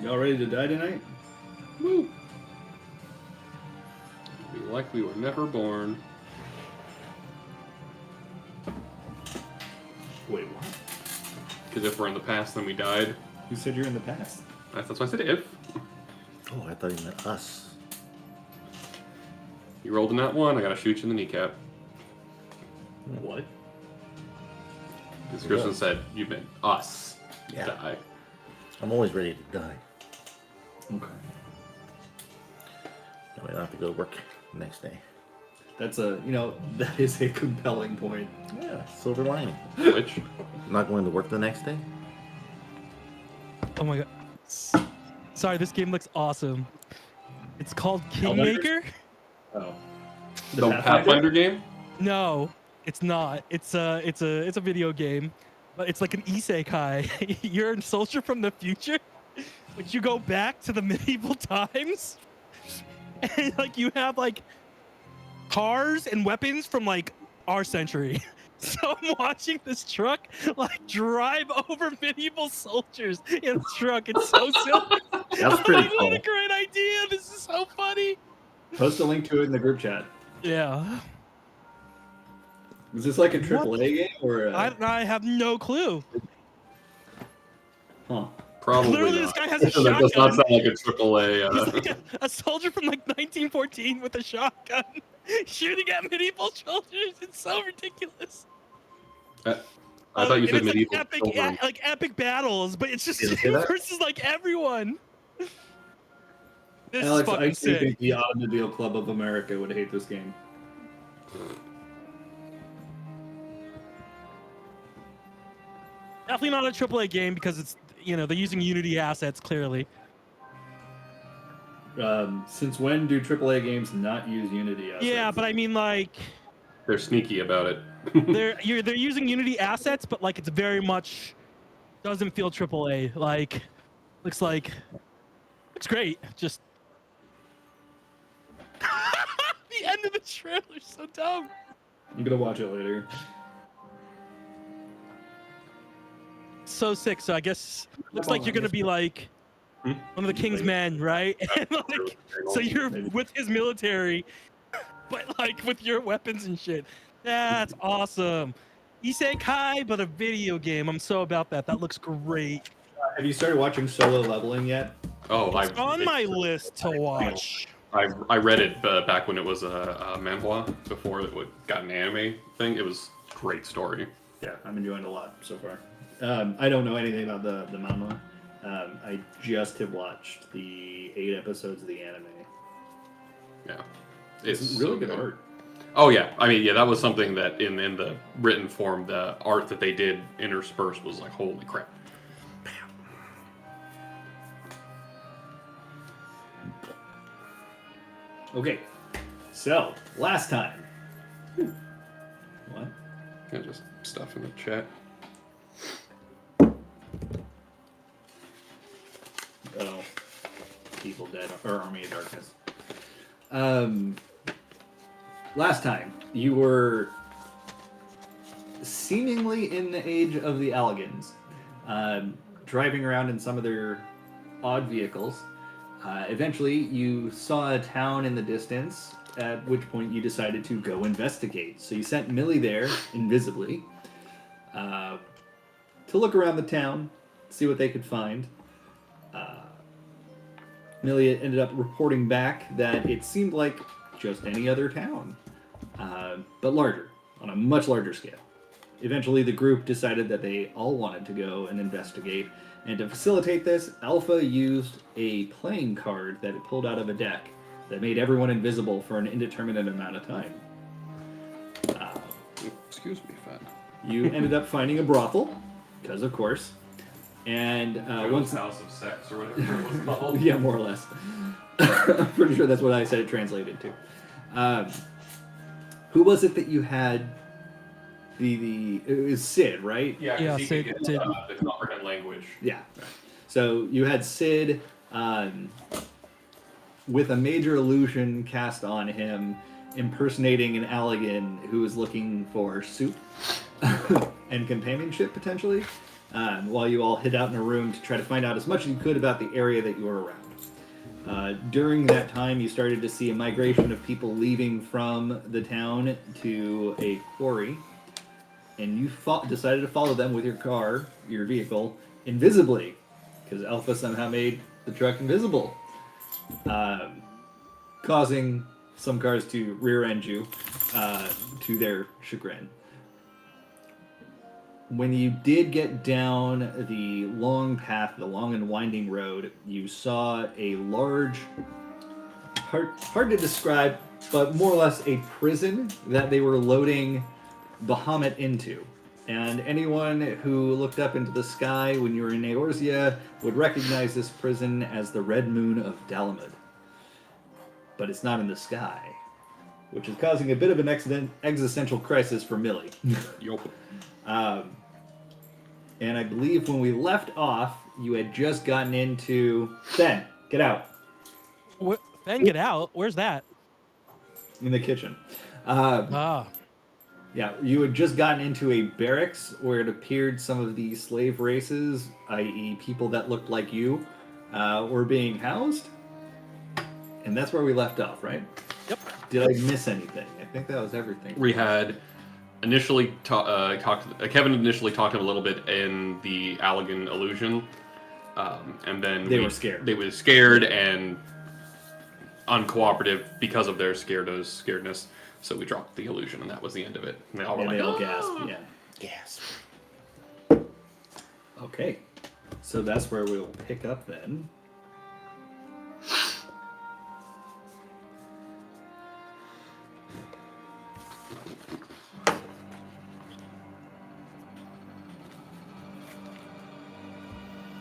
Y'all ready to die tonight? Woo! Be like we were never born. Wait, what? Because if we're in the past, then we died. Who said you're in the past? That's why I said if. Oh, I thought you meant us. You rolled in that one, I gotta shoot you in the kneecap. What? Description said you meant us. Yeah. Die. I'm always ready to die. Okay. I don't have to go to work the next day. That's that is a compelling point. Yeah, silver lining. Which? I'm not going to work the next day. Oh my god. Sorry, this game looks awesome. It's called Kingmaker? Oh. The Pathfinder game? No, it's not. It's a video game, but it's like an isekai. You're a soldier from the future, but you go back to the medieval times, and like you have like cars and weapons from like our century. So I'm watching this truck like drive over medieval soldiers in a truck. It's so silly. That's pretty Like, cool. what a great idea! This is so funny. Post a link to it in the group chat. Yeah. Is this like a AAA game or I have no clue. Huh. Probably Literally, not. this guy has a That does not shotgun. sound like a AAA. He's like a soldier from like 1914 with a shotgun shooting at medieval soldiers. It's so ridiculous. I thought you said And it's medieval. like epic battles, but it's just Did you say that? versus like everyone. This Alex, is I fucking sick. think the Automobile Club of America would hate this game. Definitely not a AAA game because it's they're using Unity assets clearly. Since when do AAA games not use Unity assets? Yeah, but I mean like They're sneaky about it. they're using Unity assets, but like it's very much doesn't feel AAA. Like looks great. Just the end of the trailer's so dumb. I'm gonna watch it later. So sick. So I guess looks like you're gonna be like one of the king's men, right? And like so you're with his military, but like with your weapons and shit. That's awesome. Isekai, but a video game. I'm so about that. That looks great. Have you started watching Solo Leveling yet? Oh, It's on my list to watch. I read it back when it was a manhwa before it got an anime thing. It was a great story. Yeah, I'm enjoying it a lot so far. I don't know anything about the manga. I just have watched the 8 episodes of the anime. Yeah, It's really good art. Oh yeah, I mean that was something that in the written form, the art that they did interspersed was like holy crap. Okay, so last time. What? Yeah, just stuff in the chat. Oh, Evil Dead or Army of Darkness. Last time you were seemingly in the age of the Alligans, driving around in some of their odd vehicles. Eventually, you saw a town in the distance, at which point you decided to go investigate. So you sent Millie there, invisibly, to look around the town, see what they could find. Millie ended up reporting back that it seemed like just any other town, but larger, on a much larger scale. Eventually, the group decided that they all wanted to go and investigate, and to facilitate this, Alpha used a playing card that it pulled out of a deck that made everyone invisible for an indeterminate amount of time. Excuse me, Fat. You ended up finding a brothel, because of course, and once House of Sex or whatever it was called. yeah, more or less. I'm pretty sure that's what I said it translated to. Who was it that you had? It was Sid, right? Yeah, Yeah, he Sid- could get, Sid. the comprehend language. Yeah. So you had Sid with a major illusion cast on him, impersonating an Allegan who was looking for soup and companionship, potentially. while you all hid out in a room to try to find out as much as you could about the area that you were around. During that time, you started to see a migration of people leaving from the town to a quarry, and you decided to follow them with your vehicle, invisibly, because Alpha somehow made the truck invisible, causing some cars to rear-end you to their chagrin. When you did get down the long path, the long and winding road, you saw a large, hard to describe, but more or less a prison that they were loading Bahamut into. And anyone who looked up into the sky when you were in Eorzea would recognize this prison as the Red Moon of Dalamud. But it's not in the sky, which is causing a bit of an existential crisis for Millie. Yup. And I believe when we left off, you had just gotten into... Ben, get out. What? Ben, get out? Where's that? In the kitchen. Ah. Yeah, you had just gotten into a barracks where it appeared some of the slave races, i.e. people that looked like you, were being housed. And that's where we left off, right? Yep. Did I miss anything? I think that was everything. We had initially Kevin initially talked a little bit in the Allegan illusion, and then They were scared. They were scared and uncooperative because of their scaredness. So we dropped the illusion, and that was the end of it. And they all were And like, they all "Oh." gasped, yeah. Gasp. Okay. So that's where we'll pick up then.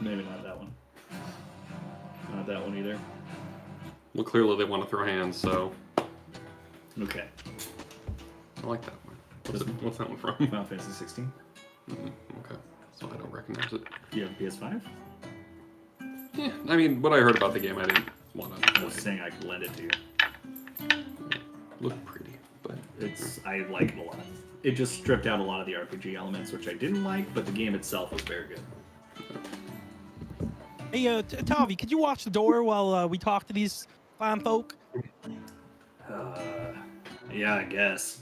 Maybe not that one. Not that one either. Well, clearly they want to throw hands, so Okay. I like that one. What's that one from? Final Fantasy 16. Okay, so I don't recognize it. You have a PS5? Yeah, I mean, what I heard about the game, I didn't want to I play. was saying I could lend it to you. Looked pretty, but I like it a lot. It just stripped out a lot of the RPG elements, which I didn't like, but the game itself was very good. Hey, Tavi, could you watch the door while we talk to these fine folk? Yeah, I guess.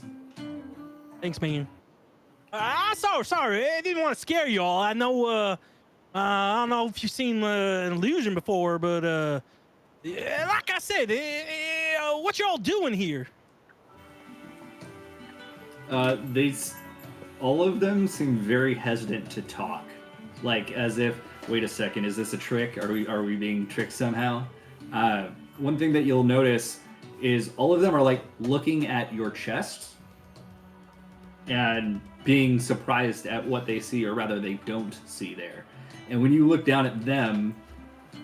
Thanks, man. Sorry, I didn't want to scare you all. I know, I don't know if you've seen an illusion before, but like I said, what y'all doing here? All of them seem very hesitant to talk, like as if, wait a second, is this a trick? Are we being tricked somehow? One thing that you'll notice is all of them are like looking at your chest and being surprised at what they see, or rather they don't see there. And when you look down at them,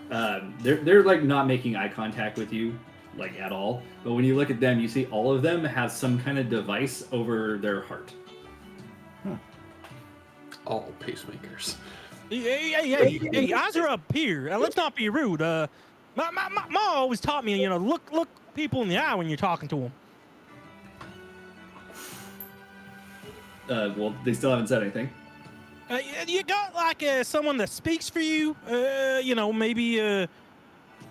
they're like not making eye contact with you, like at all. But when you look at them, you see all of them have some kind of device over their heart. all pacemakers. Hey, eyes are up here. Let's not be rude. My mom always taught me, look people in the eye when you're talking to them. Well, they still haven't said anything. You got like someone that speaks for you. Maybe I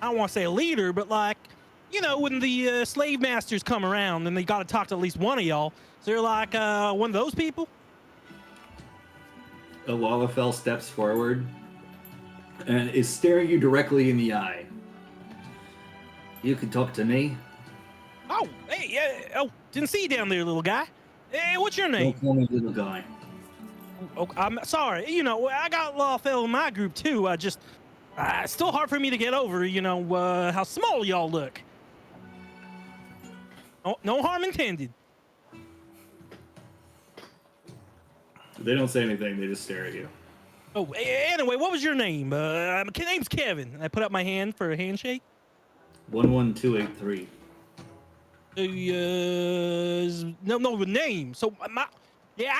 don't want to say a leader, but like, when the slave masters come around, then they got to talk to at least one of y'all. So you're like one of those people. Lalafell steps forward and is staring you directly in the eye. You can talk to me. Oh, hey, didn't see you down there, little guy. Hey, what's your name? Don't call me little guy. Oh, I'm sorry. I got Lalafell in my group too. It's still hard for me to get over, how small y'all look. Oh, no harm intended. They don't say anything. They just stare at you. Oh, anyway, what was your name? My name's Kevin. I put up my hand for a handshake. 11283. No, the name. So I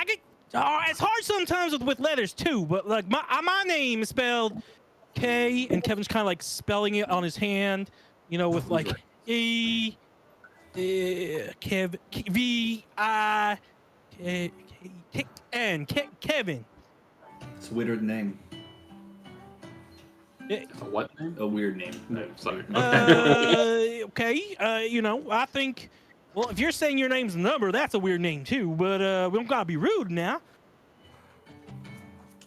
get. It's hard sometimes with letters too. But like my name is spelled K, and Kevin's kind of like spelling it on his hand. With like E, Kev, V, I, K, N, Kevin. It's a weird name. It's a what name? A weird name. No, sorry. Okay. Okay. You know, I think. Well, if you're saying your name's Number, that's a weird name too. But we don't gotta be rude now.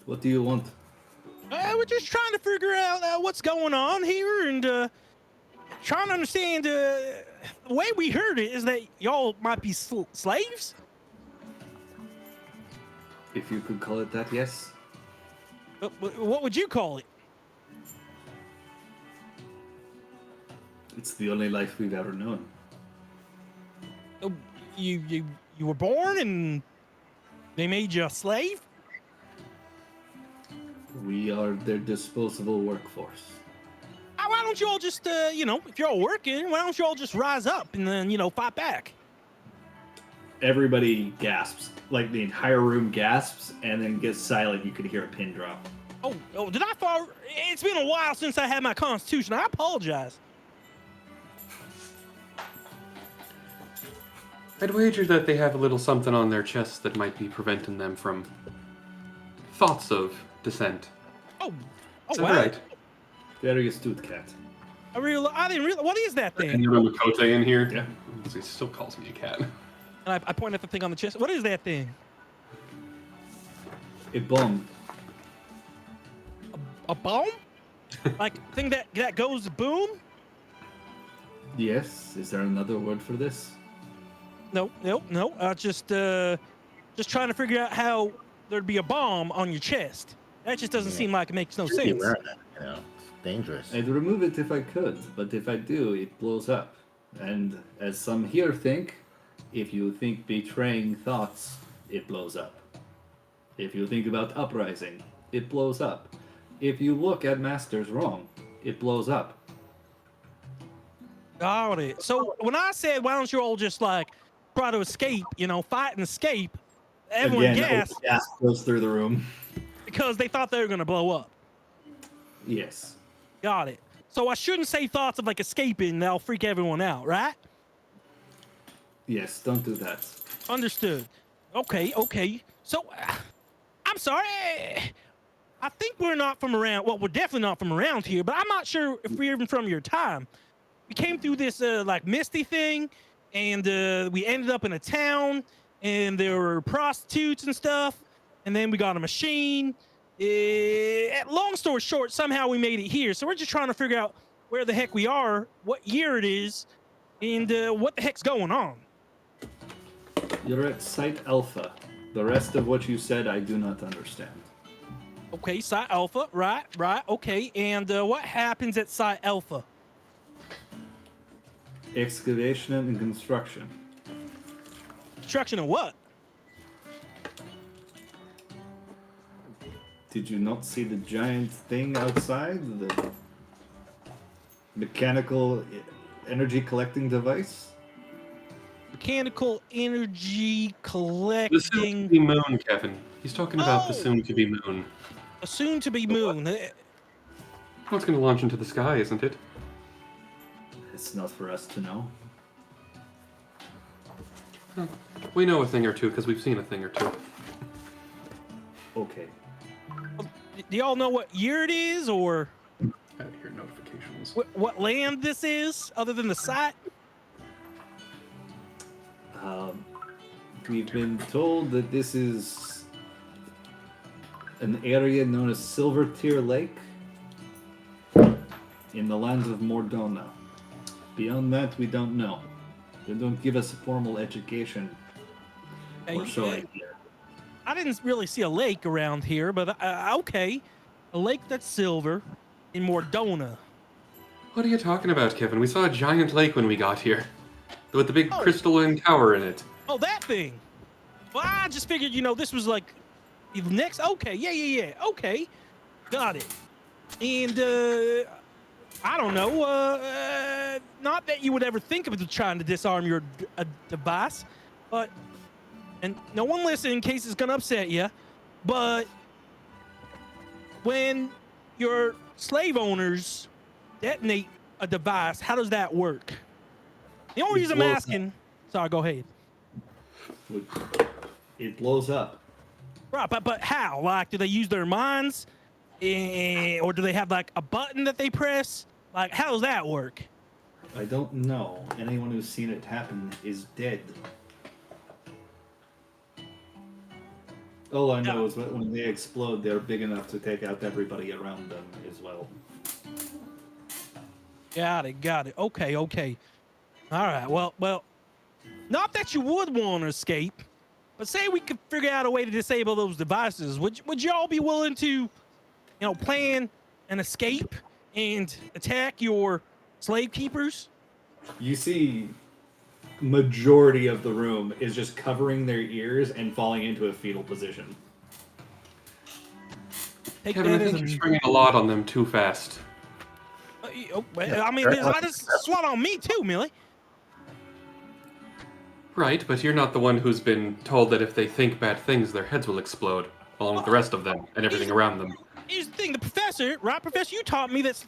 What do you want? We're just trying to figure out what's going on here and trying to understand. The way we heard it is that y'all might be slaves. If you could call it that, yes. What would you call it? It's the only life we've ever known. You were born and they made you a slave? We are their disposable workforce. Why don't you all just, you know, if you're all working, why don't you all just rise up and then, you know, fight back? Everybody gasps. Like the entire room gasps and then gets silent. You could hear a pin drop. Oh, did I fall? It's been a while since I had my constitution. I apologize. I'd wager that they have a little something on their chests that might be preventing them from thoughts of dissent. Oh, Is that wow. right? Very astute, cat. I didn't realize. What is that And thing? you remember Kote in here? Yeah. He still calls me a cat. And I point at the thing on the chest. What is that thing? A bomb. A bomb? Like thing that goes boom? Yes. Is there another word for this? No. Just trying to figure out how there'd be a bomb on your chest. That just doesn't seem like it makes no Should be sense. aware of that, you know, it's dangerous. I'd remove it if I could, but if I do, it blows up. And as some here think, if you think betraying thoughts, it blows up. If you think about uprising, it blows up. If you look at masters wrong, it blows up. Got it. So when I said, why don't you all just like try to escape, you know, fight and escape, everyone Again, gasped the gas goes through the room. because they thought they were going to blow up. Yes. Got it. So I shouldn't say thoughts of like escaping. That'll freak everyone out, right? Yes, don't do that. Understood. Okay. So I'm sorry. I think we're not from around. Well, we're definitely not from around here, but I'm not sure if we're even from your time. We came through this like misty thing, and we ended up in a town, and there were prostitutes and stuff, and then we got a machine. Long story short, somehow we made it here. So we're just trying to figure out where the heck we are, what year it is, and what the heck's going on. You're at Site Alpha. The rest of what you said, I do not understand. Okay, Site Alpha, right, okay. And what happens at Site Alpha? Excavation and construction. Construction of what? Did you not see the giant thing outside? The mechanical energy collecting device? Mechanical energy The collecting. soon-to-be moon, Kevin. He's talking about the Oh. soon-to-be moon. A soon-to-be moon. Well, it's going to launch into the sky, isn't it? It's not for us to know. We know a thing or two because we've seen a thing or two. Okay. Do y'all know what year it is, or I hear notifications. what land this is, other than the site? We've been told that this is an area known as Silver Tier Lake in the lands of Mordona. Beyond that, we don't know. They don't give us a formal education, or so I hear. I didn't really see a lake around here, but okay. A lake that's silver in Mordona. What are you talking about, Kevin? We saw a giant lake when we got here. With the big Oh. crystalline tower in it. Oh, that thing. Well, I just figured, you know, this was like the next. Okay, yeah. Okay, got it. And I don't know. Not that you would ever think of trying to disarm your device, but and no one listen in case it's gonna upset you. But when your slave owners detonate a device, how does that work? The only reason I'm asking. Sorry, go ahead. It blows up. Right, but how? Like, do they use their minds, or do they have like a button that they press? Like, how does that work? I don't know. Anyone who's seen it happen is dead. All I know is that when they explode, they're big enough to take out everybody around them as well. Got it. Okay. All right. Well. Not that you would want to escape, but say we could figure out a way to disable those devices. Would y'all be willing to, plan an escape and attack your slave keepers? You see, majority of the room is just covering their ears and falling into a fetal position. Take Kevin, I that think as you're springing a lot on them too fast. I mean, this swat on me too, Millie. Right, but you're not the one who's been told that if they think bad things, their heads will explode, along with the rest of them and everything around them. Here's the thing, the professor, right? Professor, you taught me that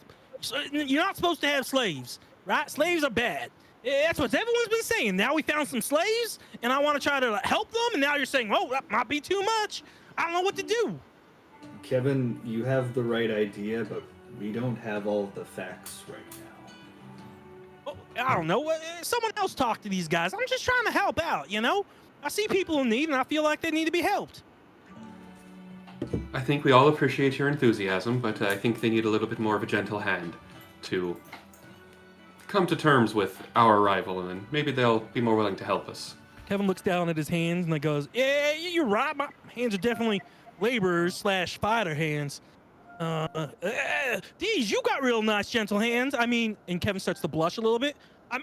you're not supposed to have slaves, right? Slaves are bad. That's what everyone's been saying. Now we found some slaves, and I want to try to help them, and now you're saying, oh, that might be too much. I don't know what to do. Kevin, you have the right idea, but we don't have all the facts right now. I don't know. Someone else talk to these guys. I'm just trying to help out, I see people in need, and I feel like they need to be helped. I think we all appreciate your enthusiasm, but I think they need a little bit more of a gentle hand to come to terms with our arrival, and then maybe they'll be more willing to help us. Kevin looks down at his hands and he goes, yeah, you're right. My hands are definitely laborers/fighter hands. These, you got real nice, gentle hands. I mean, and Kevin starts to blush a little bit. I'm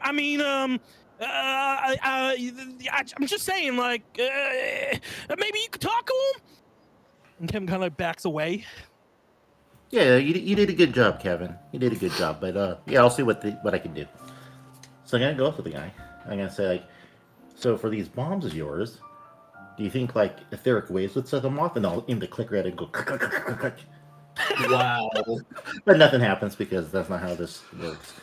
just saying, like, maybe you could talk to him? And Kevin kind of like backs away. Yeah, you did a good job, Kevin. You did a good job, but yeah, I'll see what I can do. So I'm gonna go up to the guy. I'm gonna say, like, so for these bombs of yours, do you think like etheric waves would set them off? And I'll aim the clicker at it and go. Wow. But nothing happens because that's not how this works.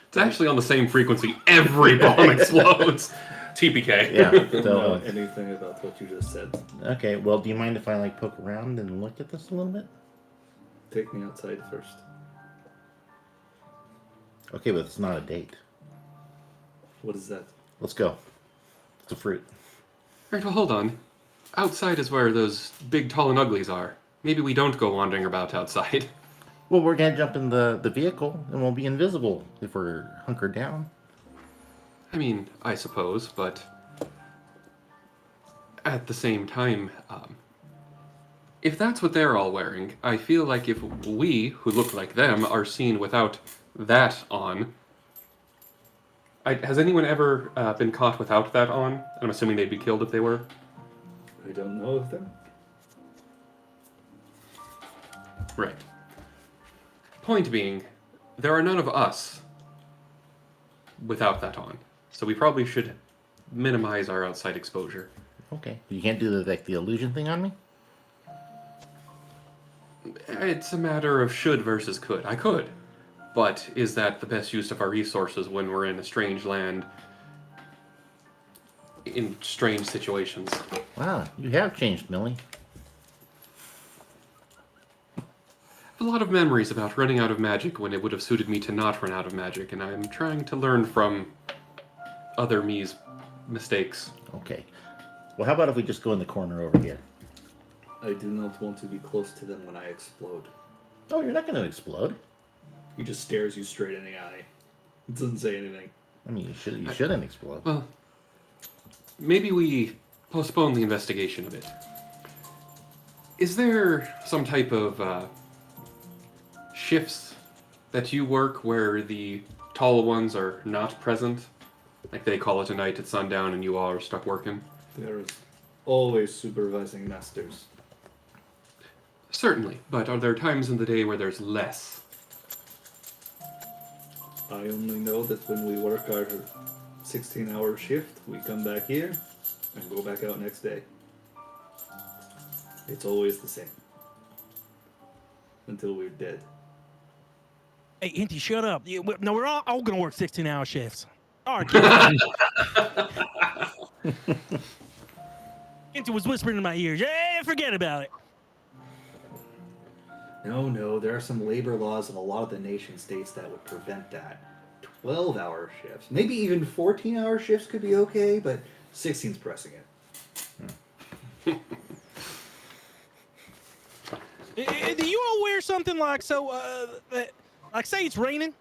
It's actually on the same frequency. Every bomb explodes. TPK. Yeah. I don't So, know anything about what you just said. okay. Well, do you mind if I like poke around and look at this a little bit? Take me outside first. Okay, but it's not a date. What is that? Let's go. It's a fruit. Right, well, hold on. Outside is where those big, tall, and uglies are. Maybe we don't go wandering about outside. Well, we're gonna jump in the vehicle and we'll be invisible if we're hunkered down. I mean, I suppose, but at the same time, if that's what they're all wearing, I feel like if we, who look like them, are seen without that on... has anyone ever been caught without that on? I'm assuming they'd be killed if they were. I don't know of them. Right. Point being, there are none of us without that on. So we probably should minimize our outside exposure. Okay. You can't do the illusion thing on me? It's a matter of should versus could. I could. But is that the best use of our resources when we're in a strange land, in strange situations? Wow, you have changed, Millie. A lot of memories about running out of magic when it would have suited me to not run out of magic, and I'm trying to learn from other me's mistakes. Okay. Well, how about if we just go in the corner over here? I do not want to be close to them when I explode. Oh, you're not going to explode. He just stares you straight in the eye. It doesn't say anything. I mean, you shouldn't explode. Well, maybe we postpone the investigation a bit. Is there some type of shifts that you work where the tall ones are not present? Like they call it a night at sundown and you all are stuck working? There is always supervising masters. Certainly, but are there times in the day where there's less? I only know that when we work our 16-hour shift, we come back here and go back out next day. It's always the same. Until we're dead. Hey, Inti, shut up. No, we're all going to work 16-hour shifts. All right, Inti, Santa was whispering in my ears. Yeah, forget about it. No, there are some labor laws in a lot of the nation states that would prevent that. 12-hour shifts, maybe even 14-hour shifts could be okay, but 16's pressing it. Do you all wear something like like say it's raining?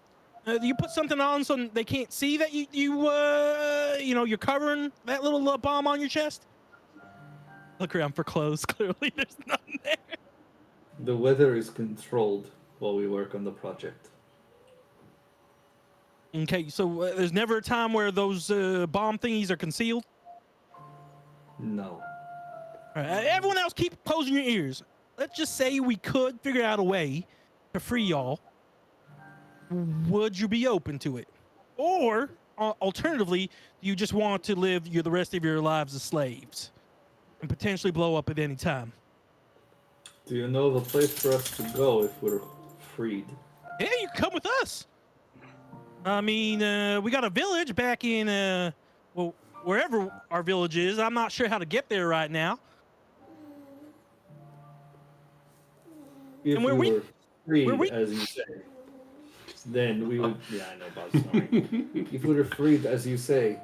Do you put something on so they can't see that you're covering that little bomb on your chest? Look around for clothes. Clearly, there's nothing there. The weather is controlled while we work on the project. Okay, so there's never a time where those bomb thingies are concealed? No. All right, everyone else keep closing your ears. Let's just say we could figure out a way to free y'all. Would you be open to it? Or, alternatively, do you just want to live the rest of your lives as slaves and potentially blow up at any time? Do you know the place for us to go if we're freed? Yeah, you can come with us. I mean, we got a village back in, wherever our village is. I'm not sure how to get there right now. If And we were freed, where we- as you say, then we would... Yeah, I know, Bob's snoring. If we were freed, as you say,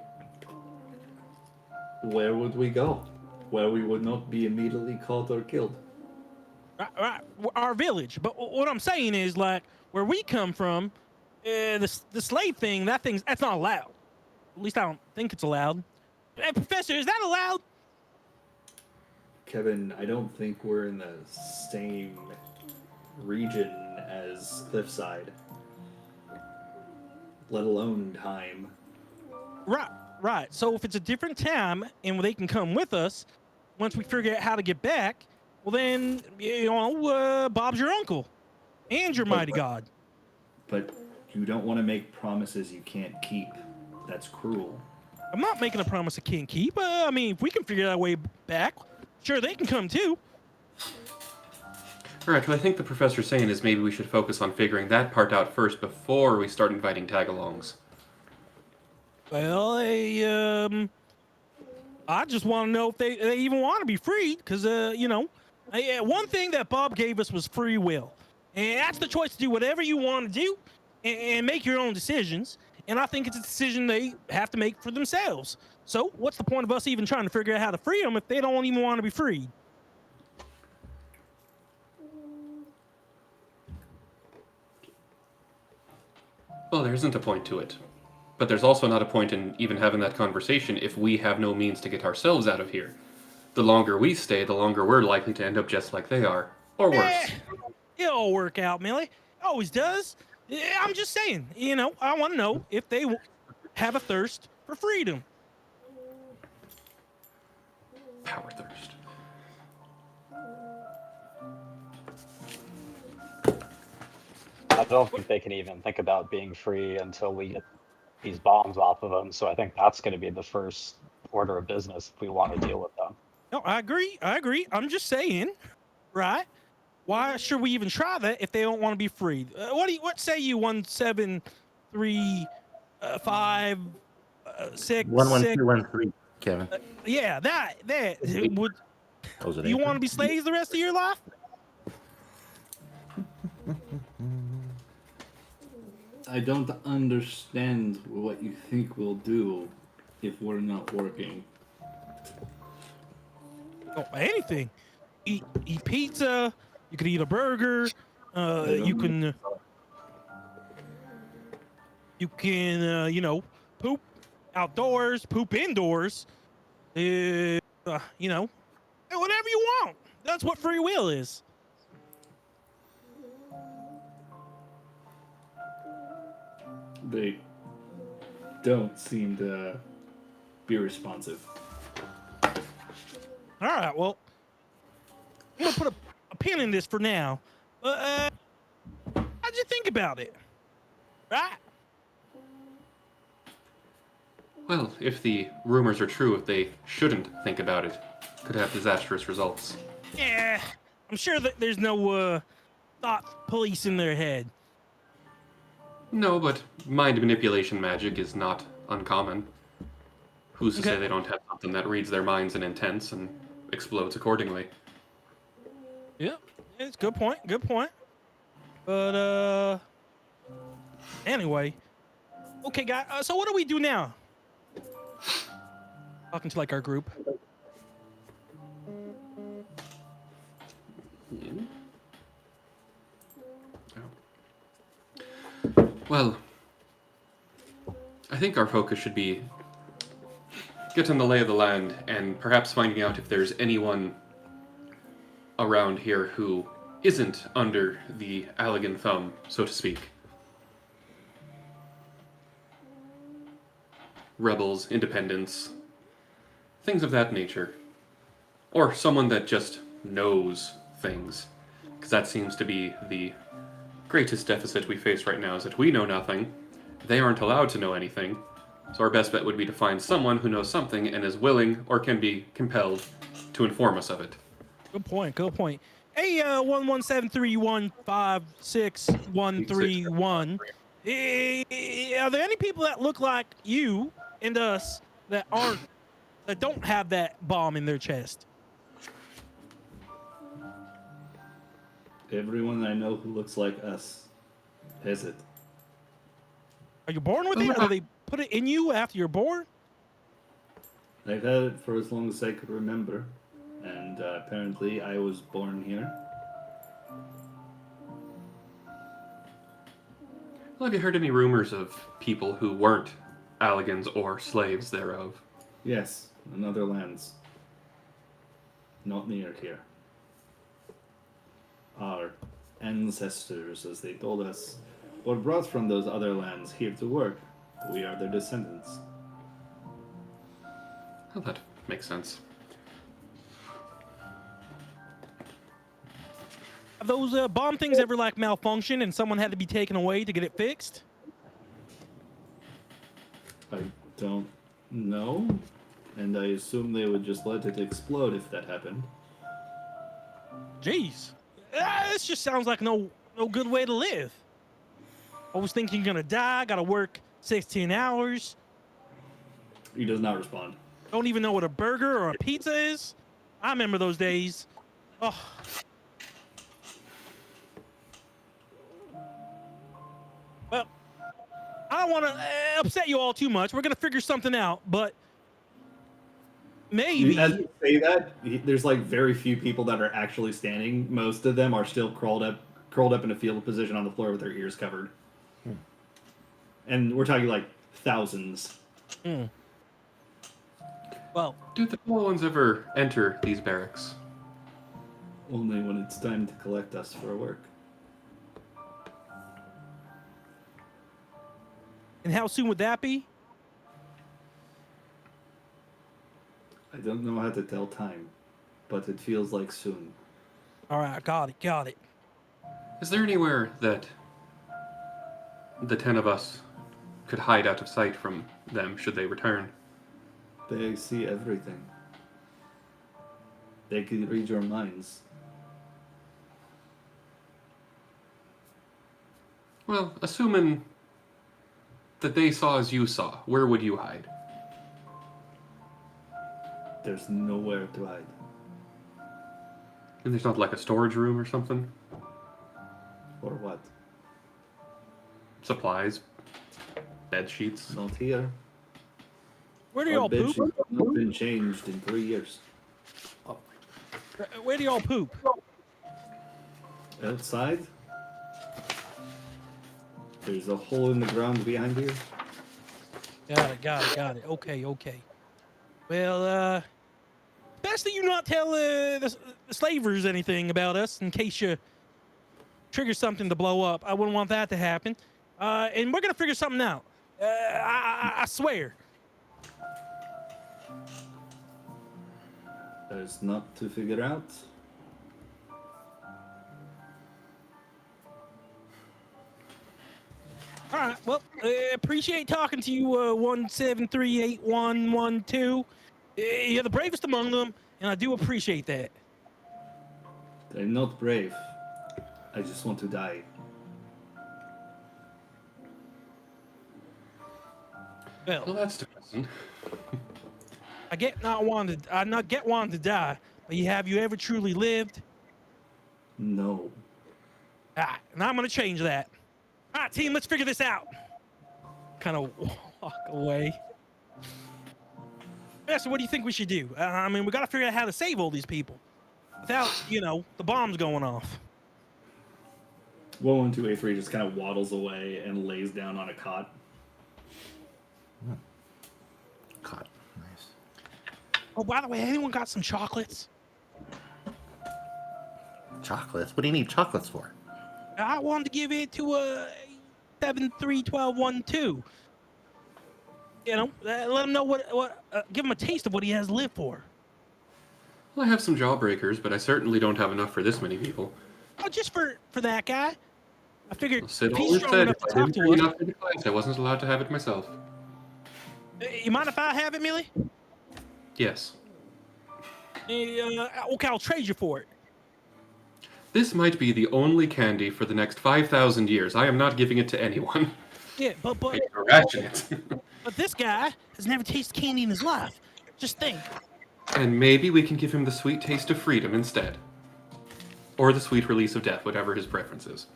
where would we go? Where we would not be immediately caught or killed. Right, our village. But what I'm saying is, like, where we come from, the slave thing, that's not allowed. At least I don't think it's allowed. Hey, Professor, is that allowed? Kevin, I don't think we're in the same region as Cliffside. Let alone time. Right. So if it's a different time and they can come with us, once we figure out how to get back, well then, Bob's your uncle and your mighty god. But you don't want to make promises you can't keep. That's cruel. I'm not making a promise I can't keep. I mean, if we can figure out a way back, sure, they can come too. All right, what I think the professor's saying is maybe we should focus on figuring that part out first before we start inviting tag-alongs. Well, I just want to know if they even want to be freed, because, one thing that Bob gave us was free will. And that's the choice to do whatever you want to do and make your own decisions. And I think it's a decision they have to make for themselves. So what's the point of us even trying to figure out how to free them if they don't even want to be freed? Well, there isn't a point to it. But there's also not a point in even having that conversation if we have no means to get ourselves out of here. The longer we stay, the longer we're likely to end up just like they are. Or worse. It'll work out, Millie. Always does. I'm just saying, I want to know if they have a thirst for freedom. Power thirst. I don't think they can even think about being free until we get these bombs off of them. So I think that's going to be the first order of business if we want to deal with them. No, I agree. I'm just saying, right? Why should we even try that if they don't want to be freed? What say you? 17356 11213, Kevin. Yeah, that would. Those are You the want to be slaves the rest of your life? I don't understand what you think we'll do if we're not working. Oh, anything. Eat pizza. You could eat a burger. You can poop outdoors, poop indoors. Whatever you want. That's what free will is. They don't seem to be responsive. All right, well, I'm gonna put a pin in this for now. How'd you think about it? Right? Well, if the rumors are true, if they shouldn't think about it, could have disastrous results. Yeah, I'm sure that there's no thought police in their head. No, but mind manipulation magic is not uncommon. Who's to say Okay. they don't have something that reads their minds and intents and explodes accordingly. Yep, it's a good point. Good point. But anyway, okay, guys. So what do we do now? Talking to like our group. Yeah. Well, I think our focus should be getting the lay of the land and perhaps finding out if there's anyone around here who isn't under the Allegan thumb, so to speak. Rebels, independents, things of that nature. Or someone that just knows things. Because that seems to be the greatest deficit we face right now, is that we know nothing, they aren't allowed to know anything, so our best bet would be to find someone who knows something and is willing or can be compelled to inform us of it. Good point. Good point. Hey, 11731566131. Are there any people that look like you and us that don't have that bomb in their chest? Everyone I know who looks like us has it. Are you born with it, or do they put it in you after you're born? I've had it for as long as I could remember, and apparently I was born here. Well, have you heard any rumors of people who weren't Allegans or slaves thereof? Yes, in other lands. Not near here. Our ancestors, as they told us, were brought from those other lands here to work. We are their descendants. Well, that makes sense. Have those bomb things ever like malfunction and someone had to be taken away to get it fixed? I don't know, and I assume they would just let it explode if that happened. Jeez, this just sounds like no good way to live. I was thinking gonna die, gotta work 16 hours. He does not respond. Don't even know what a burger or a pizza is. I remember those days. Oh. Well, I don't want to upset you all too much. We're gonna figure something out, but maybe. As you say that, there's like very few people that are actually standing. Most of them are still curled up in a fetal position on the floor with their ears covered. And we're talking like thousands. Well, Do the little ones ever enter these barracks? Only when it's time to collect us for work. and how soon would that be? I don't know how to tell time, but it feels like soon. All right, got it. Is there anywhere that the 10 of us could hide out of sight from them should they return? They see everything. They can read your minds. Well, assuming that they saw as you saw, where would you hide? There's nowhere to hide. And there's not like a storage room or something? Or what? Supplies? Bed sheets? Not here. Where do Our y'all bed poop? sheets have not been changed in 3 years. Where do y'all poop? Outside? There's a hole in the ground behind here. Got it. Okay. Well, best that you not tell the slavers anything about us in case you trigger something to blow up. I wouldn't want that to happen. And we're gonna figure something out. I swear. There's not to figure out. All right. Well, appreciate talking to you, 1738112. You're the bravest among them, and I do appreciate that. I'm not brave. I just want to die. Well, Well, that's depressing. I not get wanting to die, But have you ever truly lived? No. Ah, and I'm gonna change that. All right, team, let's figure this out. Kind of walk away. Yeah, so what do you think we should do? I mean, we gotta figure out how to save all these people without, the bombs going off. 112A3 just kind of waddles away and lays down on a cot. Caught. Nice. Oh, by the way, anyone got some chocolates? Chocolates? What do you need chocolates for? I wanted to give it to 731212. Let him know give him a taste of what he has to live for. Well, I have some jawbreakers, but I certainly don't have enough for this many people. Oh, just for that guy. I figured Well, Sid if he's always strong said enough if to I talk didn't to bring us. enough to the class, I wasn't allowed to have it myself. You mind if I have it, Millie? Yes. Okay, I'll trade you for it. This might be the only candy for the next 5,000 years. I am not giving it to anyone. Yeah, but I ration it. but this guy has never tasted candy in his life. Just think. And maybe we can give him the sweet taste of freedom instead. Or the sweet release of death, whatever his preference is.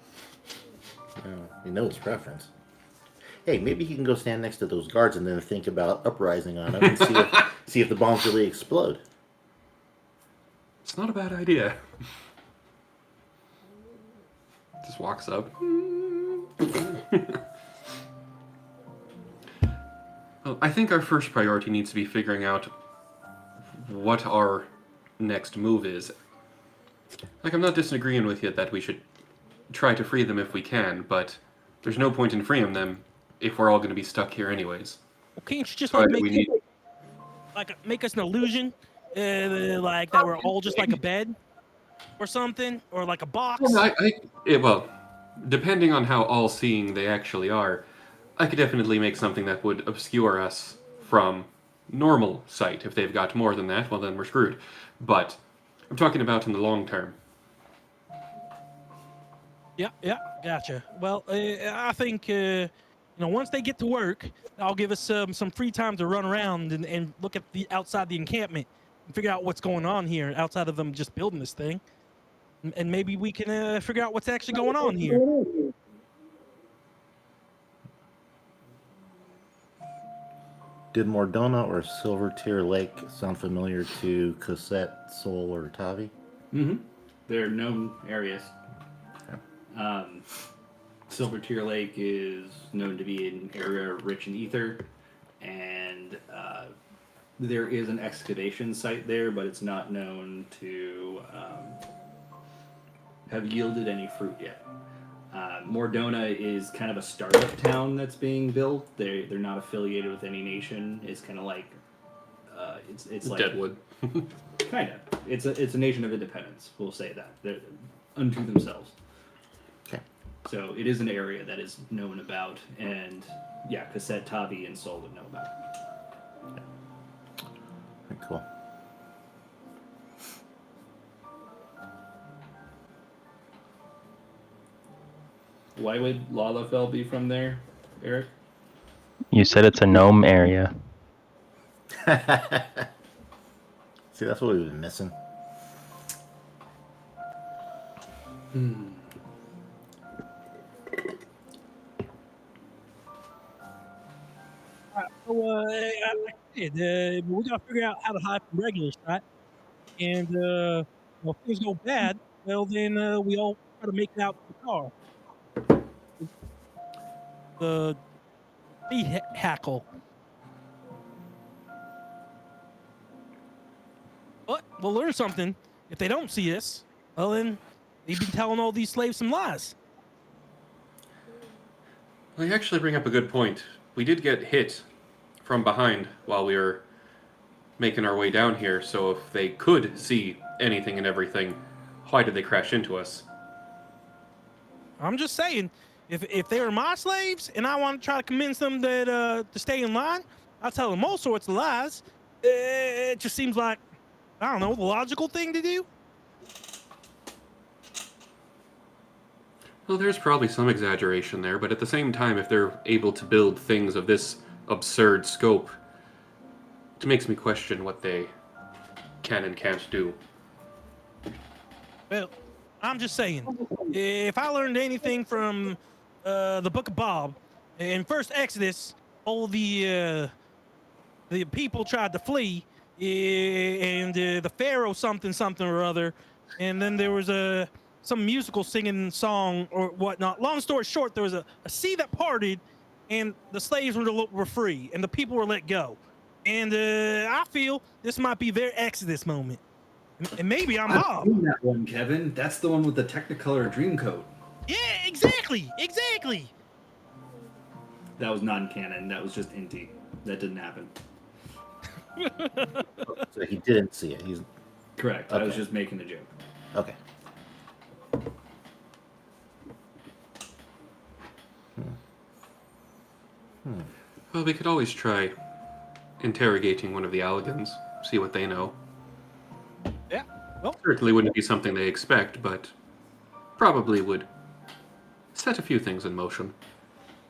You know his preference. Hey, maybe he can go stand next to those guards and then think about uprising on them and see if the bombs really explode. It's not a bad idea. Just walks up. Well, I think our first priority needs to be figuring out what our next move is. Like, I'm not disagreeing with you that we should try to free them if we can, but there's no point in freeing them if we're all going to be stuck here anyways. Well, can't you just So make us an illusion, like that we're all just like a bed or something, or like a box? Well, depending on how all-seeing they actually are, I could definitely make something that would obscure us from normal sight. If they've got more than that, well, then we're screwed. But I'm talking about in the long term. Yeah, gotcha. Well, I think once they get to work, I'll give us some free time to run around and look at the outside the encampment and figure out what's going on here outside of them just building this thing, and maybe we can figure out what's actually going on here. Did Mordona or Silvertear Lake sound familiar to Cosette, Sol, or Tavi? Mm-hmm. They're known areas. Silvertear Lake is known to be an area rich in ether, and there is an excavation site there, but it's not known to have yielded any fruit yet. Mordona is kind of a startup town that's being built. They're not affiliated with any nation. It's kind of like it's like Deadwood. kind of. It's a nation of independence. We'll say that. They're unto themselves. Okay. So it is an area that is known about, and yeah, Cassette, Tavi, and Sol would know about it. Very cool. Why would Lalafell be from there, Eric? You said it's a gnome area. See, that's what we've been missing. So, like I said, we gotta figure out how to hide from regulars, right? And if things go bad, well then we all try to make it out to the car. The vehicle. But we'll learn something. If they don't see us, well then they've been telling all these slaves some lies. Well, you actually bring up a good point. We did get hit from behind while we were making our way down here, so if they could see anything and everything, why did they crash into us? I'm just saying, if they were my slaves and I want to try to convince them that to stay in line, I'll tell them all sorts of lies. It just seems like, I don't know, the logical thing to do. Well, there's probably some exaggeration there, but at the same time, if they're able to build things of this absurd scope, it makes me question what they can and can't do. Well, I'm just saying, if I learned anything from the Book of Bob, in First Exodus, all the people tried to flee, and the Pharaoh something or other, and then there was some musical singing song or whatnot. Long story short, there was a sea that parted, and the slaves were free, and the people were let go. And I feel this might be their Exodus moment. And maybe I'm I've Bob. seen that one, Kevin. That's the one with the Technicolor Dreamcoat. Yeah, exactly. That was non-canon. That was just Inti. That didn't happen. So he didn't see it. He's Correct. I was Okay. just making a joke. okay. Well, we could always try interrogating one of the Alligans, see what they know. Yeah. Well, Certainly wouldn't be something they expect, but probably would set a few things in motion.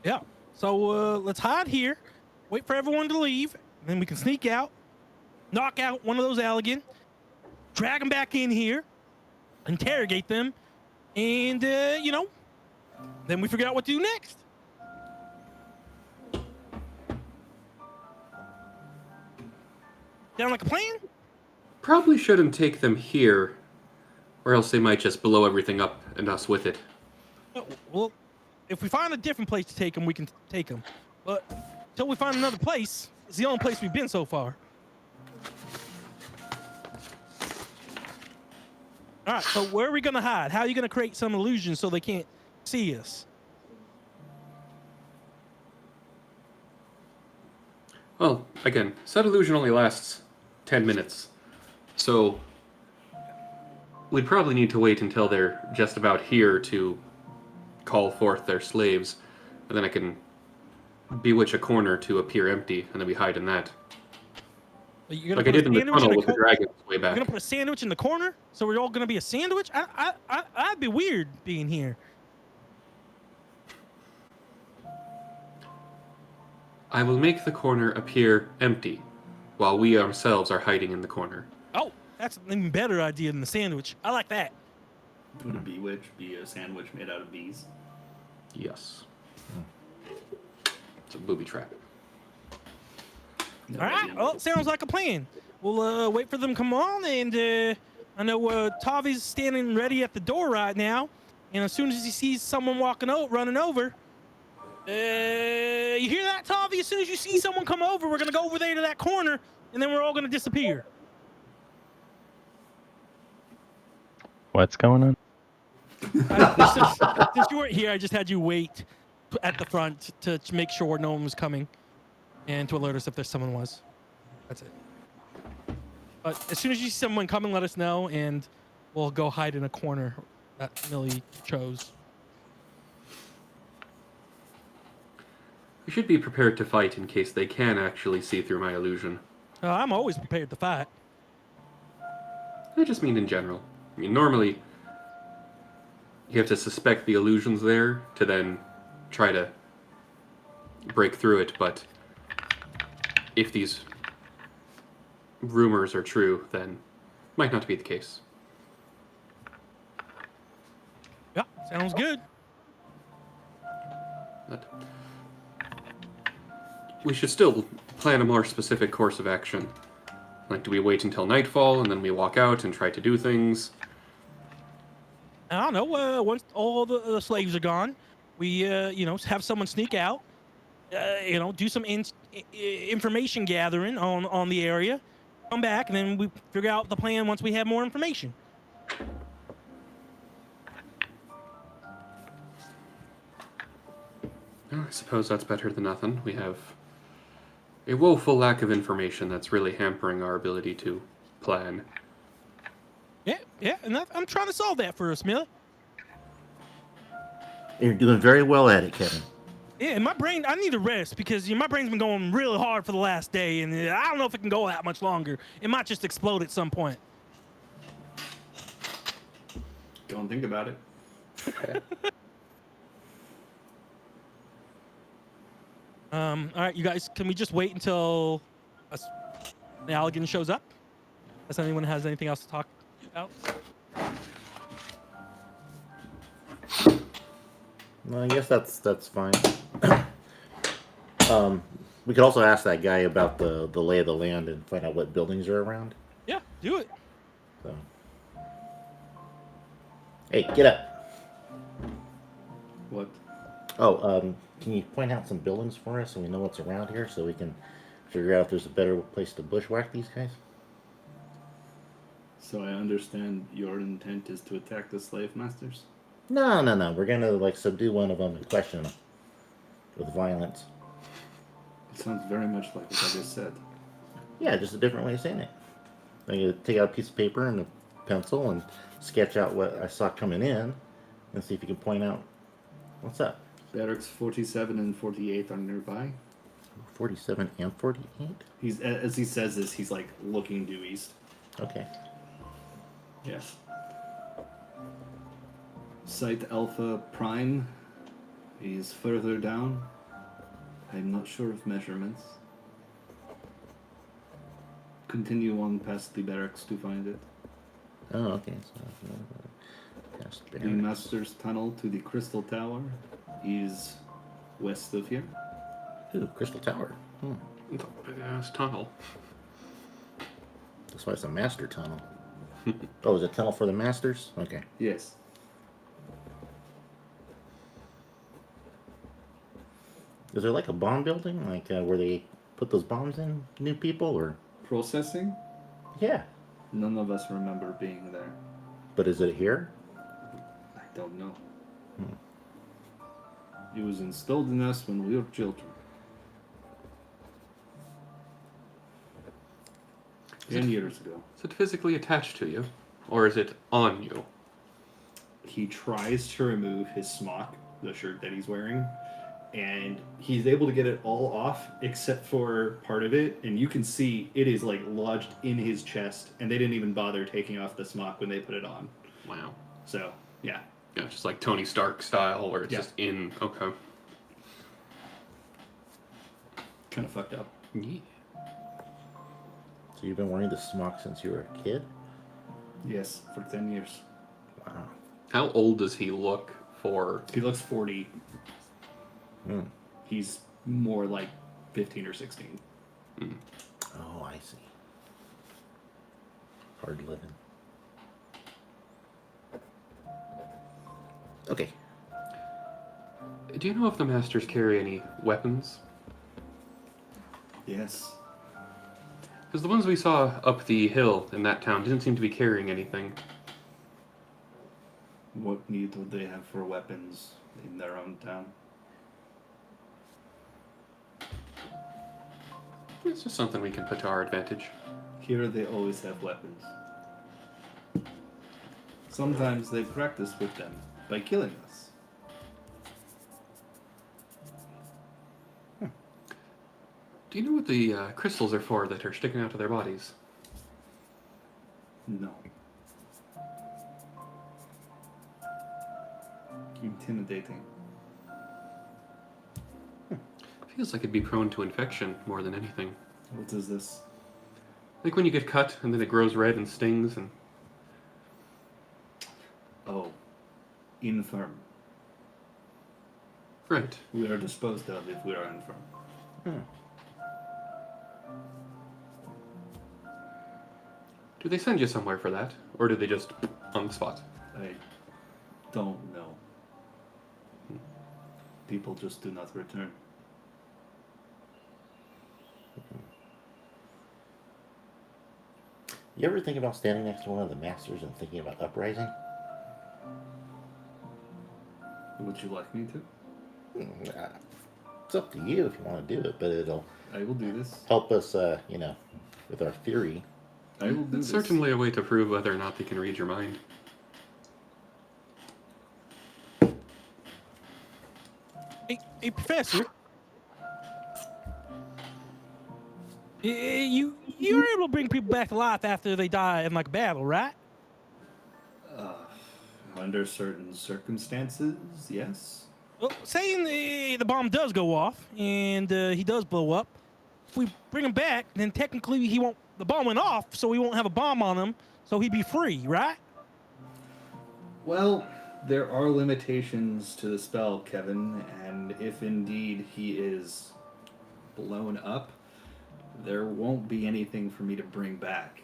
yeah. So let's hide here, wait for everyone to leave, and then we can sneak out, knock out one of those Allegan, drag them back in here, interrogate them, and then we figure out what to do next. Sound like a plan? Probably shouldn't take them here, or else they might just blow everything up and us with it. Well, if we find a different place to take them, we can take them. But until we find another place, it's the only place we've been so far. All right, so where are we going to hide? How are you going to create some illusion so they can't see us? Well, again, set illusion only lasts 10 minutes. So we'd probably need to wait until they're just about here to call forth their slaves, and then I can bewitch a corner to appear empty, and then we hide in that. You're Like gonna I put did in the sandwich tunnel a with the dragons way You're back. gonna put a sandwich in the corner, so we're all gonna be a sandwich. I'd be weird being here. I will make the corner appear empty, while we ourselves are hiding in the corner. Oh, that's an even better idea than the sandwich. I like that. Would a bewitch be a sandwich made out of bees? Yes. It's a booby trap. No All right. idea. Well, sounds like a plan. We'll wait for them to come on, and I know Tavi's standing ready at the door right now. And as soon as he sees someone running over, you hear that, Tavi? As soon as you see someone come over, we're gonna go over there to that corner, and then we're all gonna disappear. What's going on? Since you weren't here, I just had you wait at the front to make sure no one was coming, and to alert us if there's someone was. That's it. But as soon as you see someone coming, let us know, and we'll go hide in a corner that Millie chose. We should be prepared to fight in case they can actually see through my illusion. I'm always prepared to fight. I just mean in general. I mean, normally, you have to suspect the illusion's there to then try to break through it, but if these rumors are true, then it might not be the case. Yeah, sounds good. But we should still plan a more specific course of action. Like, do we wait until nightfall and then we walk out and try to do things? I don't know. Once all the slaves are gone, we have someone sneak out. Do some information gathering on the area. Come back, and then we figure out the plan once we have more information. Well, I suppose that's better than nothing. We have a woeful lack of information that's really hampering our ability to plan. Yeah, and I'm trying to solve that for us, Millie. You're doing very well at it, Kevin. Yeah, and my brain, I need a rest because my brain's been going really hard for the last day, and I don't know if it can go that much longer. It might just explode at some point. Don't think about it. All right, you guys, can we just wait until the Allegan shows up? Unless anyone has anything else to talk about? Well, I guess that's fine. We could also ask that guy about the lay of the land and find out what buildings are around. Yeah, do it. So, hey, get up. What? Oh, can you point out some buildings for us so we know what's around here so we can figure out if there's a better place to bushwhack these guys? So I understand your intent is to attack the slave masters? No. We're gonna like subdue one of them and question them with violence. It sounds very much like what I just said. Yeah, just a different way of saying it. I'm gonna take out a piece of paper and a pencil and sketch out what I saw coming in, and see if you can point out what's up. Barracks 47 and 48 are nearby. 47 and 48. He's as he says this, he's like looking due east. Okay. Yes. Site Alpha Prime is further down. I'm not sure of measurements. Continue on past the barracks to find it. Oh, okay. So past The barracks. Master's Tunnel to the Crystal Tower is west of here. Ooh, Crystal Tower. It's a big ass tunnel. That's why it's a master tunnel. Oh, is it a tunnel for the masters? Okay. Yes. Is there like a bomb building, like where they put those bombs in new people, or? Processing? Yeah. None of us remember being there. But is it here? I don't know. It was installed in us when we were children. 10 years ago. Is it physically attached to you? Or is it on you? He tries to remove his smock, the shirt that he's wearing, and he's able to get it all off except for part of it, and you can see it is like lodged in his chest, and they didn't even bother taking off the smock when they put it on. Wow. So, yeah. Yeah, just like Tony Stark style, where it's Yeah. just in. Okay. Kind of fucked up. Yeah. So you've been wearing the smock since you were a kid? Yes, for 10 years. Wow. How old does he look for? He looks 40. Hmm. He's more like 15 or 16. Oh, I see. Hard living. Okay. Do you know if the masters carry any weapons? Yes. Because the ones we saw up the hill in that town didn't seem to be carrying anything. What need would they have for weapons in their own town? It's just something we can put to our advantage. Here they always have weapons. Sometimes they practice with them by killing us. Do you know what the crystals are for that are sticking out of their bodies? No. Intimidating. Feels like it'd be prone to infection more than anything. What is this? Like when you get cut and then it grows red and stings and... Oh. Infirm. Right. We are disposed of if we are infirm. Do they send you somewhere for that? Or do they just on the spot? I don't know. People just do not return. You ever think about standing next to one of the masters and thinking about uprising? Would you like me to? It's up to you if you want to do it, but it'll I will do this. help us, with our theory. I will do It's this. certainly a way to prove whether or not they can read your mind. Hey, Professor. You're able to bring people back to life after they die in like a battle, right? Under certain circumstances, yes. Well, saying the bomb does go off and he does blow up, if we bring him back, then technically he won't. The bomb went off, so he won't have a bomb on him, so he'd be free, right? Well, There are limitations to the spell, Kevin, and if indeed he is blown up, there won't be anything for me to bring back.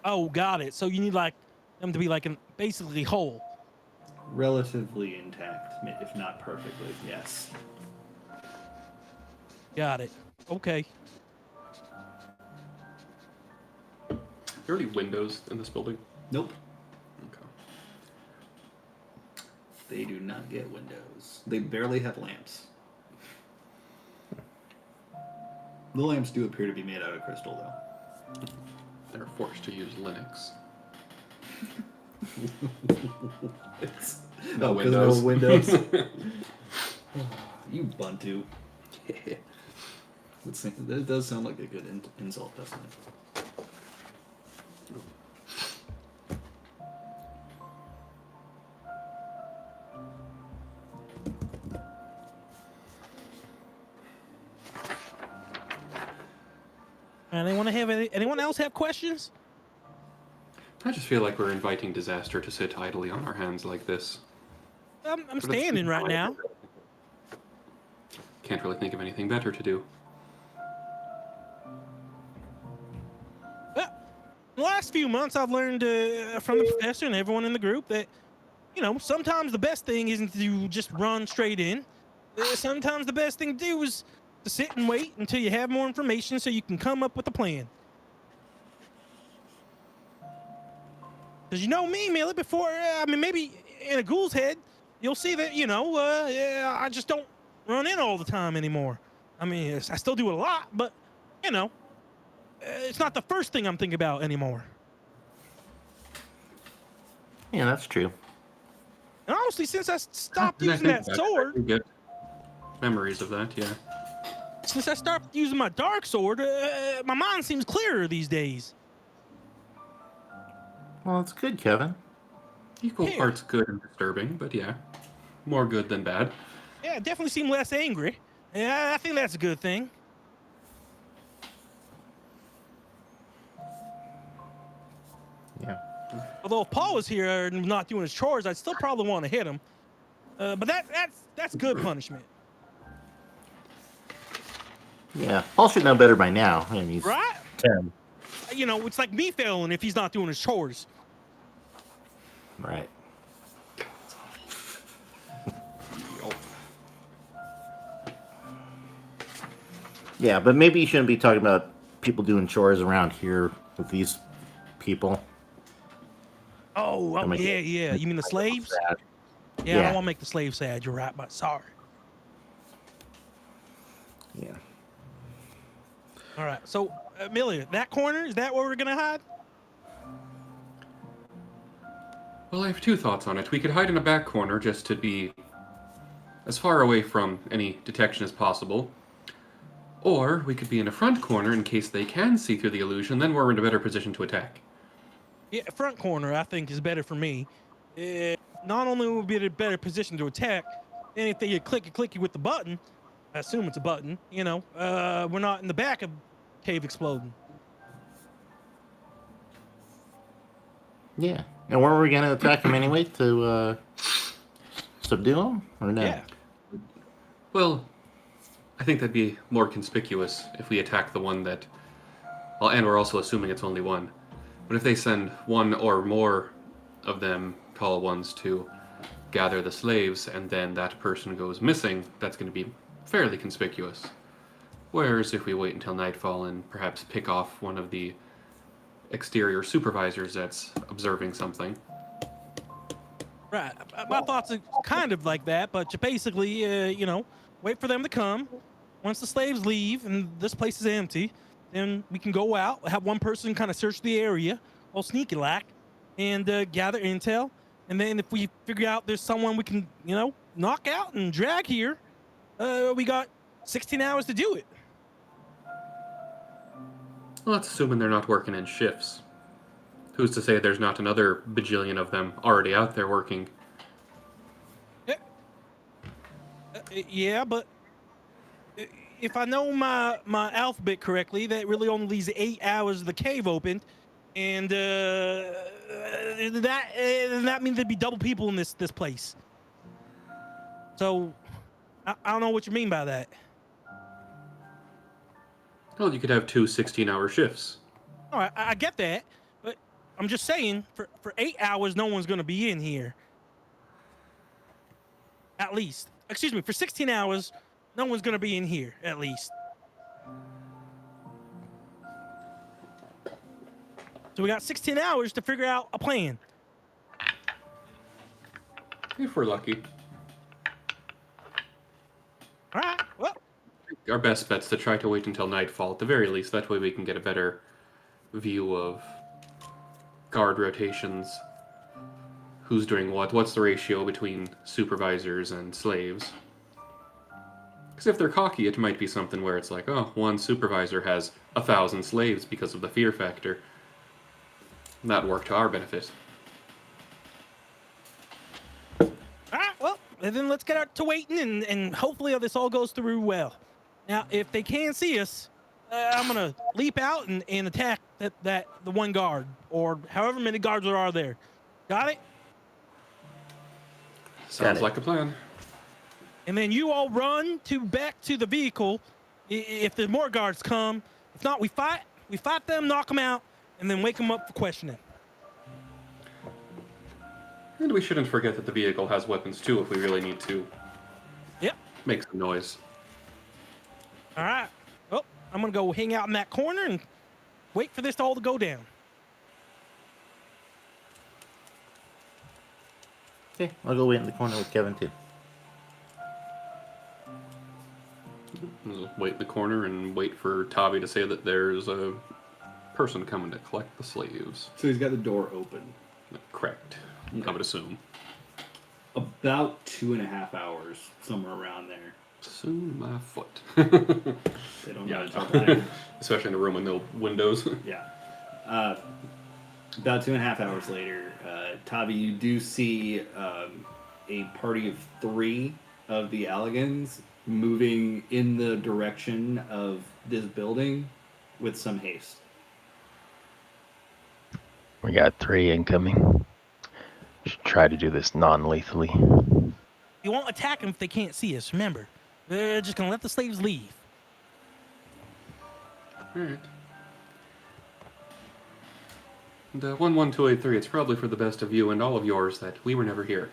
Oh, got it. So you need like them to be like basically whole. Relatively intact, if not perfectly, yes. Got it. Okay. Are there any windows in this building? Nope. Okay. They do not get windows. They barely have lamps. The lamps do appear to be made out of crystal, though. They're forced to use Linux. No windows. No windows. You Ubuntu. That does sound like a good insult, doesn't it? Anyone else have questions? I just feel like we're inviting disaster to sit idly on our hands like this. I'm standing right now. Can't really think of anything better to do. Well, the last few months, I've learned from the professor and everyone in the group that, sometimes the best thing isn't to just run straight in. Sometimes the best thing to do is to sit and wait until you have more information so you can come up with a plan. Because you know me, Millie, before, maybe in a ghoul's head, you'll see that, I just don't run in all the time anymore. I still do it a lot, but, it's not the first thing I'm thinking about anymore. Yeah, that's true. And honestly, since I stopped using that sword... I get memories of that, yeah. Since I stopped using my dark sword, my mind seems clearer these days. Well, it's good, Kevin. Equal parts good and disturbing, but yeah. More good than bad. Yeah, I definitely seem less angry. Yeah, I think that's a good thing. Yeah. Although if Paul was here and not doing his chores, I'd still probably want to hit him. But that's good punishment. Yeah. Paul should know better by now. I mean, he's right? 10. It's like me failing if he's not doing his chores. Right. Yeah, but maybe you shouldn't be talking about people doing chores around here with these people. Oh yeah. You mean the slaves? Yeah, I don't want to make the slaves sad. You're right, but sorry. Yeah. All right. So, Amelia, that corner, is that where we're going to hide? Well, I have two thoughts on it. We could hide in a back corner just to be as far away from any detection as possible. Or we could be in a front corner in case they can see through the illusion, then we're in a better position to attack. Yeah, front corner, I think, is better for me. Not only will we be in a better position to attack, and if they get clicky with the button, I assume it's a button, we're not in the back of cave exploding. Yeah. And weren't we going to attack him anyway to subdue him? Or no? Yeah. Well, I think that'd be more conspicuous if we attack the one that... Well, and we're also assuming it's only one. But if they send one or more of them tall ones to gather the slaves, and then that person goes missing, that's going to be fairly conspicuous. Whereas if we wait until nightfall and perhaps pick off one of the exterior supervisors that's observing something. Right. My thoughts are kind of like that, but you basically, wait for them to come. Once the slaves leave and this place is empty, then we can go out, have one person kind of search the area, all sneaky like, and gather intel. And then if we figure out there's someone we can, knock out and drag here, we got 16 hours to do it. Well, that's assuming they're not working in shifts. Who's to say there's not another bajillion of them already out there working? Yeah, but if I know my alphabet correctly, that really only leaves 8 hours of the cave open, and that means there'd be double people in this place. So I don't know what you mean by that. Well, you could have two 16-hour shifts. No, I get that, but I'm just saying for 8 hours, no one's gonna be in here. At least, excuse me, for 16 hours, no one's gonna be in here. At least. So we got 16 hours to figure out a plan. If we're lucky. All right. Well, Our best bet's to try to wait until nightfall, at the very least. That way we can get a better view of guard rotations, who's doing what's the ratio between supervisors and slaves. Because if they're cocky, it might be something where it's like, oh, one supervisor has 1,000 slaves because of the fear factor. That worked to our benefit. all right. Well, then let's get out to waiting, and hopefully this all goes through well. Now, if they can't see us, I'm gonna leap out and attack the one guard, or however many guards there are there. Got it? Sounds like a plan. And then you all run back to the vehicle. If there's more guards come, if not, we fight them, knock them out, and then wake them up for questioning. And we shouldn't forget that the vehicle has weapons too if we really need to. Yep. Make some noise. All right. Well, I'm gonna go hang out in that corner and wait for this all to go down. Okay, I'll go wait in the corner with Kevin too. Wait in the corner and wait for Tavi to say that there's a person coming to collect the slaves. So he's got the door open. Correct. I would assume. About 2.5 hours, somewhere around there. Soon my foot. They don't know until then. Especially in a room with no windows. Yeah. About 2.5 hours later, Tavi, you do see a party of 3 of the Alligans moving in the direction of this building with some haste. We got 3 incoming. Should try to do this non-lethally. You won't attack them if they can't see us. Remember, they're just gonna let the slaves leave. Alright. And 11283, it's probably for the best of you and all of yours that we were never here.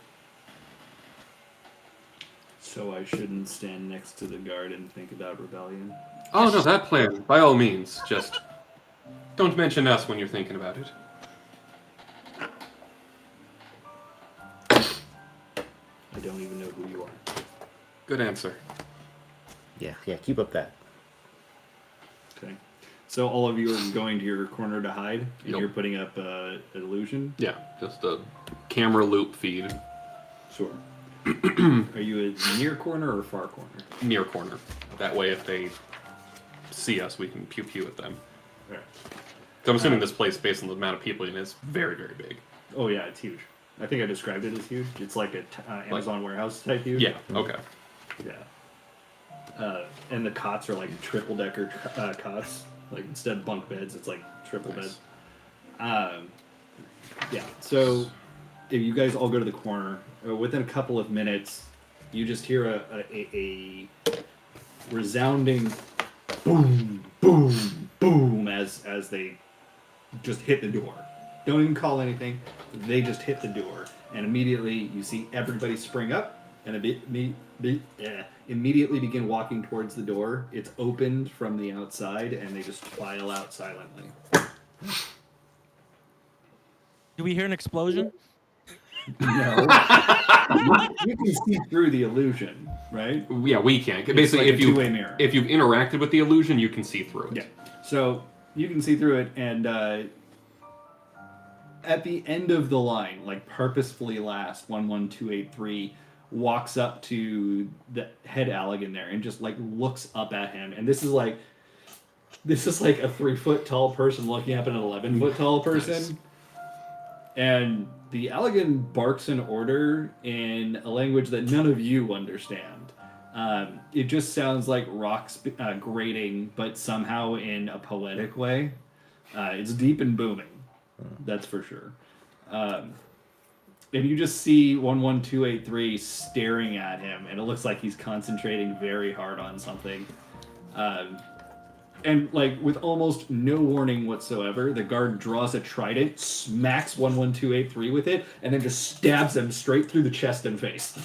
So I shouldn't stand next to the guard and think about rebellion? Oh no, that plan, by all means, just don't mention us when you're thinking about it. I don't even know who you are. Good answer. Yeah, keep up that. Okay. So all of you are going to your corner to hide, and Yep. you're putting up an illusion? Yeah, just a camera loop feed. Sure. Are you a near corner or far corner? Near corner. That way if they see us, we can pew-pew at them. Alright. So I'm assuming this place, based on the amount of people in it, is very, very big. Oh yeah, it's huge. I think I described it as huge. It's like a Amazon warehouse type huge. Yeah, okay. Yeah. And the cots are like triple decker cots. Like instead of bunk beds, it's like triple Nice. beds. Yeah. So if you guys all go to the corner, within a couple of minutes, you just hear a resounding boom, boom, boom as they just hit the door. Don't even call anything. They just hit the door, and immediately you see everybody spring up and immediately begin walking towards the door. It's opened from the outside, and they just file out silently. Do we hear an explosion? No, you can see through the illusion, right? Yeah, we can. It's Basically, like a two-way mirror. if you've interacted with the illusion, you can see through it. Yeah. So you can see through it, and at the end of the line, like purposefully last, 11283 walks up to the head Allagan there and just like looks up at him. And this is like a 3-foot tall person looking up at an 11-foot tall person. Nice. And the Allagan barks an order in a language that none of you understand. It just sounds like rocks grating, but somehow in a poetic way. It's deep and booming. That's for sure. And you just see 11283 staring at him, and it looks like he's concentrating very hard on something. And like with almost no warning whatsoever, the guard draws a trident, smacks 11283 with it, and then just stabs him straight through the chest and face.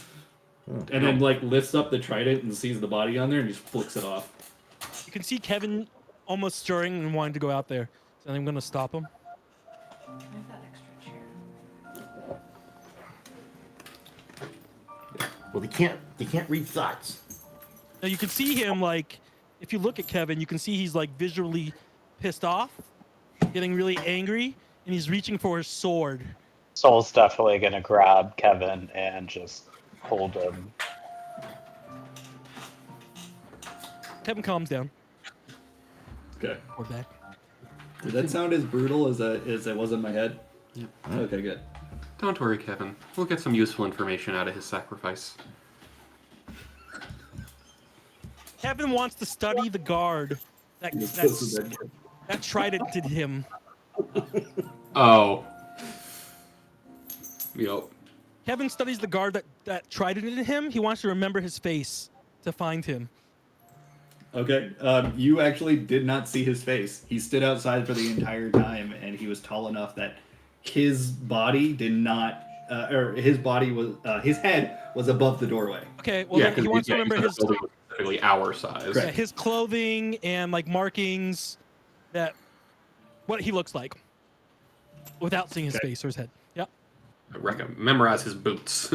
And then like lifts up the trident and sees the body on there and just flicks it off. You can see Kevin almost stirring and wanting to go out there. So I'm gonna stop him. Make that extra chair. Well, they can't read thoughts. Now you can see him like, if you look at Kevin, you can see he's like visually pissed off, getting really angry, and he's reaching for his sword. Soul's definitely gonna grab Kevin and just hold him. Kevin calms down. Okay. We're back. Did that sound as brutal as it was in my head? Yep. Okay, good. Don't worry, Kevin. We'll get some useful information out of his sacrifice. Kevin wants to study the guard that tridented him. Oh. Yep. Kevin studies the guard that tridented him. He wants to remember his face to find him. Okay, you actually did not see his face. He stood outside for the entire time, and he was tall enough that his body did not, or his body was, his head was above the doorway. Okay, well then he wants to remember his specifically our size. yeah, his clothing and like markings, that what he looks like, without seeing his face or his head. Yeah. I reckon memorize his boots.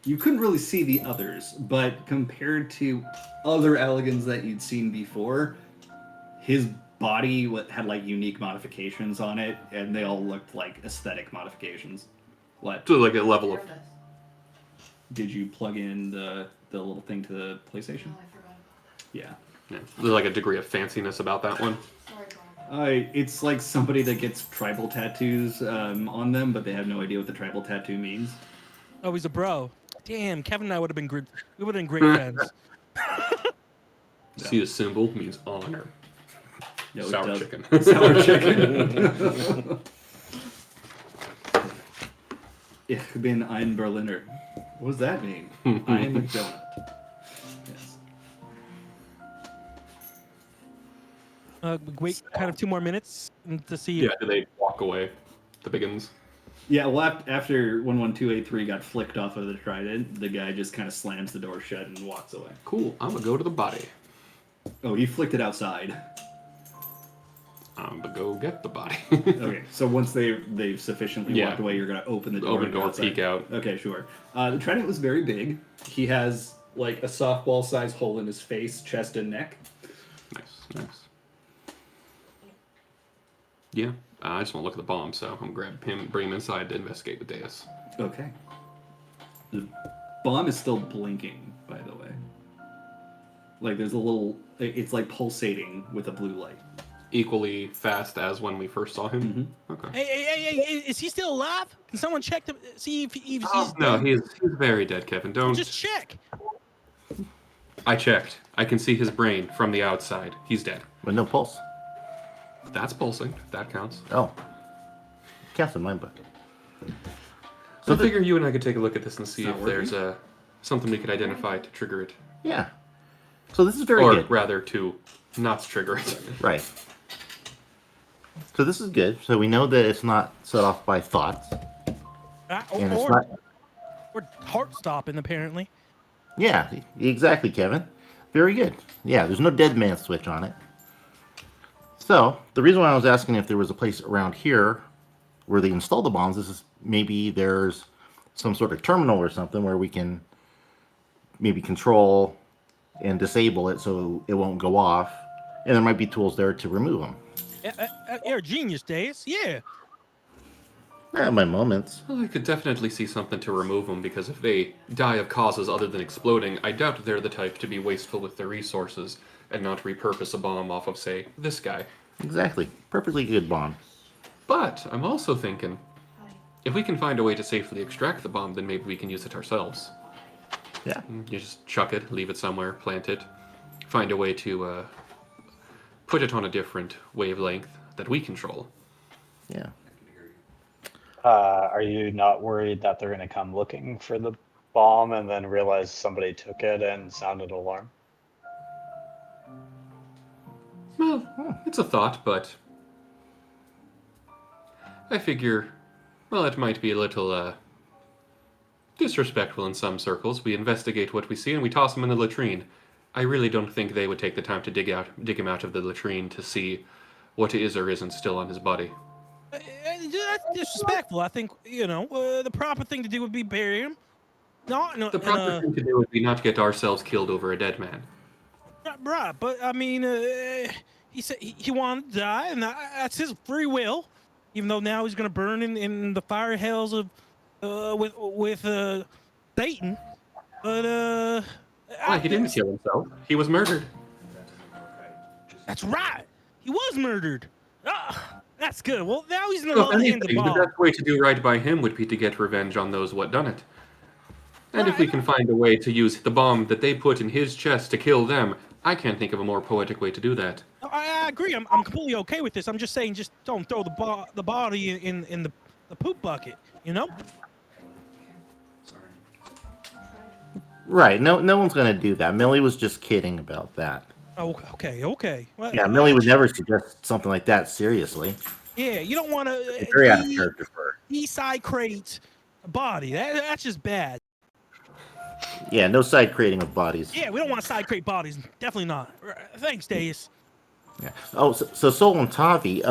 You couldn't really see the others, but compared to other elegans that you'd seen before, his body had like unique modifications on it, and they all looked like aesthetic modifications. What? To like a level of. Did you plug in the little thing to the PlayStation? Oh, I forgot about Yeah. Yeah, there's like a degree of fanciness about that one. that. Sorry, Bob. It's like somebody that gets tribal tattoos on them, but they have no idea what the tribal tattoo means. Oh, he's a bro. Damn, Kevin and I would have been great. We would have been great friends. See, a symbol means honor. No, it Sour does. chicken. Sour chicken. Ich bin ein Berliner. What does that mean? I am a donut. Yes. Wait, kind of 2 more minutes to see. Yeah, do they walk away? The biggins? Yeah, well, after 11283 got flicked off of the trident, the guy just kind of slams the door shut and walks away. Cool, I'm gonna go to the body. Oh, he flicked it outside. I'm gonna go get the body. Okay, so once they've sufficiently walked away, you're gonna open the door. Open and go door, outside. peek out. Okay, sure. The trident was very big. He has like a softball-sized hole in his face, chest, and neck. Nice. Yeah, I just want to look at the bomb, so I'm gonna grab him, bring him inside to investigate the dais. Okay. The bomb is still blinking, by the way. Like there's a little. It's like pulsating with a blue light. Equally fast as when we first saw him. Okay. Hey, is he still alive? Can someone check to see if he's No, dead? he's very dead, Kevin. Don't. Just check. I checked. I can see his brain from the outside. He's dead. With no pulse. That's pulsing. That counts. Oh. Counts in my book. So I figure you and I could take a look at this and see It's if not there's something we could identify to trigger it. Yeah. So this is very Or good. rather, to not trigger it. Right. So this is good. So we know that it's not set off by thoughts. And it's not... Or heart stopping, apparently. Yeah, exactly, Kevin. Very good. Yeah, there's no dead man switch on it. So, the reason why I was asking if there was a place around here where they install the bombs is maybe there's some sort of terminal or something where we can maybe control and disable it so it won't go off. And there might be tools there to remove them. You're a genius, Days. Yeah. I have my moments. Well, I could definitely see something to remove them, because if they die of causes other than exploding, I doubt they're the type to be wasteful with their resources and not repurpose a bomb off of, say, this guy. Exactly. Perfectly good bomb. But I'm also thinking, if we can find a way to safely extract the bomb, then maybe we can use it ourselves. Yeah. You just chuck it, leave it somewhere, plant it, find a way to put it on a different wavelength that we control. Yeah. Are you not worried that they're going to come looking for the bomb and then realize somebody took it and sounded alarm? Well, it's a thought, but I figure, well, it might be a little disrespectful in some circles. We investigate what we see and we toss him in the latrine. I really don't think they would take the time to dig him out of the latrine to see what is or isn't still on his body. That's disrespectful. I think the proper thing to do would be bury him. Not The proper thing to do would be not get ourselves killed over a dead man. right, but I mean, he said he wanted to die, and that's his free will. Even though now he's gonna burn in the fire hells of with Satan, but Why, he didn't kill himself. He was murdered. That's right. He was murdered. Ah, that's good. Well, now he's in the So if wrong hands of anything, the Bob. best way to do right by him would be to get revenge on those what done it. And if we can find a way to use the bomb that they put in his chest to kill them, I can't think of a more poetic way to do that. I agree. I'm completely okay with this. I'm just saying, just don't throw the body in the poop bucket. You know? Right. No one's gonna do that. Millie was just kidding about that. Oh, okay. Well, Yeah, Millie would never suggest something like that seriously. Yeah, you don't want to Very out of character for her. Eastside crate a body. That's just bad. Yeah, no side creating of bodies. Yeah, we don't want to side crate bodies. Definitely not. Thanks, Deus. Yeah. Oh, so Sol and Tavi,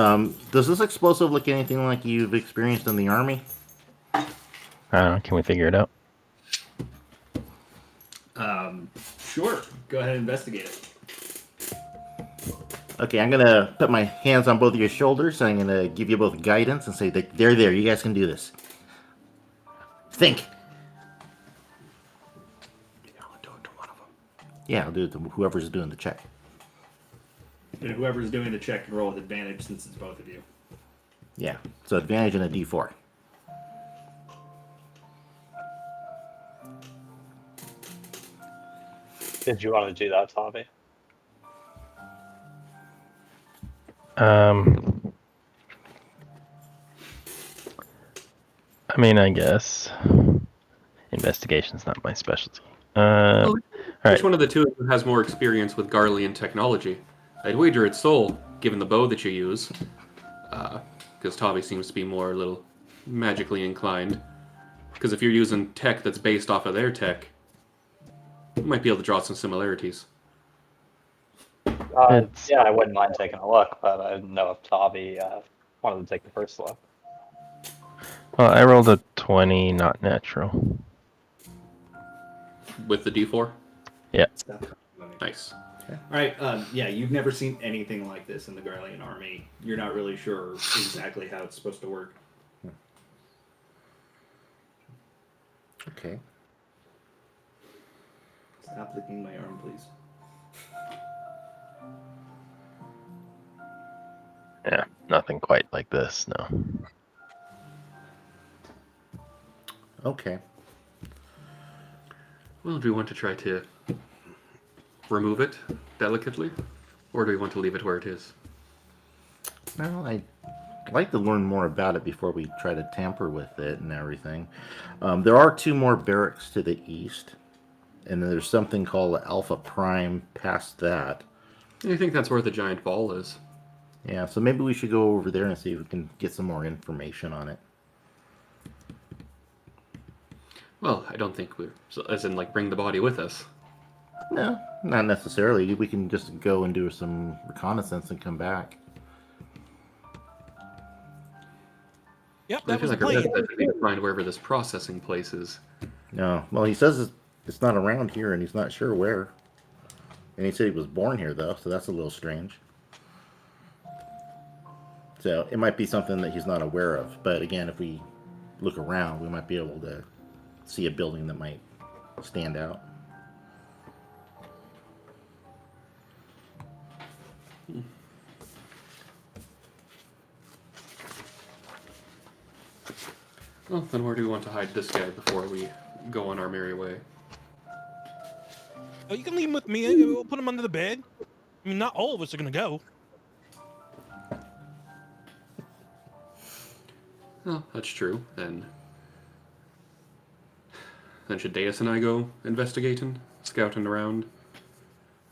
does this explosive look anything like you've experienced in the army? I don't know. Can we figure it out? Sure. Go ahead and investigate it. Okay, I'm gonna put my hands on both of your shoulders, and I'm gonna give you both guidance and say that they're there. You guys can do this. Think. I'll do it to one of them. Yeah, I'll do it to whoever's doing the check. And whoever's doing the check can roll with advantage since it's both of you. Yeah, so advantage and a D4. Did you want to do that, Tavi? I mean, I guess investigation's not my specialty. Which right. one of the two of you has more experience with Garlean technology? I'd wager it's Sol, given the bow that you use, because Tavi seems to be more a little magically inclined. Because if you're using tech that's based off of their tech, you might be able to draw some similarities. Yeah, I wouldn't mind taking a look, but I didn't know if Tavi wanted to take the first look. Well, I rolled a 20, not natural. With the D4? Yeah. Nice. All right. Yeah, you've never seen anything like this in the Garlean army. You're not really sure exactly how it's supposed to work. Okay. Stop licking my arm, please. Yeah, nothing quite like this, no. Okay. Well, do we want to try to remove it delicately? Or do we want to leave it where it is? Well, I'd like to learn more about it before we try to tamper with it and everything. There are 2 more barracks to the east, and then there's something called Alpha Prime past that. I think that's where the giant ball is. Yeah, so maybe we should go over there and see if we can get some more information on it. Well, I don't think we're... So, as in, like, bring the body with us. No, not necessarily. We can just go and do some reconnaissance and come back. Yep, I that feel was like the I plan. read that we need to find wherever this processing place is. No, well, he says it's not around here, and he's not sure where. And he said he was born here, though, so that's a little strange. So it might be something that he's not aware of. But again, if we look around, we might be able to see a building that might stand out. Well, then where do we want to hide this guy before we go on our merry way? Oh, you can leave him with me. We'll put him under the bed. I mean, not all of us are gonna go. Well, that's true. Then should Deus and I go investigating, scouting around?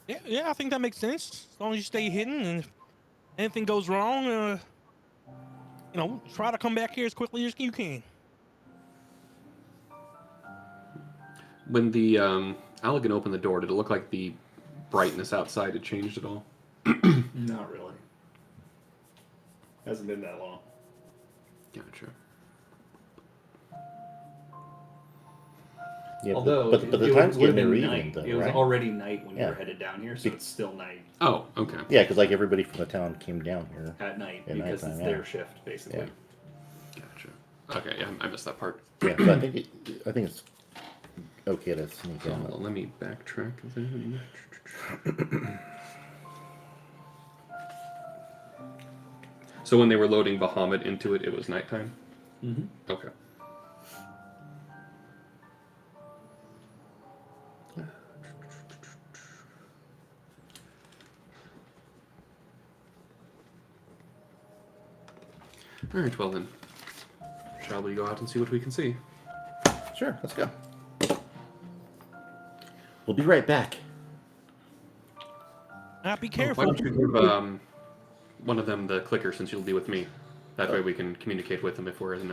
Yeah, I think that makes sense. As long as you stay hidden, and if anything goes wrong, try to come back here as quickly as you can. When the Allegan opened the door, did it look like the brightness outside had changed at all? Not really. Hasn't been that long. Gotcha. Yeah, Although, but the it time's would have getting been near night. evening, though, It was right? already night when you Yeah. were headed down here, so it's still night Oh, okay. Yeah, because like everybody from the town came down here. at night At because nighttime, it's yeah. their shift, basically. Yeah. Gotcha. Okay, yeah, I missed that part. Yeah, so I think it's okay to sneak So in. let me backtrack then. So when they were loading Bahamut into it, it was nighttime? Mm-hmm. Okay. Alright, well then. Shall we go out and see what we can see? Sure, let's go. We'll be right back. Be Why careful. don't you give one of them the clicker since you'll be with me? That way we can communicate with them if we're in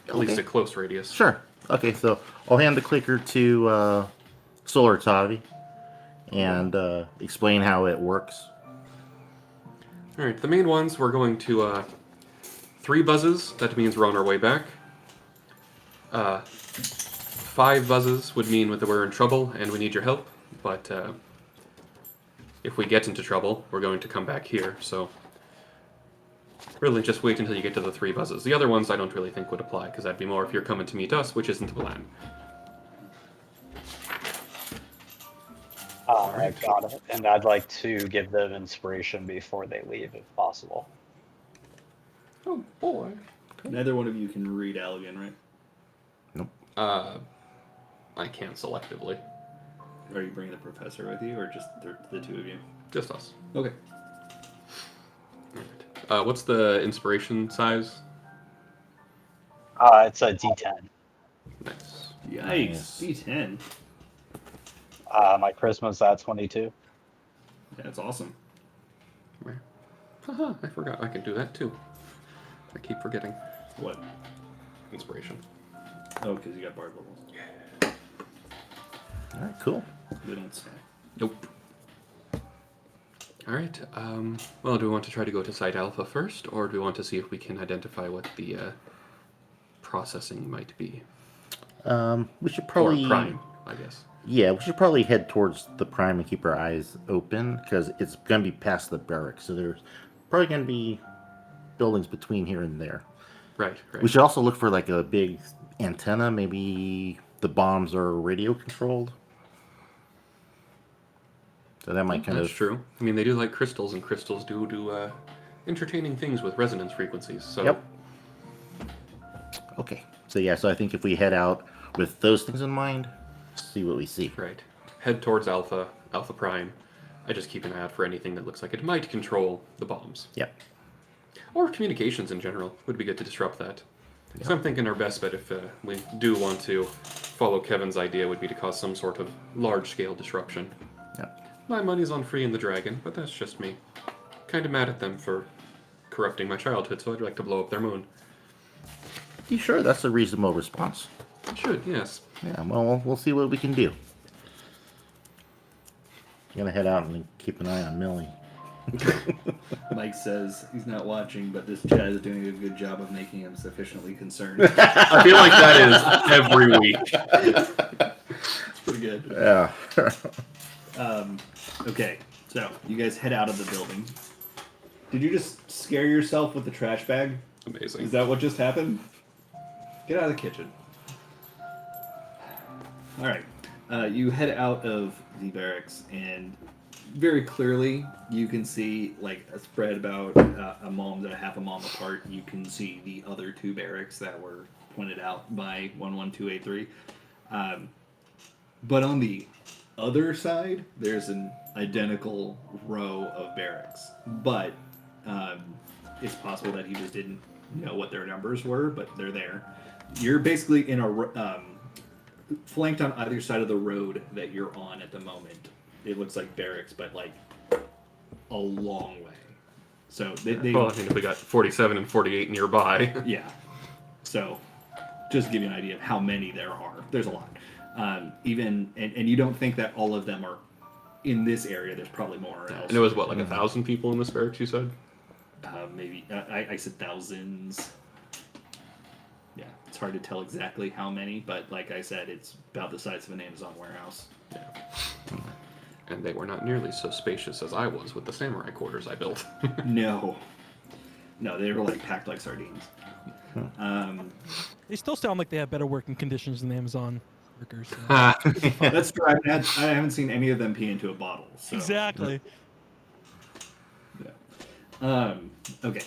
at least a close radius. Sure. Okay, so I'll hand the clicker to Solar Tavi and explain how it works. Alright, the main ones, we're going to 3 buzzes, that means we're on our way back. 5 buzzes would mean that we're in trouble and we need your help, but if we get into trouble, we're going to come back here, so really just wait until you get to the 3 buzzes. The other ones I don't really think would apply, because that'd be more if you're coming to meet us, which isn't the plan. I got it. And I'd like to give them inspiration before they leave, if possible. Oh boy. Neither one of you can read Allegan, right? Nope. I can't selectively. Are you bringing the professor with you, or just the 2 of you? Just us. Okay. Alright. What's the inspiration size? It's a D10. Nice. Yikes. Nice. D10. My charisma's at 22. That's awesome. Where? Haha, I forgot I can do that too. I keep forgetting. What? Inspiration. Oh, because you got bard levels. All right, cool. They don't stack. Nope. Alright, well, do we want to try to go to Site Alpha first, or do we want to see if we can identify what the processing might be? We should probably Or Prime, I guess. Yeah, we should probably head towards the prime and keep our eyes open because it's gonna be past the barracks, so there's probably gonna be buildings between here and there. Right, right. We should also look for like a big antenna. Maybe the bombs are radio controlled. So that might kind That's of true. I mean, they do like crystals, and crystals do entertaining things with resonance frequencies, so... Yep. Okay. So yeah, so I think if we head out with those things in mind, see what we see. Right. Head towards Alpha, Alpha Prime. I just keep an eye out for anything that looks like it might control the bombs. Yep. Or communications in general. Would be good to disrupt that. So I'm thinking our best bet if we do want to follow Kevin's idea would be to cause some sort of large-scale disruption. Yep. My money's on Free and the Dragon, but that's just me. Kind of mad at them for corrupting my childhood, so I'd like to blow up their moon. You sure that's a reasonable response? It should, yes. Yeah. Well, we'll see what we can do. Gonna head out and keep an eye on Millie. Mike says he's not watching, but this chat is doing a good job of making him sufficiently concerned. I feel like that is every week. It's pretty good. Yeah. Okay, so you guys head out of the building. Did you just scare yourself with the trash bag? Amazing. Is that what just happened? Get out of the kitchen. All right. You head out of the barracks, and very clearly you can see, like, a spread about a mom and a half a mom apart. You can see the other 2 barracks that were pointed out by 11283. But on the other side, there's an identical row of barracks. But it's possible that he just didn't know what their numbers were, but they're there. You're basically in flanked on either side of the road that you're on at the moment. It looks like barracks, but like a long way. So they Well, I mean, if we got 47 and 48 nearby. yeah. So just to give you an idea of how many there are. There's a lot. And you don't think that all of them are in this area. There's probably more else. And it was what, like 1,000 people in this barracks, you said? Maybe I said thousands. Yeah, it's hard to tell exactly how many, but like I said, it's about the size of an Amazon warehouse. Yeah. And they were not nearly so spacious as I was with the samurai quarters I built. No, they were like packed like sardines. They still sound like they have better working conditions than Amazon workers. So. That's true. I haven't seen any of them pee into a bottle. So. Exactly. Yeah. Okay.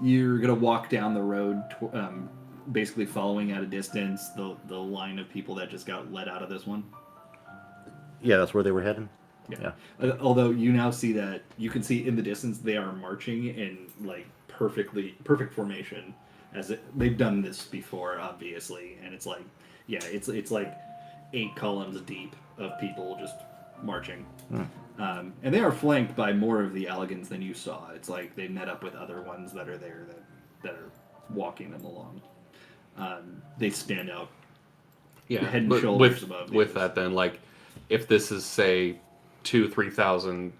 You're gonna walk down the road, basically following at a distance the line of people that just got let out of this one. Yeah, that's where they were heading. Yeah. Although you now see that you can see in the distance they are marching in like perfect formation, they've done this before, obviously, and it's like it's like 8 columns deep of people just marching. And they are flanked by more of the Elegans than you saw. It's like they met up with other ones that are there that are walking them along. They stand out head and shoulders above the with others. that, then, like, if this is, say, 2,000-3,000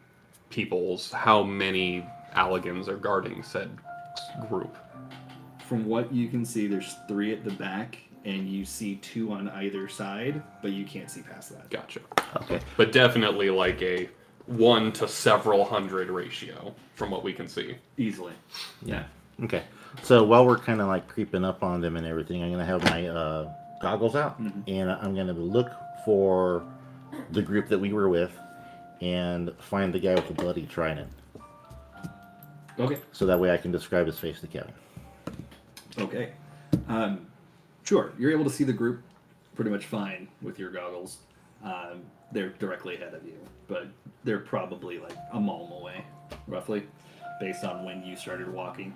peoples, how many Alligans are guarding said group? From what you can see, there's 3 at the back, and you see 2 on either side, but you can't see past that. Gotcha. Okay. But definitely like a 1 to several hundred ratio from what we can see. Easily. Yeah. Okay. So while we're kind of like creeping up on them and everything, I'm gonna have my goggles out, and I'm gonna look for the group that we were with, and find the guy with the bloody trident. Okay. So that way I can describe his face to Kevin. Okay. Sure. You're able to see the group pretty much fine with your goggles. They're directly ahead of you, but they're probably like a mile away, roughly, based on when you started walking.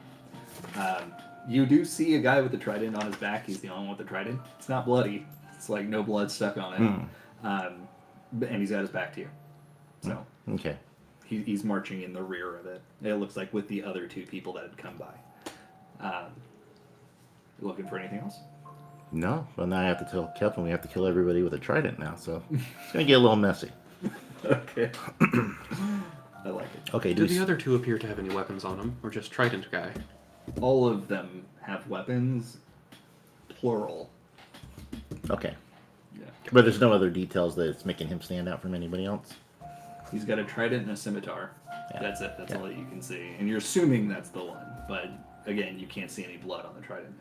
You do see a guy with the trident on his back. He's the only one with the trident. It's not bloody. It's like no blood stuck on it. And he's got his back to you. So Okay. he's marching in the rear of it. It looks like with the other 2 people that had come by. You looking for anything else? No, well now I have to tell Kevin we have to kill everybody with a trident now, so it's gonna get a little messy. Okay. I like it. Okay. Do the other 2 appear to have any weapons on them, or just Trident guy? All of them have weapons, plural. Okay. Yeah. But there's no other details that it's making him stand out from anybody else. He's got a trident and a scimitar. Yeah. That's it. That's all that you can see. And you're assuming that's the one. But again, you can't see any blood on the trident.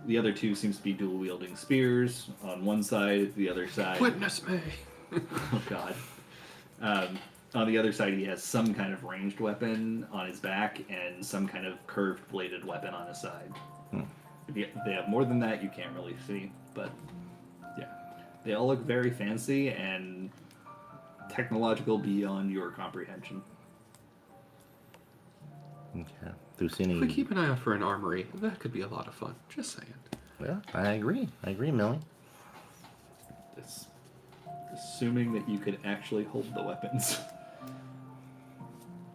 The other 2 seems to be dual wielding spears on one side. The other side. Witness me! Oh God. On the other side, he has some kind of ranged weapon on his back and some kind of curved bladed weapon on his side. If they have more than that, you can't really see. But yeah, they all look very fancy and technological beyond your comprehension. Okay. Do you see any? If we keep an eye out for an armory, that could be a lot of fun. Just saying. Yeah, I agree, Millie. It's assuming that you could actually hold the weapons.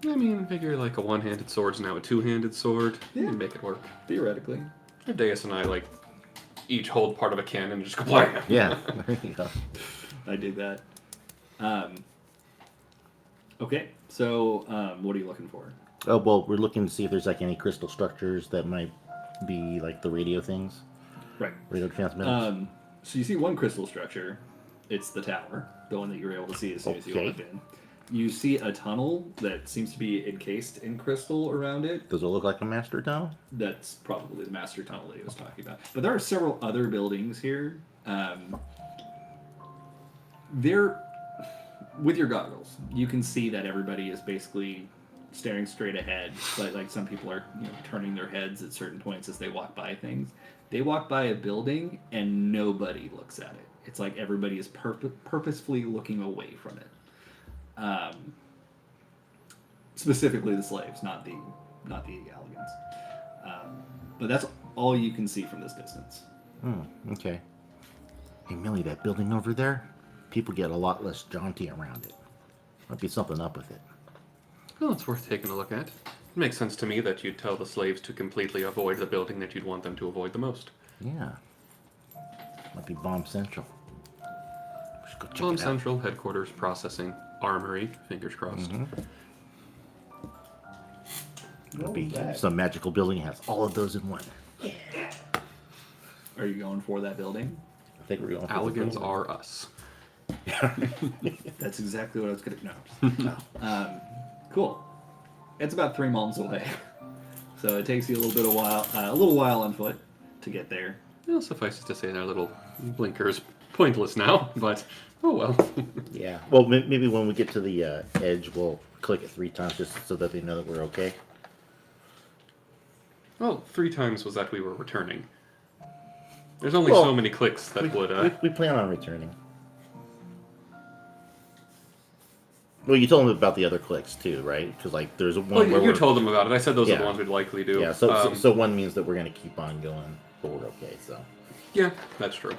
I mean, figure like a one-handed sword's now a two-handed sword. You can make it work. Theoretically. Deus and I, like, each hold part of a cannon and just go blam. Yeah, there you go. I dig that. Okay, so what are you looking for? Oh well, we're looking to see if there's like any crystal structures that might be like the radio things, Right. radio transmitters. So you see one crystal structure. It's the tower, the one that you were able to see as soon as you Okay. walked in. You see a tunnel that seems to be encased in crystal around it. Does it look like a master tunnel? That's probably the master tunnel that he was talking about. But there are several other buildings here. They're with your goggles. You can see that everybody is basically staring straight ahead, but like some people are turning their heads at certain points as they walk by things. They walk by a building and nobody looks at it. It's like everybody is purposefully looking away from it. Specifically the slaves, not the not the Elegans. But that's all you can see from this distance. Okay. Hey, Millie, that building over there, people get a lot less jaunty around it. Might be something up with it. Well, it's worth taking a look at. It makes sense to me that you'd tell the slaves to completely avoid the building that you'd want them to avoid the most. Yeah. Might be Bomb Central. We should go check Bomb it out. Central, headquarters, processing, armory, fingers crossed. Might be some magical building has all of those in one. Are you going for that building? I think we're going for the Alligans building. are us. That's exactly what I was going to know. Cool. It's about 3 miles away, so it takes you a little while on foot to get there. Well, suffices to say their little blinker's pointless now, but oh well. Yeah. Well, maybe when we get to the edge, we'll click it 3 times just so that they know that we're okay. Well, 3 times was that we were returning. There's only Well, so many clicks that would. We plan on returning. Well, you told them about the other clicks too, right? Because like there's one. Well, where you we're- told them about it. I said those are the Yeah. ones we'd likely do. Yeah. So one means that we're gonna keep on going, but we're okay. Yeah, that's true.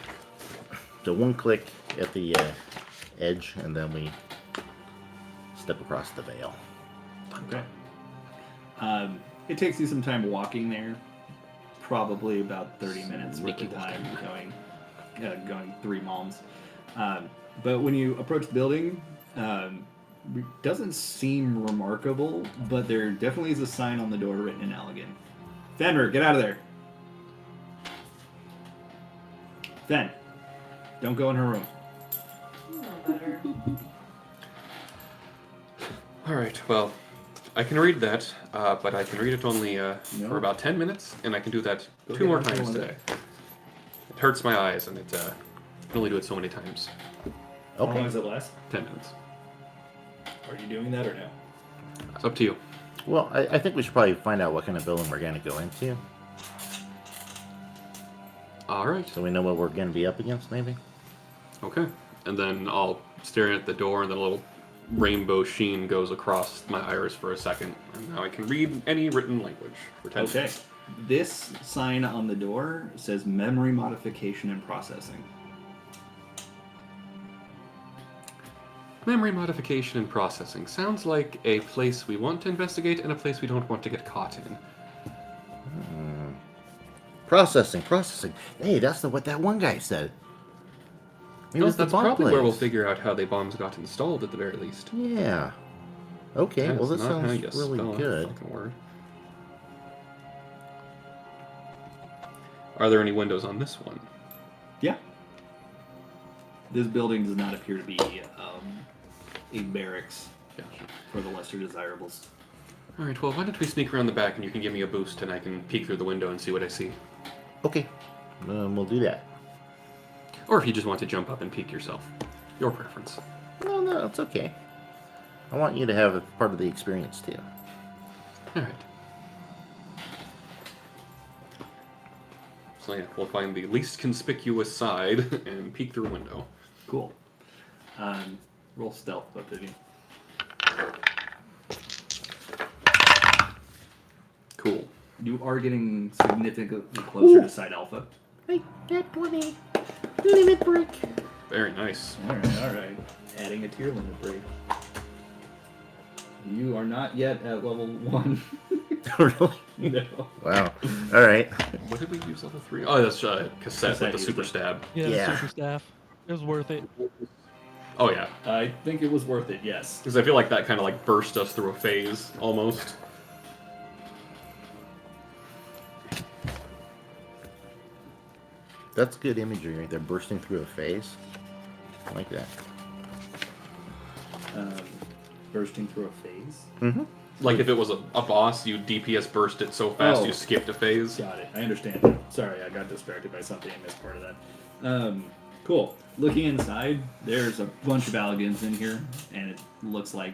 So 1 click at the edge, and then we step across the veil. Okay. It takes you some time walking there, probably about 30 minutes worth of time going 3 miles. But when you approach the building, it doesn't seem remarkable, but there definitely is a sign on the door written in Elegant. Fenrir, get out of there. Fen, don't go in her room. You know better. Alright, well, I can read that, but I can read it only for about 10 minutes, and I can do that Go 2 get more another times one today. It hurts my eyes, and it can only do it so many times. How long Okay. does it last? 10 minutes. Are you doing that or no? It's up to you. Well, I think we should probably find out what kind of building we're gonna go into, Alright, so we know what we're gonna be up against, maybe. okay. And then I'll stare at the door, and the little rainbow sheen goes across my iris for a second, and now I can read any written language for 10 Okay. minutes. This sign on the door says memory modification and processing. Memory modification and processing. Sounds like a place we want to investigate and a place we don't want to get caught in. Processing. Hey, that's what that one guy said. Maybe Well, it's the that's bomb probably where we'll place. figure out how the bombs got installed at the very least. Yeah. Okay. That's Well, this not how sounds you really spell a good. fucking word. Are there any windows on this one? Yeah. This building does not appear to be a barracks Gotcha. for the lesser desirables. Alright, well, why don't we sneak around the back and you can give me a boost and I can peek through the window and see what I see. Okay. We'll do that. Or if you just want to jump up and peek yourself. Your preference. No, it's okay. I want you to have a part of the experience too. Alright. So yeah, we'll find the least conspicuous side and peek through a window. Cool. Roll stealth, both of you. Cool. You are getting significantly closer to Side Alpha. Hey, that 20 limit break. Very nice. All right. Adding a tier limit break. You are not yet at level 1. Really? No. Wow. All right. What did we use level 3? Oh, that's cassette with the used super it. stab. Yeah, Yeah. the super staff. It was worth it. Oh yeah, I think it was worth it, yes. because I feel like that kind of like burst us through a phase almost. That's good imagery right there, bursting through a phase. I like that. Bursting through a phase. Mm-hmm. Like if it was a boss, you DPS burst it so fast Oh. you skipped a phase. Got it. I understand now. Sorry, I got distracted by something. I missed part of that. Cool. Looking inside, there's a bunch of Alligans in here, and it looks like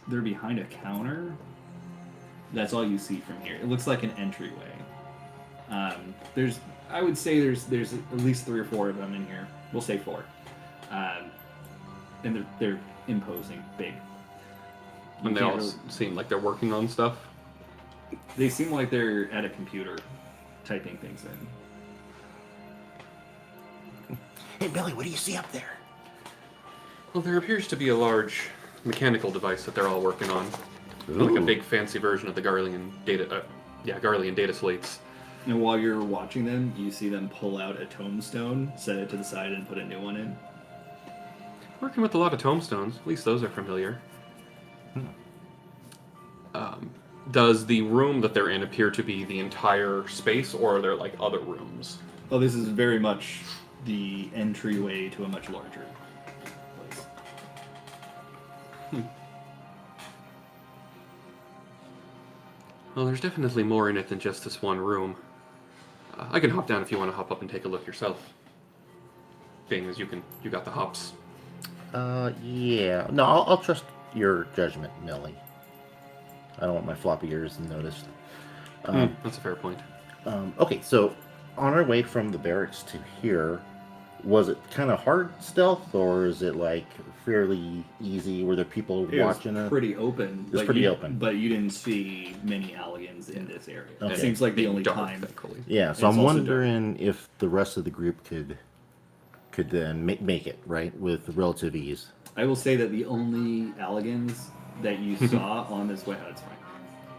they're behind a counter. That's all you see from here. It looks like an entryway. I would say there's at least 3 or 4 of them in here. We'll say 4. And they're imposing, big. And they can't all really- seem like they're working on stuff. They seem like they're at a computer, typing things in. Hey, Billy, what do you see up there? Well, there appears to be a large mechanical device that they're all working on. Like a Ooh. big fancy version of the Garlean data slates. And while you're watching them, you see them pull out a tombstone, set it to the side, and put a new one in. Working with a lot of tombstones. At least those are familiar. Does the room that they're in appear to be the entire space, or are there like other rooms? Oh, this is very much the entryway to a much larger place. Well, there's definitely more in it than just this one room. I can hop down if you want to hop up and take a look yourself. Being as you got the hops. Yeah. No, I'll trust your judgment, Millie. I don't want my floppy ears noticed. That's a fair point. Okay, so on our way from the barracks to here, was it kind of hard stealth, or is it like fairly easy? Were there people It watching was it? pretty open. It was pretty open. But you didn't see many Allians in this area. Okay. It seems like the only Dark, time. thankfully. Yeah, so It's I'm also wondering if the rest of the group could then make it, right, with relative ease. I will say that the only Alligans that you saw on this way, that's fine.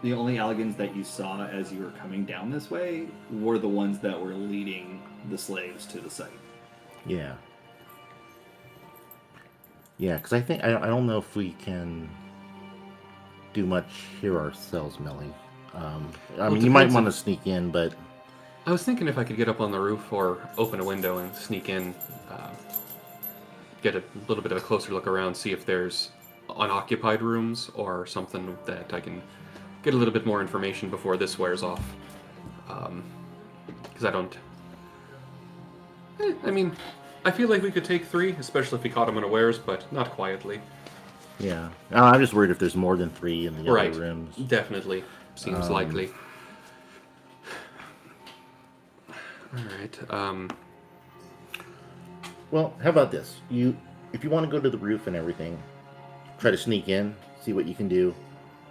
The only Alligans that you saw as you were coming down this way were the ones that were leading the slaves to the site. Yeah. Yeah, because I think I don't know if we can do much here ourselves, Millie. I mean, you might depends want to if- sneak in, but I was thinking if I could get up on the roof or open a window and sneak in, get a little bit of a closer look around, see if there's unoccupied rooms or something that I can get a little bit more information before this wears off. Because I don't... I mean, I feel like we could take 3, especially if we caught them unawares, but not quietly. yeah. I'm just worried if there's more than 3 in the Right. other rooms. Definitely. Seems likely. Alright, Well, how about this? If you want to go to the roof and everything, try to sneak in, see what you can do.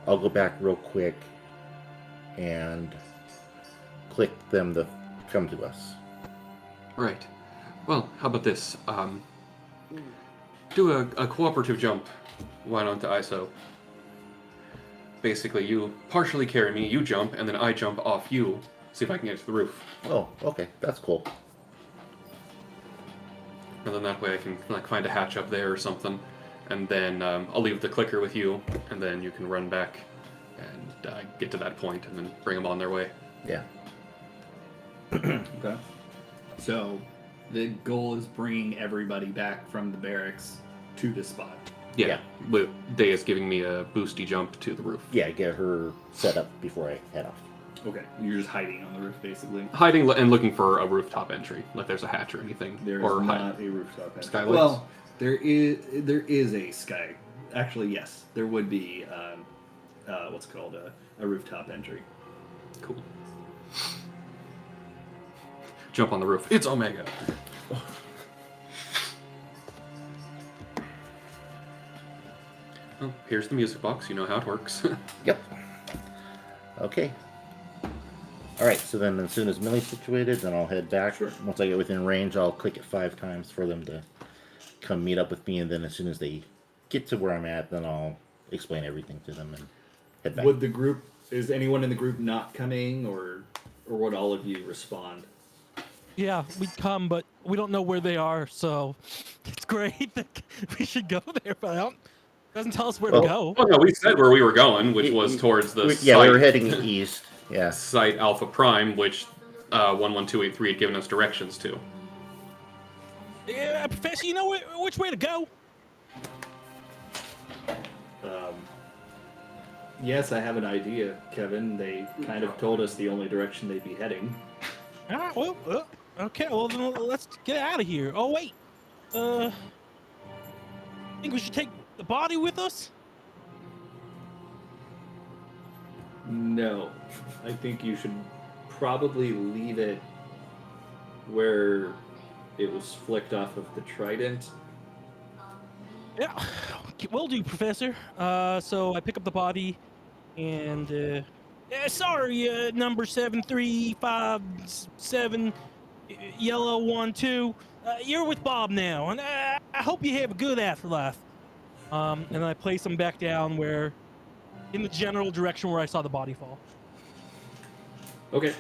I'll go back real quick and click them to come to us. right. Well, how about this? Do a cooperative jump. Why don't I so? Basically, you partially carry me, you jump, and then I jump off you. See if I can get to the roof. Oh, okay, that's cool. And then that way I can like find a hatch up there or something. And then I'll leave the clicker with you, and then you can run back and get to that point, and then bring them on their way. Yeah. Okay. So the goal is bringing everybody back from the barracks to this spot. Yeah. With Day is giving me a boosty jump to the roof. Yeah, get her set up before I head off. Okay. You're just hiding on the roof, basically. Hiding and looking for a rooftop entry, like there's a hatch or anything. There is or not a rooftop entry. Skylights? Well, there is a sky. Actually, yes, there would be. What's it called a rooftop entry. Cool. Jump on the roof. It's Omega. Well, here's the music box. You know how it works. Yep. Okay. Alright, so then as soon as Millie's situated, then I'll head back. Sure. Once I get within range, I'll click it 5 times for them to come meet up with me, and then as soon as they get to where I'm at, then I'll explain everything to them and head back. Would the group? Is anyone in the group not coming, or would all of you respond? Yeah, we'd come, but we don't know where they are, so it's great that we should go there, but I don't, doesn't tell us where to go. Oh no, we said where we were going, which was towards the Yeah, we were site- heading east. Yeah. site Alpha Prime, which 11283 had given us directions to. Yeah, Professor, you know which way to go? Yes, I have an idea, Kevin. They kind of told us the only direction they'd be heading. Ah, well, okay, well then let's get out of here. Oh wait, think we should take the body with us? No, I think you should probably leave it where it was flicked off of the trident. Yeah, will do, Professor. So I pick up the body, and sorry, number 7357, yellow 12. You're with Bob now, and I hope you have a good afterlife. And then I place him back down where, in the general direction where I saw the body fall. Okay.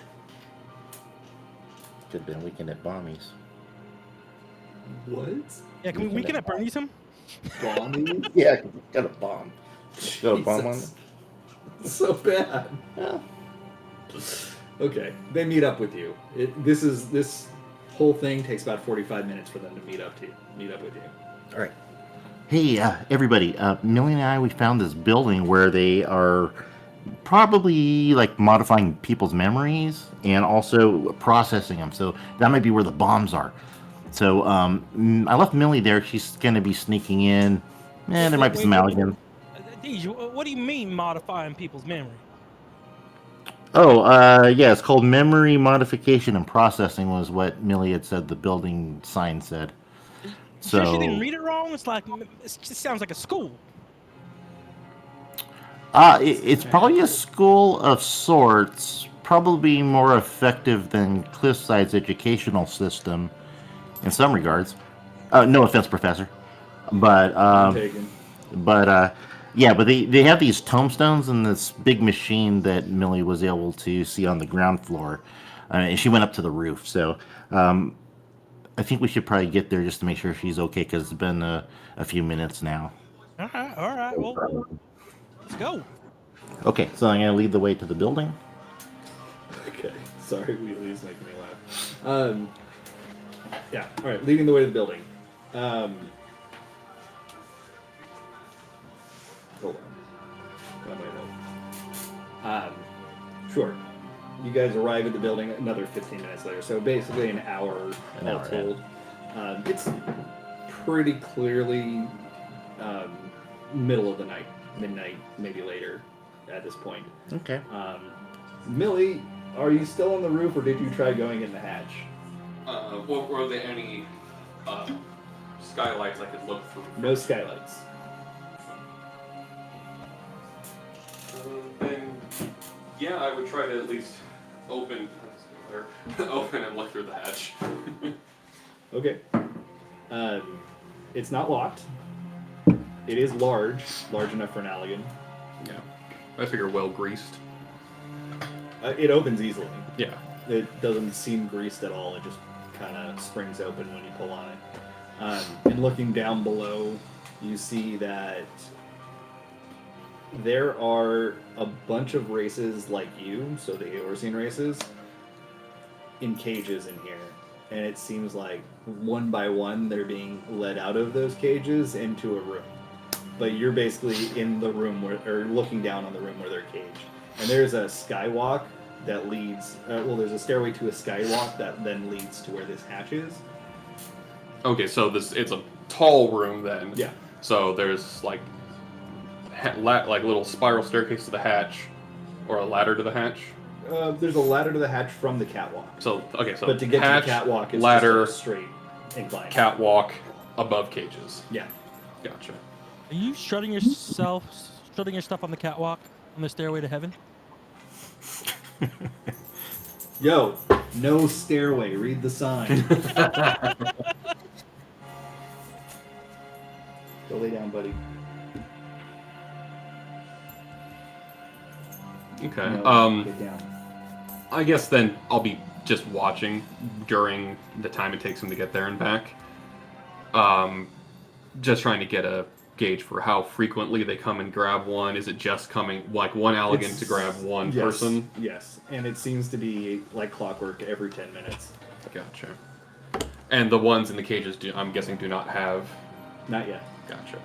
Could have been weekend at Bommies. What? Yeah, can we at Bernie's him? Bombing? Yeah, got a bomb. Got a bomb on it. Jesus. So bad. Yeah. Okay, they meet up with you. This whole thing takes about 45 minutes for them to meet up with you. All right. Hey, everybody. Millie and I, we found this building where they are probably like modifying people's memories and also processing them. So that might be where the bombs are. So I left Millie there. She's going to be sneaking in. There might be some Alligans. Deej, what do you mean modifying people's memory? Oh, yeah, it's called memory modification and processing was what Millie had said the building sign said. Sure she didn't read it wrong? It just sounds like a school. It's probably a school of sorts, probably more effective than Cliffside's educational system in some regards. No offense, Professor. But, Taken. yeah, but they have these tombstones and this big machine that Millie was able to see on the ground floor. And she went up to the roof. So I think we should probably get there just to make sure she's okay because it's been a few minutes now. All right. Well, let's go. Okay, so I'm going to lead the way to the building. Okay, sorry, Wheelie's making me laugh. Yeah, all right, leading the way to the building. Hold on. Sure. You guys arrive at the building another 15 minutes later, so basically an hour all told. It's pretty clearly middle of the night, midnight, maybe later at this point. Okay. Millie, are you still on the roof, or did you try going in the hatch? Were there any skylights I could look through? No skylights. Then, yeah, I would try to at least open and look through the hatch. Okay. It's not locked. It is large enough for an Allegan. Yeah, I figure well greased. It opens easily. Yeah. It doesn't seem greased at all. It just kind of springs open when you pull on it. And looking down below, you see that there are a bunch of races like you, so the Eorzean races, in cages in here. And it seems like one by one they're being led out of those cages into a room. But you're basically in the room or looking down on the room where they're caged. And there's a skywalk that leads, there's a stairway to a skywalk that then leads to where this hatch is. Okay, so it's a tall room then. Yeah. So there's like little spiral staircase to the hatch, or a ladder to the hatch. There's a ladder to the hatch from the catwalk. So but to get hatch, to the catwalk, it's ladder, just a straight incline. catwalk, above cages. Yeah. Gotcha. Are you strutting your stuff on the catwalk on the stairway to heaven? Yo, no stairway. Read the sign. Go lay down, buddy. Okay. No, get down. I guess then I'll be just watching during the time it takes him to get there and back. Just trying to get a gauge for how frequently they come and grab one. Is it just coming like one Allegan to grab one person? Yes, and it seems to be like clockwork every 10 minutes. Gotcha. And the ones in the cages, I'm guessing, do not have. Not yet. Gotcha.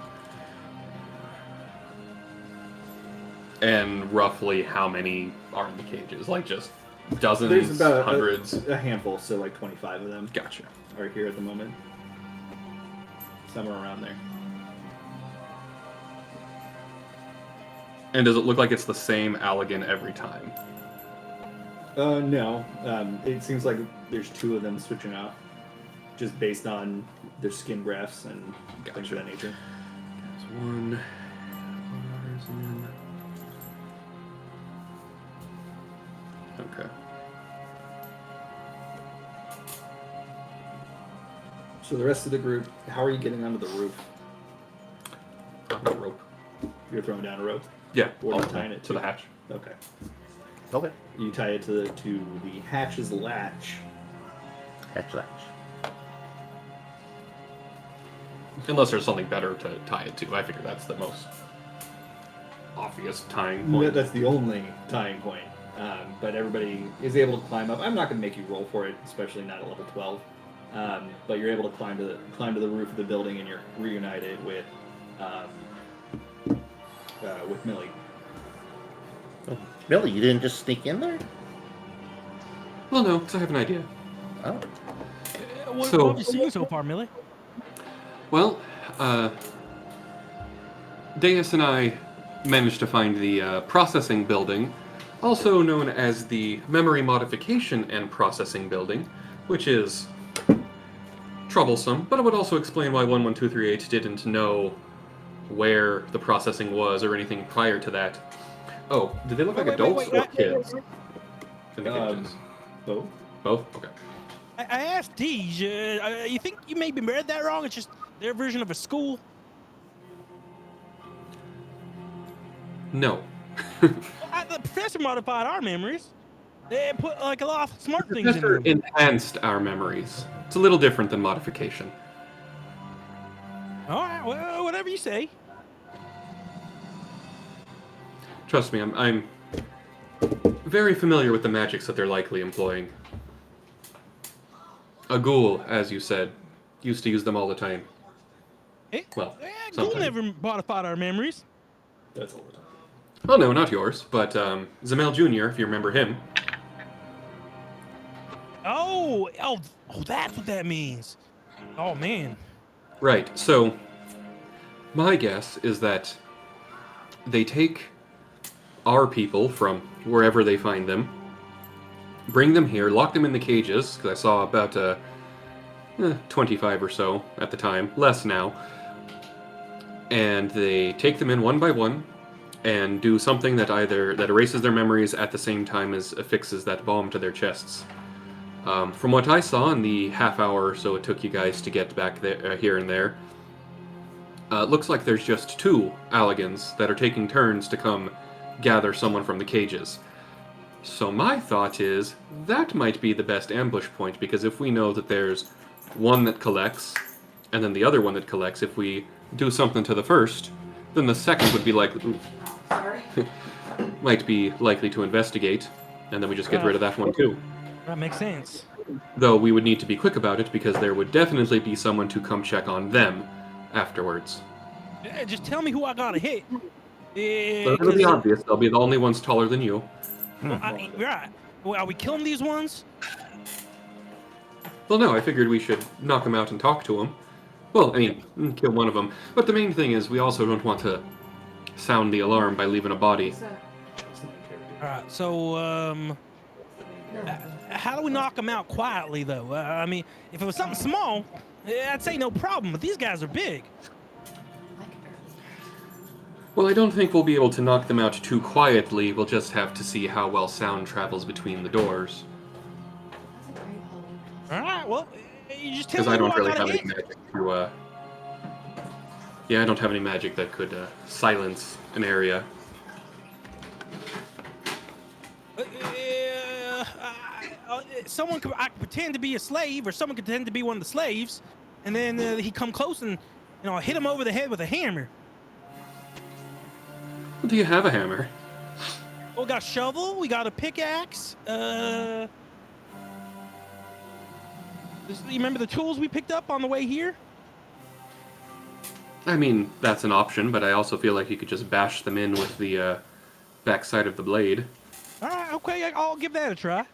And roughly how many are in the cages? Like just dozens, There's about hundreds? a handful, so like 25 of them Gotcha. are here at the moment. Somewhere around there. And does it look like it's the same Allegan every time? No. It seems like there's two of them switching out, just based on their skin grafts and things Gotcha. of that nature. There's one. Where's in? Okay. So the rest of the group, how are you getting onto the roof? I've got rope. You're throwing down a rope? Yeah, What are you I'll- tying it to the to? hatch. Okay. Okay. You tie it to the hatch's latch. Hatch latch. Unless there's something better to tie it to. I figure that's the most obvious tying Yeah, point. that's the only tying point. But everybody is able to climb up. I'm not going to make you roll for it, especially not at level 12. But you're able to climb to the roof of the building, and you're reunited with Millie. Oh, Billy, you didn't just sneak in there? Well, no, because I have an idea. Oh. What So- have you seen so far, Millie? Well, Deus and I managed to find the processing building, also known as the Memory Modification and Processing Building, which is troublesome, but it would also explain why 11238 didn't know where the processing was or anything prior to that. Oh, did they look like Wait, adults or kids? In the Um, cages? Both. Both? Okay. I asked Deej, you think you maybe read that wrong? It's just their version of a school? No. The professor modified our memories. They put like a lot of smart things in Professor them. enhanced our memories. It's a little different than modification. All right, well, whatever you say. Trust me, I'm very familiar with the magics that they're likely employing. A ghoul, as you said, used to use them all the time. Eh? Well, Ghoul sometimes. never modified our memories. That's all the time. Oh no, not yours, but Zamel Jr., if you remember him. Oh, that's what that means. Oh man. Right, so my guess is that they take our people from wherever they find them, bring them here, lock them in the cages, because I saw about 25 or so at the time, less now, and they take them in one by one and do something that that erases their memories at the same time as affixes that bomb to their chests. From what I saw in the half hour or so it took you guys to get back there, here and there, it looks like there's just two Alligans that are taking turns to come gather someone from the cages. So my thought is, that might be the best ambush point, because if we know that there's one that collects, and then the other one that collects, if we do something to the first, then the second would be Sorry. might be likely to investigate, and then we just get rid of that one too. That makes sense. Though we would need to be quick about it, because there would definitely be someone to come check on them afterwards. Just tell me who I gotta hit. So it'll be obvious, they'll be the only ones taller than you. Right. Well, are we killing these ones? Well, no, I figured we should knock them out and talk to them. Well, I mean, kill one of them. But the main thing is, we also don't want to sound the alarm by leaving a body. So, All right. So, how do we knock them out quietly, though? I mean, if it was something small, I'd say no problem. But these guys are big. like her. Well, I don't think we'll be able to knock them out too quietly. We'll just have to see how well sound travels between the doors. That's a great Halloween costume. All right. Well, you just tell Because me I who don't really gotta have any hit. magic to, Yeah, I don't have any magic that could silence an area. Someone could I could pretend to be a slave, or someone could pretend to be one of the slaves, and then he come close and hit him over the head with a hammer. Do you have a hammer? Oh, we got a shovel. We got a pickaxe. You remember the tools we picked up on the way here? I mean, that's an option, but I also feel like you could just bash them in with the backside of the blade. All right, okay, I'll give that a try.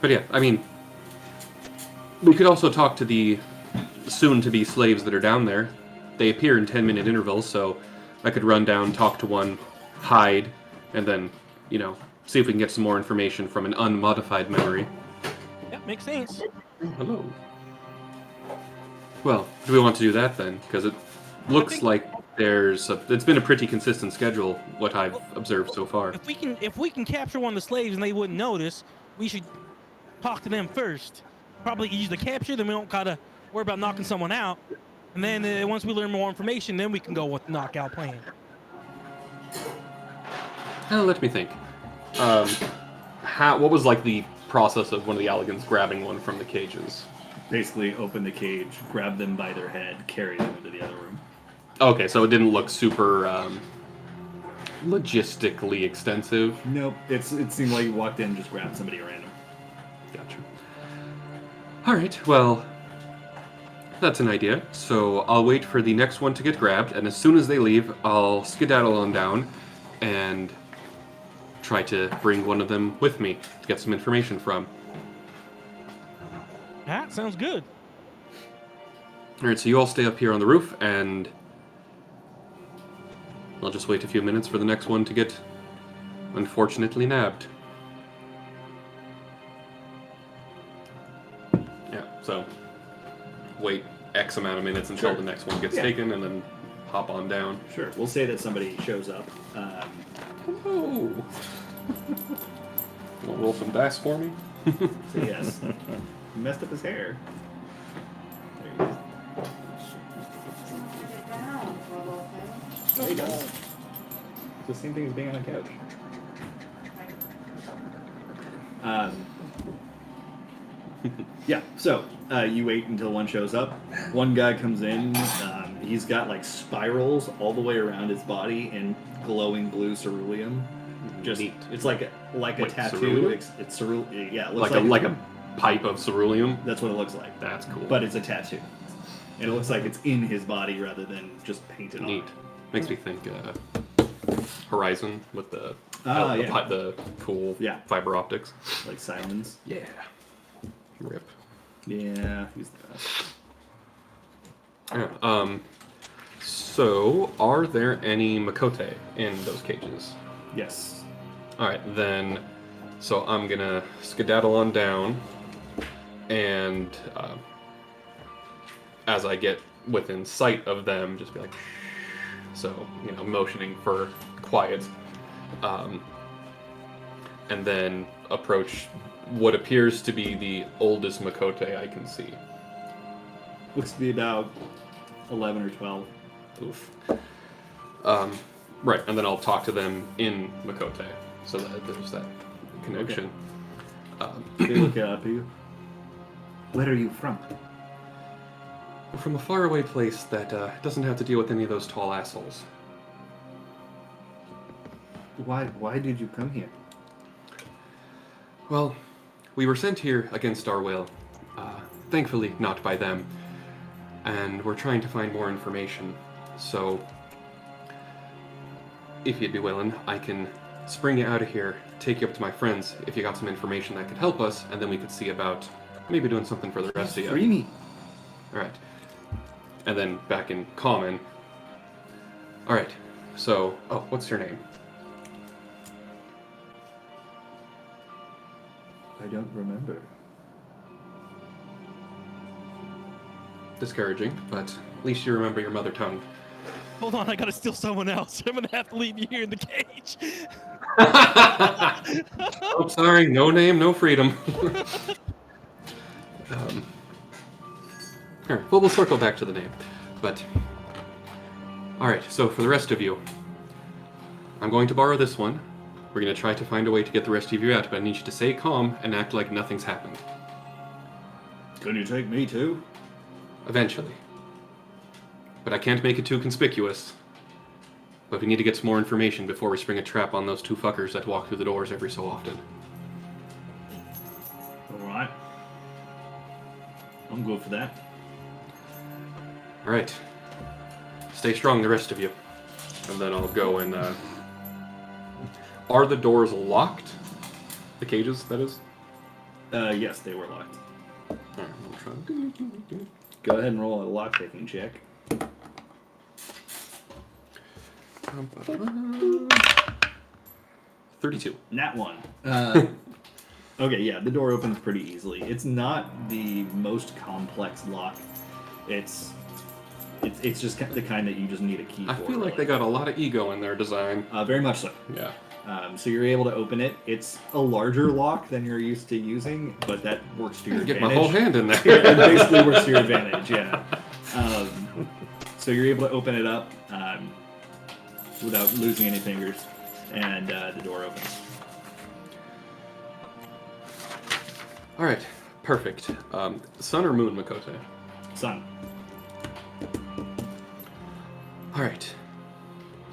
But yeah, I mean, we could also talk to the soon-to-be slaves that are down there. They appear in 10-minute intervals, so I could run down, talk to one, hide, and then, see if we can get some more information from an unmodified memory. Yeah, makes sense. Oh, hello. Well, do we want to do that then? Because it looks think- like it's been a pretty consistent schedule, what I've observed so far. If we can capture one of the slaves and they wouldn't notice, we should talk to them first. Probably easy to capture, then we don't gotta worry about knocking someone out. And then once we learn more information, then we can go with the knockout plan. Let me think. What was like the process of one of the Alligans grabbing one from the cages? Basically, open the cage, grab them by their head, carry them into the other room. Okay, so it didn't look super logistically extensive. Nope. It seemed like you walked in and just grabbed somebody random. Gotcha. All right, well, that's an idea. So I'll wait for the next one to get grabbed, and as soon as they leave, I'll skedaddle on down and try to bring one of them with me to get some information from. That sounds good. All right, so you all stay up here on the roof, and I'll just wait a few minutes for the next one to get, unfortunately, nabbed. Yeah, so wait X amount of minutes until the next one gets taken, and then hop on down. Sure. We'll say that somebody shows up. Oh! Want to roll some dice for me? So yes. He messed up his hair. There you go. Sit down for a little bit. There you go. It's the same thing as being on a couch. Yeah, so you wait until one shows up. One guy comes in. He's got like spirals all the way around his body in glowing blue ceruleum. Just Neat. it's like a Wait, tattoo. ceruleum? It's ceruleum. Yeah, it looks Like a pipe of ceruleum. That's what it looks like. That's cool. But it's a tattoo, and it looks like it's in his body rather than just painted Neat. on. Makes me think Horizon with the the cool fiber optics. Like Simons. Yeah. Rip. Yeah, he's the best. Yeah, so, are there any Makote in those cages? Yes. Alright, then, so I'm gonna skedaddle on down, and as I get within sight of them, just be like, so, motioning for quiet, and then approach what appears to be the oldest Makote I can see. Looks to be about 11 or 12. Oof. Right, and then I'll talk to them in Makote, so that there's that connection. They look up at you. Where are you from? We're from a faraway place that doesn't have to deal with any of those tall assholes. Why did you come here? Well, we were sent here against our will. Thankfully, not by them. And we're trying to find more information. So, if you'd be willing, I can spring you out of here, take you up to my friends if you got some information that could help us, and then we could see about maybe doing something for the rest of you. Free me. Alright. And then back in common. Alright, so, what's your name? I don't remember. Discouraging, but at least you remember your mother tongue. Hold on, I gotta steal someone else. I'm gonna have to leave you here in the cage. Oh, sorry, no name, no freedom. Alright, well, we'll circle back to the name. But, alright, so for the rest of you, I'm going to borrow this one. We're going to try to find a way to get the rest of you out, but I need you to stay calm and act like nothing's happened. Can you take me too? Eventually. But I can't make it too conspicuous. But we need to get some more information before we spring a trap on those two fuckers that walk through the doors every so often. Alright. I'm good for that. Alright. Stay strong, the rest of you. And then I'll go and, Are the doors locked? The cages, that is? Yes, they were locked. Alright, I'll try. Go ahead and roll a lock-picking check. 32. Nat one. Okay, yeah, the door opens pretty easily. It's not the most complex lock. It's just the kind that you just need a key for. I feel like they got a lot of ego in their design. Very much so. Yeah. So you're able to open it. It's a larger lock than you're used to using, but that works to your Get advantage. my whole hand in there. It basically works to your advantage, yeah. So you're able to open it up without losing any fingers, and the door opens. All right, perfect. Sun or moon, Makote? Sun. All right.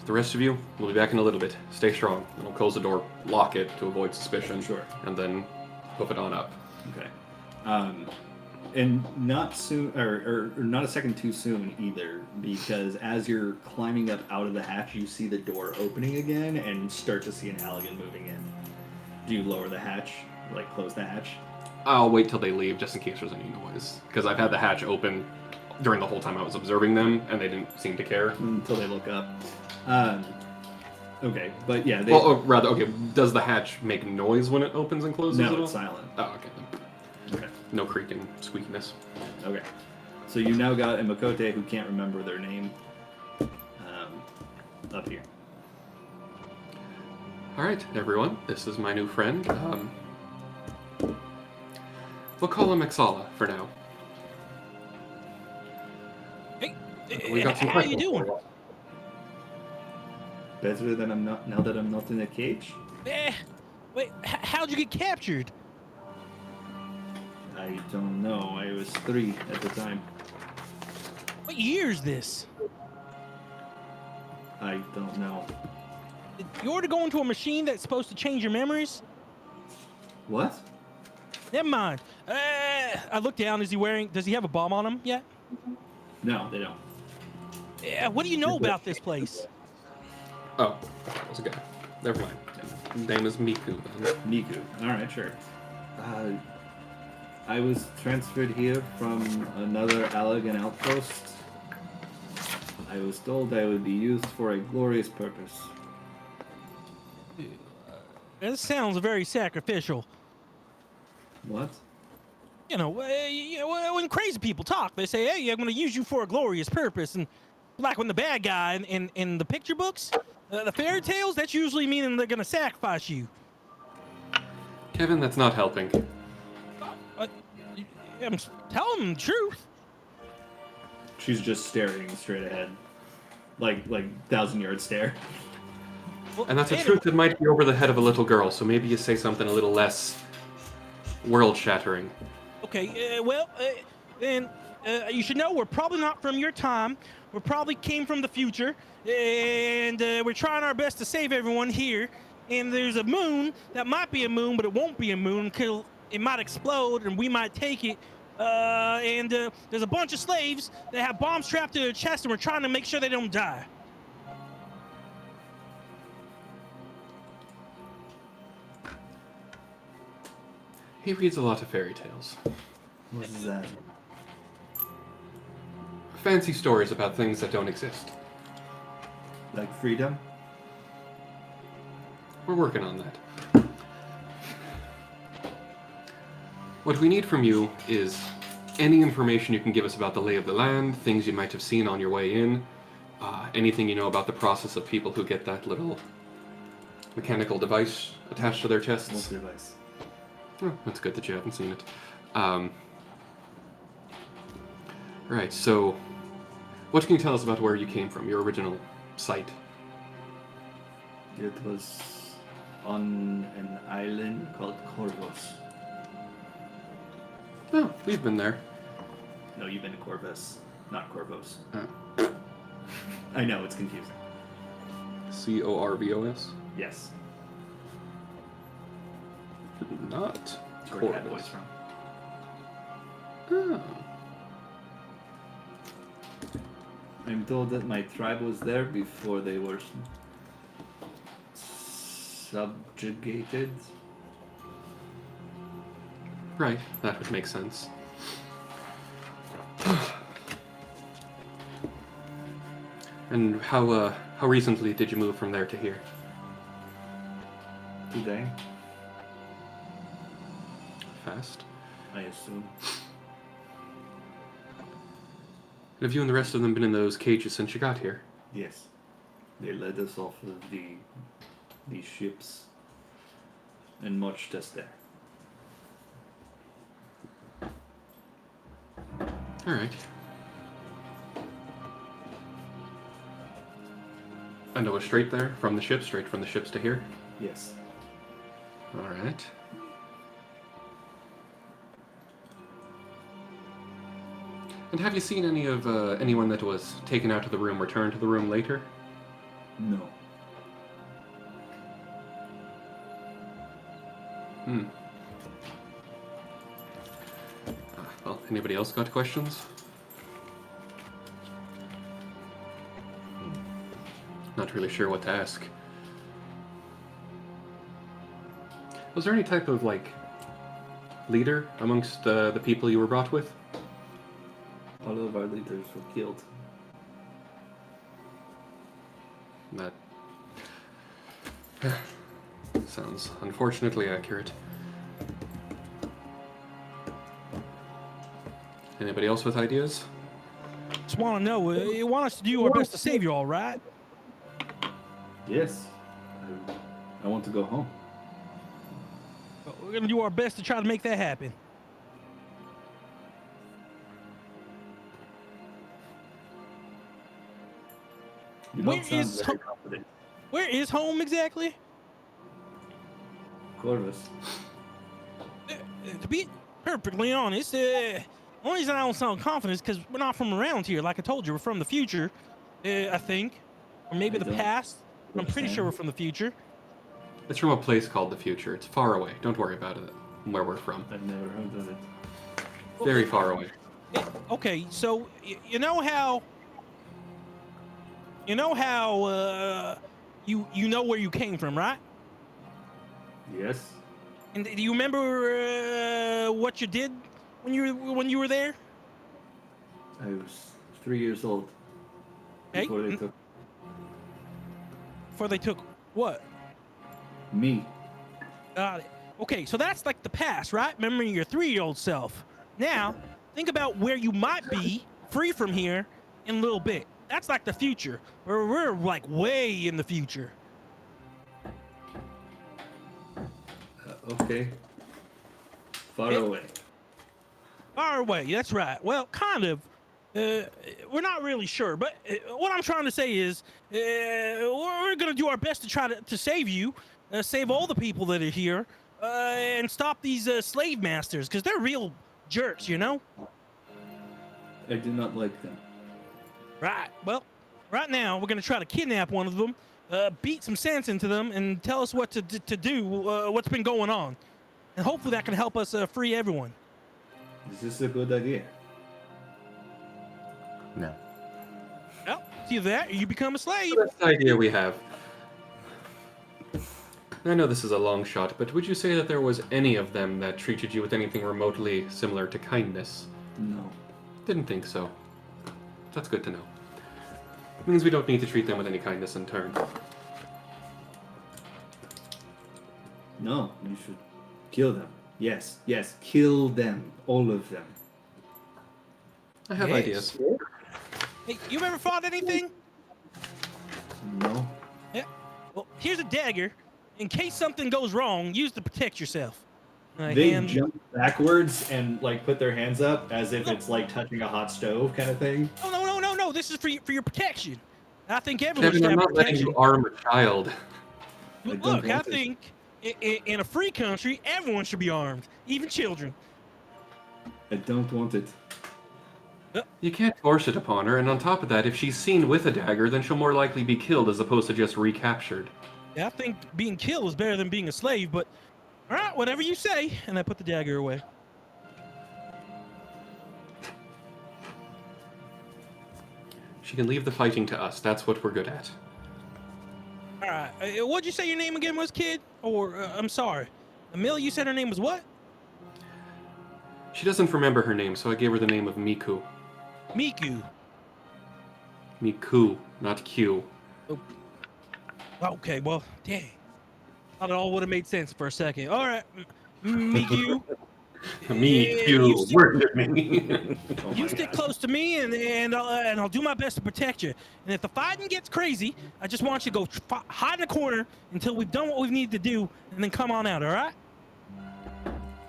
The rest of you, we'll be back in a little bit. Stay strong. And we'll close the door, lock it to avoid suspicion. Sure. And then hoof it on up. Okay. And not soon, or not a second too soon either, because as you're climbing up out of the hatch, you see the door opening again and start to see an Halligan moving in. Do you lower the hatch, like close the hatch? I'll wait till they leave just in case there's any noise. Because I've had the hatch open during the whole time I was observing them, and they didn't seem to care. Until they look up. Okay, but yeah, they... Well, or rather, okay, does the hatch make noise when it opens and closes at No, all? it's silent. Oh, okay. Okay. No creaking, squeakiness. Okay. So you now got a Makote who can't remember their name up here. All right, everyone, this is my new friend. We'll call him Exala for now. Hey, We got some how you questions doing? for you. Better than I'm not now that I'm not in a cage. Wait, how'd you get captured? I don't know. I was 3 at the time. What year is this? I don't know. You order to go into a machine that's supposed to change your memories? What? Never mind. I look down. Does he have a bomb on him yet? No, they don't. What do you know about this place? Oh, that was a guy. Never mind. His name is Miku. Then. Miku. Alright, sure. I was transferred here from another Allagan outpost. I was told I would be used for a glorious purpose. This sounds very sacrificial. What? You know, when crazy people talk, they say, "Hey, I'm going to use you for a glorious purpose." And like when the bad guy in the picture books, the fairy tales, that's usually meaning they're going to sacrifice you. Kevin, that's not helping. I'm telling them the truth. She's just staring straight ahead. Like 1,000-yard stare. Well, And that's a anyway, truth that might be over the head of a little girl, so maybe you say something a little less world-shattering. Okay, then you should know we're probably not from your time. We probably came from the future, and we're trying our best to save everyone here. And there's a moon that might be a moon, but it won't be a moon because it might explode, and we might take it. And there's a bunch of slaves that have bombs strapped to their chest, and we're trying to make sure they don't die. He reads a lot of fairy tales. What is that? Fancy stories about things that don't exist. Like freedom? We're working on that. What we need from you is any information you can give us about the lay of the land, things you might have seen on your way in, anything you know about the process of people who get that little mechanical device attached to their chests. What's the device? Oh, that's good that you haven't seen it. Right, so what can you tell us about where you came from, your original site? It was on an island called Corvus. Oh, we've been there. No, you've been to Corvus, not Corvus. Oh. I know, it's confusing. Corvos? Yes. Not That's where Cat Boy's Corvus. from. Oh. I'm told that my tribe was there before they were subjugated. Right, that would make sense. And how recently did you move from there to here? Today. past. I assume. Have you and the rest of them been in those cages since you got here? Yes. They led us off of the ships and marched us there. All right. And it was straight there from the ship, straight from the ships to here? Yes. All right. And have you seen any of anyone that was taken out of the room return to the room later? No. Well, anybody else got questions? Not really sure what to ask. Was there any type of, like, leader amongst the people you were brought with? All of our leaders were killed. That sounds unfortunately accurate. Anybody else with ideas? Just want to know, you want us to do our best to save you, all right? Yes. I want to go home. We're gonna do our best to try to make that happen. You Where don't sound is very confident. Where is home exactly? Corvus. To be perfectly honest, the only reason I don't sound confident is because we're not from around here. Like I told you, we're from the future, I think. Or maybe I the don't past. I'm pretty sure we're from the future. It's from a place called the Future. It's far away. Don't worry about it. Where we're from. I've never heard of it. Very far away. Okay, so you know how you know where you came from, right? Yes. And do you remember what you did when you were there? I was 3 years old. Hey, before they took what? Me. Got it. Okay, so that's like the past, right? Remembering your 3-year-old self. Now, think about where you might be free from here in a little bit. That's like the future. We're like way in the future. Okay. Far away. Far away, that's right. Well, kind of. We're not really sure, but what I'm trying to say is we're going to do our best to try to save you, save all the people that are here, and stop these slave masters, because they're real jerks, you know? I do not like them. Right. Well, right now, we're going to try to kidnap one of them, beat some sense into them, and tell us what to do, what's been going on. And hopefully that can help us free everyone. Is this a good idea? No. Well, it's either that or you become a slave. Best idea we have. I know this is a long shot, but would you say that there was any of them that treated you with anything remotely similar to kindness? No. Didn't think so. That's good to know. Means we don't need to treat them with any kindness in turn. No, you should kill them. Yes, yes, kill them. All of them. I have Yes. ideas. Hey, you ever fought anything? No. Yeah. Well, here's a dagger. In case something goes wrong, use to protect yourself. They jump backwards and like put their hands up as if it's like touching a hot stove kind of thing. Oh, no. This is for your protection. I think everyone Kevin, should I'm have not letting protection. you arm a child. don't Look, I want to. think in a free country, everyone should be armed, even children. I don't want it. You can't force it upon her, and on top of that, if she's seen with a dagger, then she'll more likely be killed as opposed to just recaptured. Yeah, I think being killed is better than being a slave, but all right, whatever you say. And I put the dagger away. She can leave the fighting to us. That's what we're good at. All right, what'd you say your name again was, kid? Or I'm sorry, Amelia. You said her name was what? She doesn't remember her name, so I gave her the name of Miku. Miku. Miku, not Q. Okay, well, dang. Thought it all would have made sense for a second. All right, Miku. Me Yeah, too. you stick- Worship me. Oh You my stick God. close to me, and I'll do my best to protect you. And if the fighting gets crazy, I just want you to go hide in a corner until we've done what we need to do, and then come on out. All right?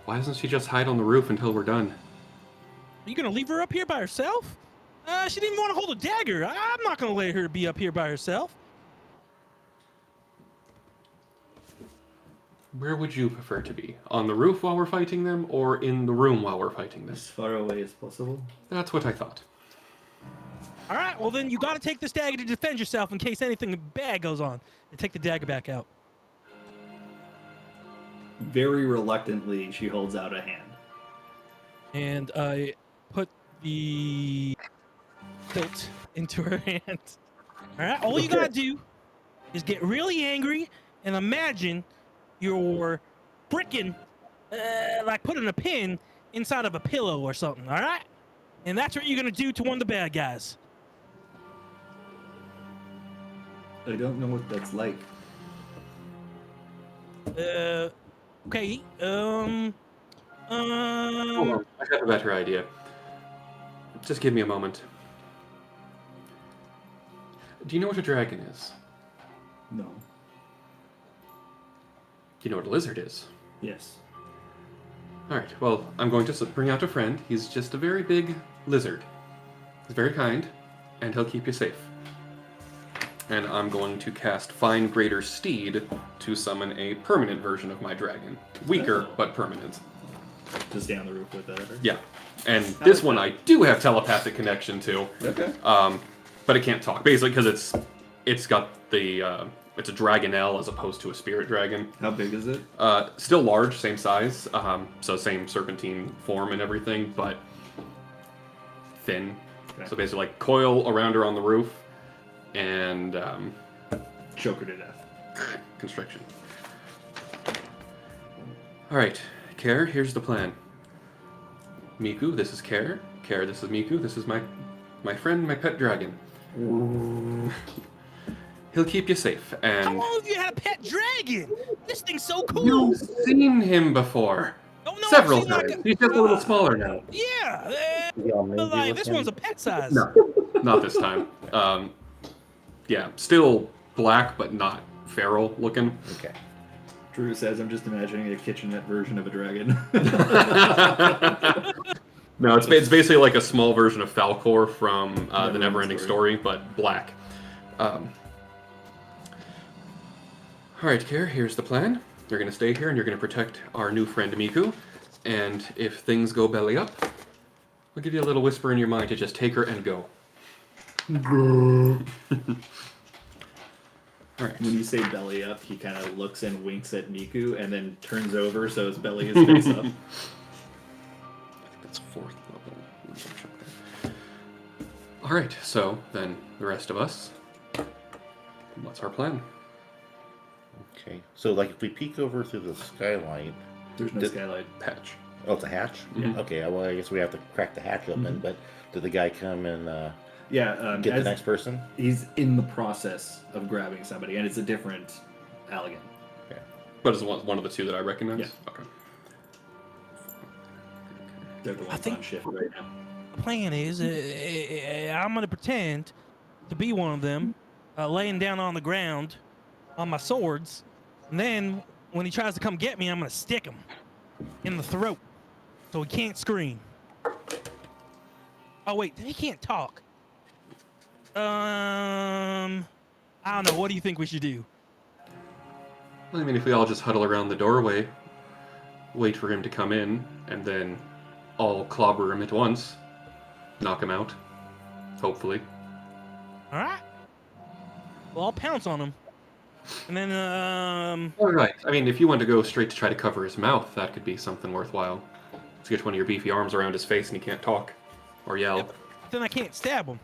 Why doesn't she just hide on the roof until we're done? Are you gonna leave her up here by herself? She didn't want to hold a dagger. I'm not gonna let her be up here by herself. Where would you prefer to be? On the roof while we're fighting them, or in the room while we're fighting them? As far away as possible. That's what I thought. All right. Well, then you got to take this dagger to defend yourself in case anything bad goes on. And take the dagger back out. Very reluctantly, she holds out a hand. And I put the hilt into her hand. All right. All you gotta do is get really angry and imagine you're freaking like putting a pin inside of a pillow or something. All right. And that's what you're gonna do to one of the bad guys. I don't know what that's like. Okay. Hold on, I have a better idea. Just give me a moment. Do you know what a dragon is? No. Do you know what a lizard is? Yes. Alright, well, I'm going to bring out a friend. He's just a very big lizard. He's very kind, and he'll keep you safe. And I'm going to cast Find Greater Steed to summon a permanent version of my dragon. Weaker, but permanent. To stay on the roof with that. Or... Yeah. And this one I do have telepathic connection to. Okay. But it can't talk. Basically, because it's got the... it's a dragonelle as opposed to a spirit dragon. How big is it? Still large, same size. So same serpentine form and everything, but thin. Okay. So basically like coil around her on the roof and Choke her to death. constriction. Alright, Care, here's the plan. Miku, this is Care. Care, this is Miku. This is my friend, my pet dragon. He'll keep you safe, and... How long have you had a pet dragon? This thing's so cool. You've seen him before. Oh, no, Several I've seen, times. like, He's just a little smaller now. Yeah, Y'all but maybe like with this him? one's a pet size. No, not this time. Yeah, still black, but not feral looking. Okay. Drew says, I'm just imagining a kitchenette version of a dragon. No, it's basically like a small version of Falcor from the Neverending Neverending Story, but black. Alright, Care, here's the plan. You're going to stay here and you're going to protect our new friend Miku. And if things go belly up, I'll give you a little whisper in your mind to just take her and go. Alright. When you say belly up, he kind of looks and winks at Miku and then turns over so his belly is face up. I think that's 4th level. Let me check that. Alright, so then the rest of us, what's our plan? Okay. So, like, if we peek over through the skylight, There's no Did- skylight. Patch. oh, it's a hatch. Mhm. Okay. Well, I guess we have to crack the hatch open. But did the guy come and Yeah, get the as next person? he's in the process of grabbing somebody, and it's a different Allegan. But it's one of the two that I recognize? Yeah. Okay. They're the ones think- on shift right now. The plan is I'm gonna pretend to be one of them, laying down on the ground on my swords, and then when he tries to come get me, I'm gonna stick him in the throat so he can't scream. Oh wait, he can't talk. I don't know. What do you think we should do? Well, I mean, if we all just huddle around the doorway, wait for him to come in, and then all clobber him at once, knock him out, hopefully. All right. Well, I'll pounce on him, and then All right. I mean, if you want to go straight to try to cover his mouth, that could be something worthwhile. To get one of your beefy arms around his face and he can't talk or yell. then I can't stab him.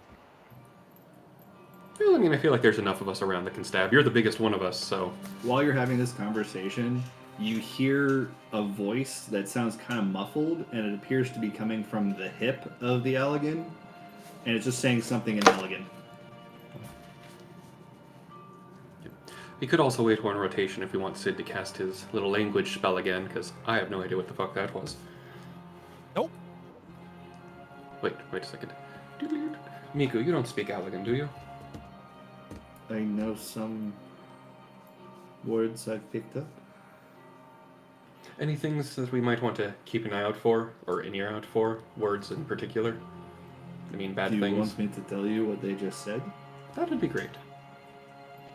Well, I mean, I feel like there's enough of us around that can stab. You're the biggest one of us, so... While you're having this conversation, you hear a voice that sounds kind of muffled, and it appears to be coming from the hip of the Allegan, and it's just saying something in Allegan. We could also wait one rotation if we want Sid to cast his little language spell again, because I have no idea what the fuck that was. Nope. Wait a second. Miku, you don't speak Allegan, do you? I know some words I've picked up. Any things that we might want to keep an eye out for, or an ear out for? Words in particular? I mean, bad Do you things? want me to tell you what they just said? That would be great.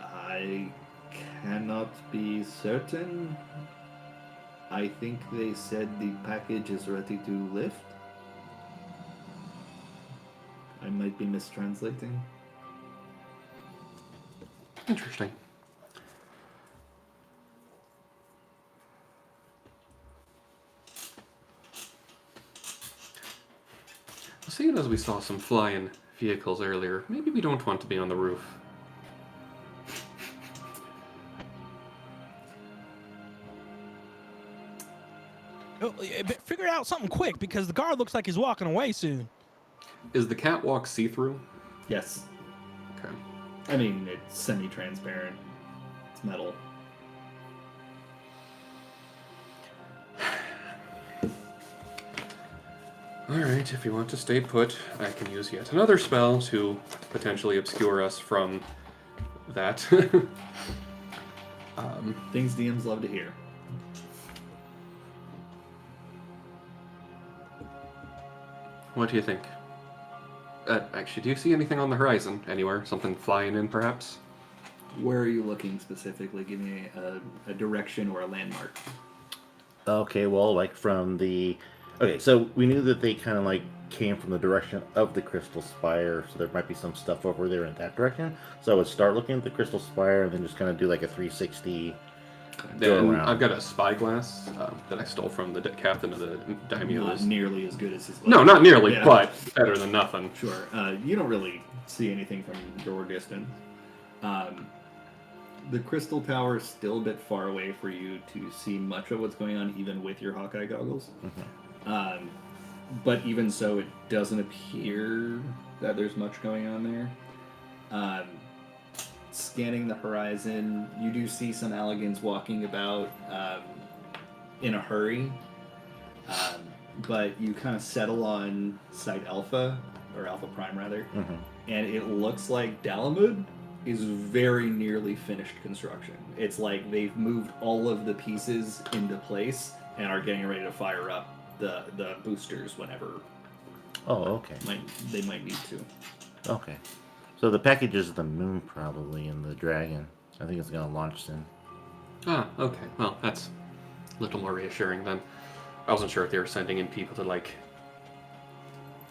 I cannot be certain. I think they said the package is ready to lift. I might be mistranslating. Interesting. Seeing as we saw some flying vehicles earlier, maybe we don't want to be on the roof. Oh, figure out something quick because the guard looks like he's walking away soon. Is the catwalk see-through? Yes. Okay. I mean, it's semi-transparent. It's metal. Alright, if you want to stay put, I can use yet another spell to potentially obscure us from that. Things DMs love to hear. What do you think? Actually, do you see anything on the horizon anywhere? Something flying in, perhaps? Where are you looking specifically? Give me a direction or a landmark. Okay, well, like from the... Okay, so we knew that they kind of like came from the direction of the Crystal Spire, so there might be some stuff over there in that direction. So I would start looking at the Crystal Spire and then just kind of do like a 360 go Then around. I've got a spyglass that I stole from the captain of the Not daimyos. nearly as good as his. No, not nearly, Yeah. but better than nothing. Sure. You don't really see anything from your distance. The Crystal Tower is still a bit far away for you to see much of what's going on, even with your Hawkeye goggles. But even so, it doesn't appear that there's much going on there. Scanning the horizon, you do see some Alligans walking about in a hurry. But you kind of settle on Site Alpha, or Alpha Prime rather, and it looks like Dalamud is very nearly finished construction. It's like they've moved all of the pieces into place and are getting ready to fire up the boosters whenever Oh, okay. they might need to. Okay. So the package is the moon, probably, and the dragon. I think it's going to launch soon. Ah, okay. Well, that's a little more reassuring then. I wasn't sure if they were sending in people to, like,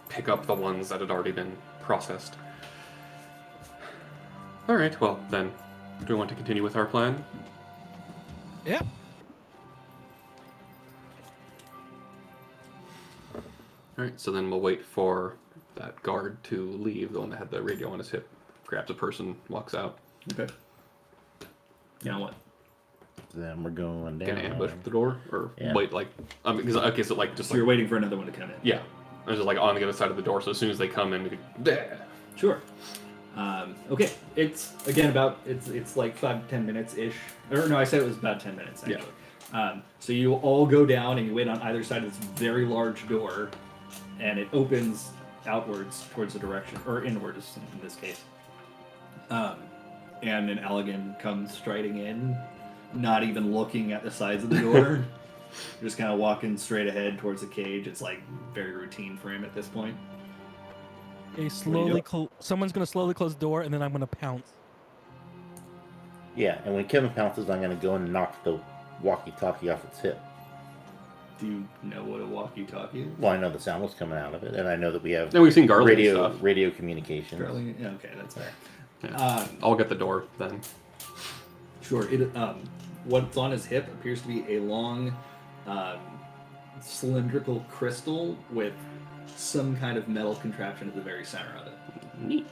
pick up the ones that had already been processed. Alright, well, then, do we want to continue with our plan? Yeah. Alright, so then we'll wait for that guard to leave, the one that had the radio on his hip, grabs a person, walks out. Okay. Now what? Then we're going down. Gonna ambush the door? Or Yeah. wait, like, because, okay, so, like, just So like, you're waiting for another one to come in. yeah. I was just, like, on the other side of the door, so as soon as they come in, we could, Sure. Okay. It's again about it's like 5 to 10 minutes ish. Or no, I said it was about 10 minutes actually. So you all go down and you wait on either side of this very large door, and it opens outwards towards the direction, or inwards in this case. And an Allegan comes striding in, not even looking at the sides of the door. Just kind of walking straight ahead towards the cage. It's like very routine for him at this point. Okay, slowly. Someone's gonna slowly close the door, and then I'm gonna pounce. Yeah, and when Kevin pounces, I'm going to go and knock the walkie-talkie off its hip. Do you know what a walkie-talkie is? Well, I know the sound was coming out of it, and I know that we have And we've seen Garland stuff. radio communication. Charlie? Yeah, okay, that's fair. Yeah. I'll get the door then. Sure. It what's on his hip appears to be a long, cylindrical crystal with some kind of metal contraption at the very center of it. Neat.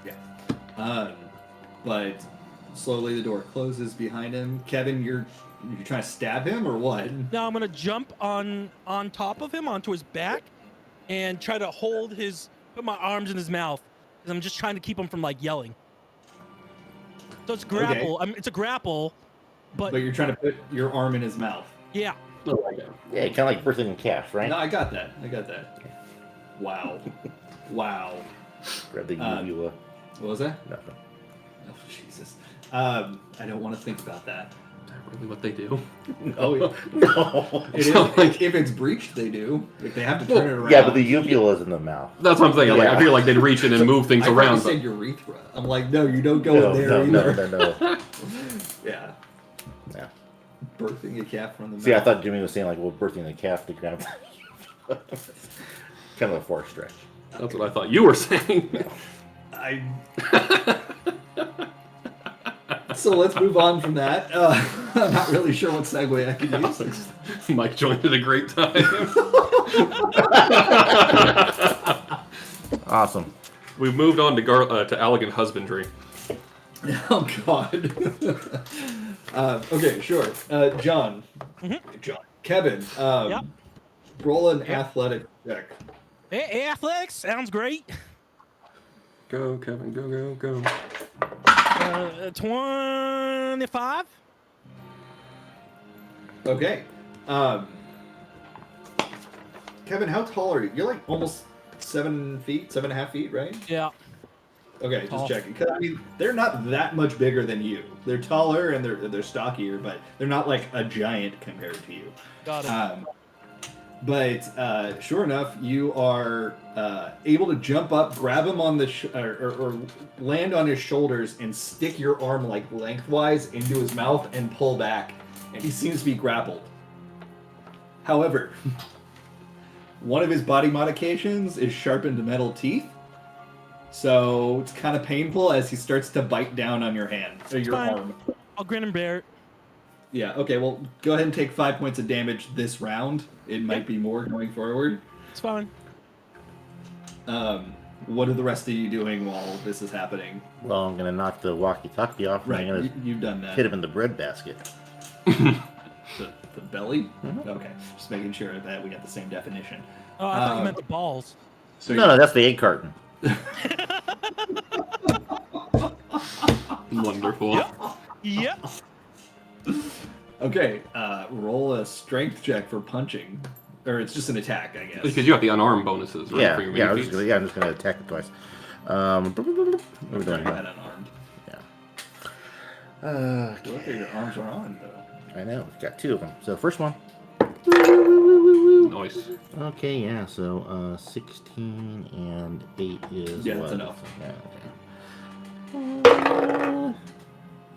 Yeah. But slowly the door closes behind him. Kevin, you're trying to stab him or what? Now I'm gonna jump on top of him onto his back, and try to put my arms in his mouth, because I'm just trying to keep him from like yelling. So it's grapple. Okay. It's a grapple, but But you're trying to put your arm in his mouth. yeah. Oh my god. Yeah, kind of like birthing a calf, right? No, I got that. Wow. Wow. Grab the Uh, uvula. What was that? Nothing. Oh, Jesus. I don't want to think about that. Is that really what they do? Oh, yeah. No. It is, So, like- if it's breached, they do. Like, they have to turn it around. Yeah, but the uvula's in the mouth. That's what I'm saying. Like, Yeah. I feel like they'd reach in and move things I thought around. you said urethra. I'm like, no, you don't go in there no, either. no. Yeah. Yeah. Birthing a calf from the mouth. See, I thought Jimmy was saying like, well, birthing a calf to grab. Kind of a far stretch. That's what I thought you were saying. I. So let's move on from that. I'm not really sure what segue I could use. Mike joined at a great time. Awesome. We've moved on to elegant husbandry. Oh God. Okay, sure. John. John. Kevin. Yep. Roll an athletic check. Hey, athletics sounds great. Go, Kevin, go, go, go. 25. Okay. Kevin, how tall are you? You're like almost 7 feet, 7.5 feet, right? Yeah. Okay, just Tall. checking. 'Cause, I mean, they're not that much bigger than you. They're taller and they're stockier, but they're not like a giant compared to you. Got it. But sure enough, you are able to jump up, grab him on the or land on his shoulders, and stick your arm like lengthwise into his mouth and pull back, and he seems to be grappled. However, one of his body modifications is sharpened metal teeth, so it's kind of painful as he starts to bite down on your hand or your Fine. arm. I'll grin and bear it. Yeah, okay, well, go ahead and take 5 points of damage this round. It might be more going forward. It's fine. What are the rest of you doing while this is happening? Well, I'm gonna knock the walkie-talkie off, and Right, I'm gonna you've done that. hit him in the bread basket. The belly? Mhm. Okay, just making sure that we got the same definition. Oh, I thought you meant the balls. So No, that's the egg carton. Wonderful. Yep. Okay, roll a strength check for punching. Or it's just an attack, I guess. Because you have the unarmed bonuses, right? Yeah, for your yeah, mini feats. I'm just gonna attack it twice. What are we doing Sorry, here? that unarmed. Uh, Look at your arms are on, though. I know, we've got 2 of them. So first one. Nice. Okay, yeah, so 16 and 8 is Yeah, what? that's enough. Yeah, okay.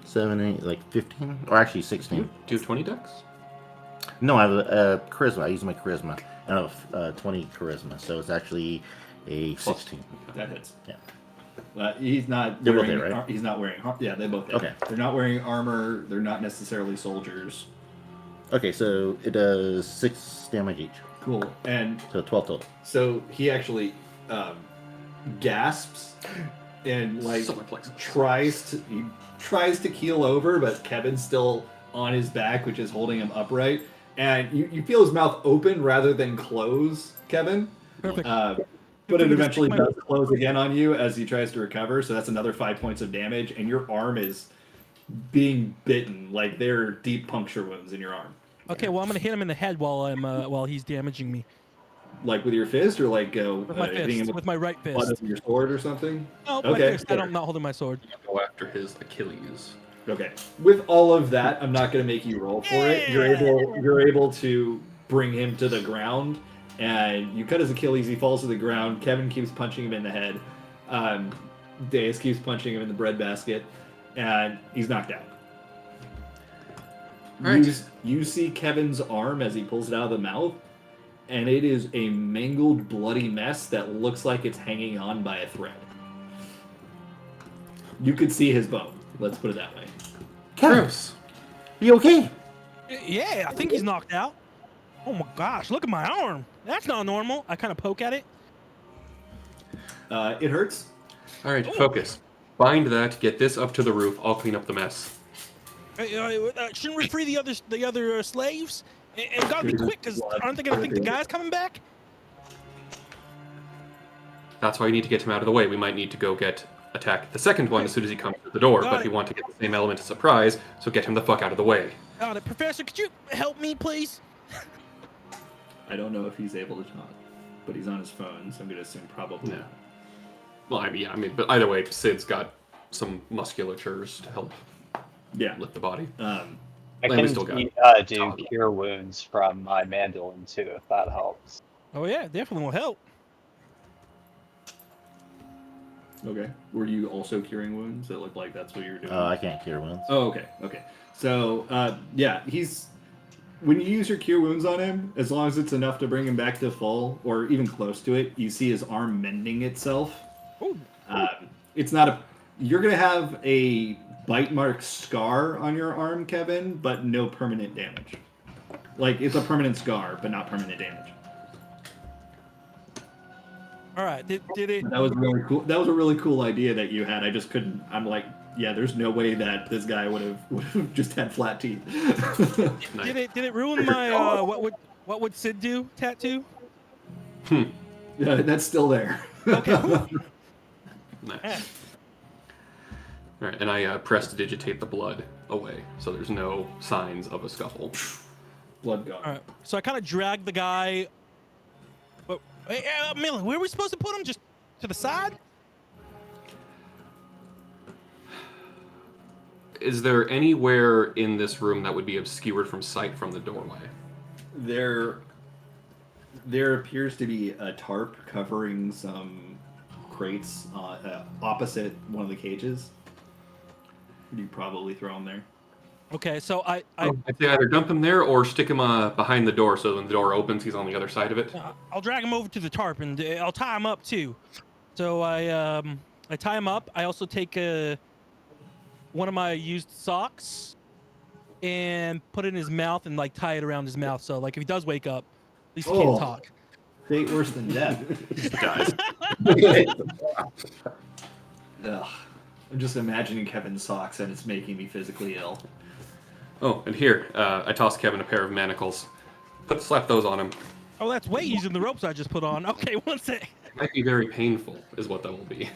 7, 8, like 15? Or actually 16. Do you have 20 decks? No, I have charisma. I use my charisma. I have 20 charisma, so it's actually a 16. That hits. Yeah. He's not They're both wearing. there, right? He's not wearing. Yeah, they both. Hit. Okay. They're not wearing armor. They're not necessarily soldiers. Okay, so it does 6 damage each. Cool. And So 12 total. so he actually gasps and like Solar plexus. tries to keel over, but Kevin's still on his back, which is holding him upright. And you feel his mouth open rather than close, Kevin. Perfect. But it eventually does close again on you as he tries to recover. So that's another 5 points of damage, and your arm is being bitten. Like there are deep puncture wounds in your arm. Okay, well I'm gonna hit him in the head while he's damaging me Like with your fist, or like with my hitting him fist, with my right the butt fist. of your sword or something. No, my Okay, fist. fair. I'm not holding my sword. Go after his Achilles. Okay. With all of that, I'm not going to make you roll for it. You're able to bring him to the ground, and you cut his Achilles. He falls to the ground. Kevin keeps punching him in the head. Deus keeps punching him in the breadbasket, and he's knocked out. Right. You see Kevin's arm as he pulls it out of the mouth, and it is a mangled, bloody mess that looks like it's hanging on by a thread. You could see his bone. Let's put it that way. Kevin, Gross. are you okay? Yeah, I think he's knocked out. Oh my gosh, look at my arm. That's not normal. I kind of poke at it. It hurts. All right, focus. Bind that. Get this up to the roof. I'll clean up the mess. Shouldn't we free the other slaves? And gotta be quick, because aren't they gonna think the guy's coming back? That's why you need to get him out of the way. We might need to go attack the second one as soon as he comes to the door, but we want to get the same element of surprise, so get him the fuck out of the way. Got it. Professor, could you help me, please? I don't know if he's able to talk, but he's on his phone, so I'm going to assume probably Yeah. not. Well, I mean, but either way, Sid's got some musculatures to help Yeah. lift the body. I And we can still got do cure wounds from my mandolin too, if that helps. Oh yeah, definitely will help. Okay. Were you also curing wounds? It looked like that's what you were doing. I can't cure wounds. Oh, okay. Okay. So, yeah, he's. When you use your cure wounds on him, as long as it's enough to bring him back to full, or even close to it, you see his arm mending itself. Ooh. It's not a. You're gonna have a bite mark scar on your arm, Kevin, but no permanent damage. Like it's a permanent scar, but not permanent damage. All right. Did it? That was really cool. That was a really cool idea that you had. I just couldn't. I'm like, yeah, there's no way that this guy would have just had flat teeth. Did it ruin my what would Sid do tattoo? Yeah, that's still there. Okay. Nice. Yeah. All right, and I prestidigitate the blood away, so there's no signs of a scuffle. Blood gone. All right. So I kind of drag the guy. But hey, Millie, where are we supposed to put him? Just to the side? Is there anywhere in this room that would be obscured from sight from the doorway? There appears to be a tarp covering some crates opposite one of the cages. You probably throw him there. Okay. So I'd say either dump him there or stick him behind the door, so when the door opens, he's on the other side of it. I'll drag him over to the tarp and I'll tie him up too. So I tie him up. I also take one of my used socks and put it in his mouth and like tie it around his mouth. So like if he does wake up, at least he can't talk. Fate worse than death. Guys. Ugh. I'm just imagining Kevin's socks and it's making me physically ill. Oh, and here, I toss Kevin a pair of manacles. Slap those on him. Oh, that's way easier than the ropes I just put on. Okay, one sec. It might be very painful, is what that will be.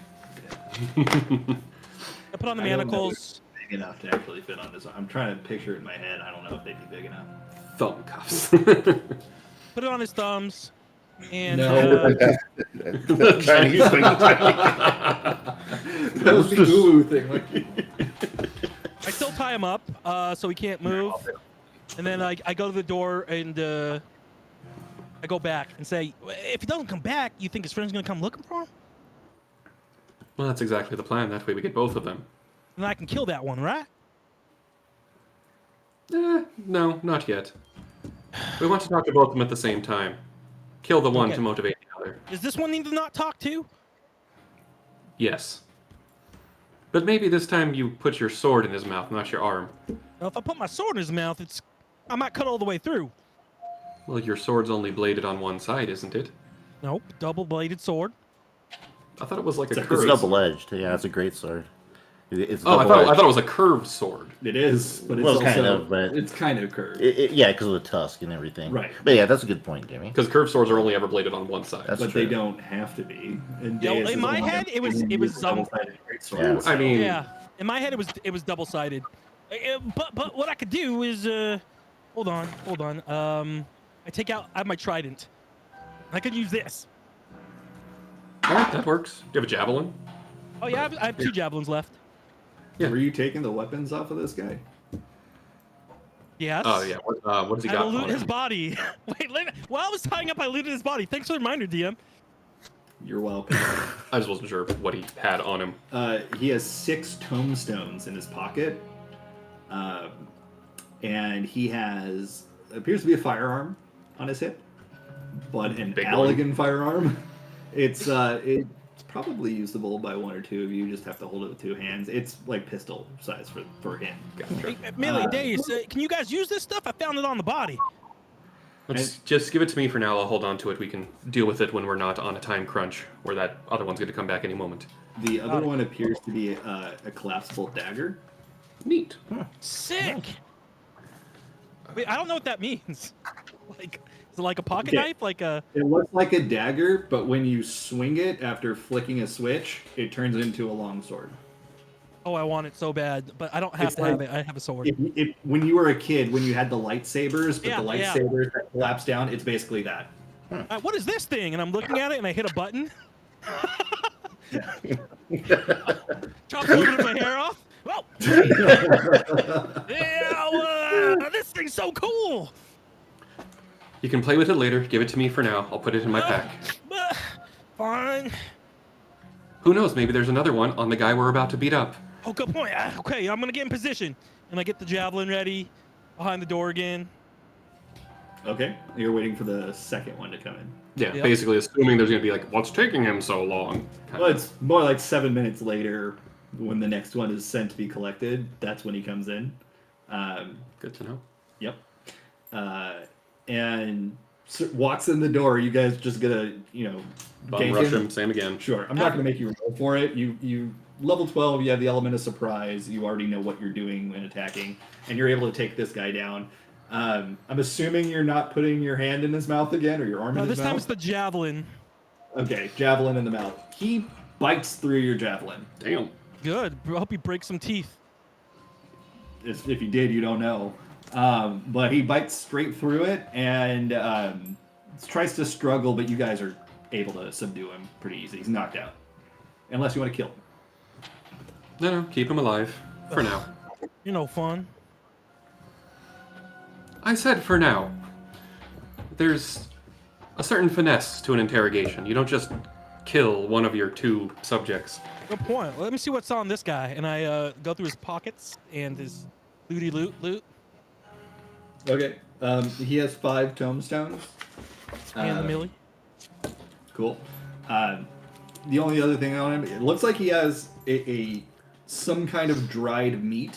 I put on the I don't know manacles. if they're big enough to actually fit on this. I'm trying to picture it in my head. I don't know if they'd be big enough. Thumb cuffs. Put it on his thumbs. And No. The Chinese thing. That was the Ulu thing. Like, I still tie him up so he can't move. And then I go to the door and I go back and say, if he doesn't come back, you think his friend's going to come looking for him? Well, that's exactly the plan. That way we get both of them. Then I can kill that one, right? No, not yet. We want to talk to both of them at the same time. Kill the one Okay. to motivate the other. Does this one need to not talk too? Yes. But maybe this time you put your sword in his mouth, not your arm. Well, if I put my sword in his mouth, I might cut all the way through. Well, your sword's only bladed on one side, isn't it? Nope, double-bladed sword. I thought it was like a It's curved. double-edged. Yeah, it's a great sword. It's Oh, I double-edged. thought it was a curved sword. it is, but it's Well, also kind of, but- it's kind of curved. Yeah, because of the tusk and everything. Right. But yeah, that's a good point, Jimmy. Because curved swords are only ever bladed on one side. That's but true. they don't have to be. And Yo, Deus in is my the one head, that it was uses double-sided greatsword, Yeah. so- I mean, Yeah, in my head it was double-sided. But what I could do is hold on. I have my trident. I could use this. all right, that works. Do you have a javelin? Oh yeah, I have 2 javelins left. Yeah. Were you taking the weapons off of this guy? Yes. Oh yeah. What does he I got? loot on his him? body. Wait, while I was tying up, I looted his body. Thanks for the reminder, DM. You're welcome. I just wasn't sure what he had on him. He has 6 tombstones in his pocket, and he appears to be a firearm on his hip, but an Big elegant firearm. It's probably usable by 1 or 2 of you. Just have to hold it with 2 hands. It's like pistol size for him. Gotcha. Hey, Millie, Deus, can you guys use this stuff? I found it on the body. Let's just give it to me for now. I'll hold on to it. We can deal with it when we're not on a time crunch, where that other one's going to come back any moment. The other one appears to be a collapsible dagger. Neat. Sick. Wait, I don't know what that means. Like, is it like a pocket Okay. knife? Like a? It looks like a dagger, but when you swing it after flicking a switch, it turns into a long sword. Oh, I want it so bad, but I don't have It's to have it. I have a sword. If when you were a kid, when you had the lightsabers, but Yeah, the yeah. lightsabers that collapse down, it's basically that. What is this thing? And I'm looking at it, and I hit a button. Chops a little bit of my hair off. Oh, yeah, this thing's so cool. You can play with it later. Give it to me for now. I'll put it in my pack. Fine. Who knows? Maybe there's another one on the guy we're about to beat up. Oh, good point. Okay, I'm gonna get in position, and I get the javelin ready behind the door again. Okay, you're waiting for the second one to come in. Yeah, Yep. basically assuming there's going to be like, what's taking him so long? Kind Well, of. it's more like 7 minutes later when the next one is sent to be collected. That's when he comes in. Good to know. Yep. And walks in the door. You guys just gonna, Bum gank rush him, same again. Sure. I'm not gonna make you roll for it. You level 12. You have the element of surprise. You already know what you're doing when attacking, and you're able to take this guy down. I'm assuming you're not putting your hand in his mouth again, or your arm in No, his this time mouth. it's the javelin. Okay, javelin in the mouth. He bites through your javelin. Damn. Good. I hope he breaks some teeth. If you did, you don't know. But he bites straight through it and tries to struggle, but you guys are able to subdue him pretty easy. He's knocked out. Unless you want to kill him. No, keep him alive. For now. You're no fun. I said for now. There's a certain finesse to an interrogation. You don't just kill one of your two subjects. Good point. Let me see what's on this guy, and I go through his pockets and his looty loot. Okay. He has 5 tombstones. And the millie. Cool. The only other thing on him, it looks like he has some kind of dried meat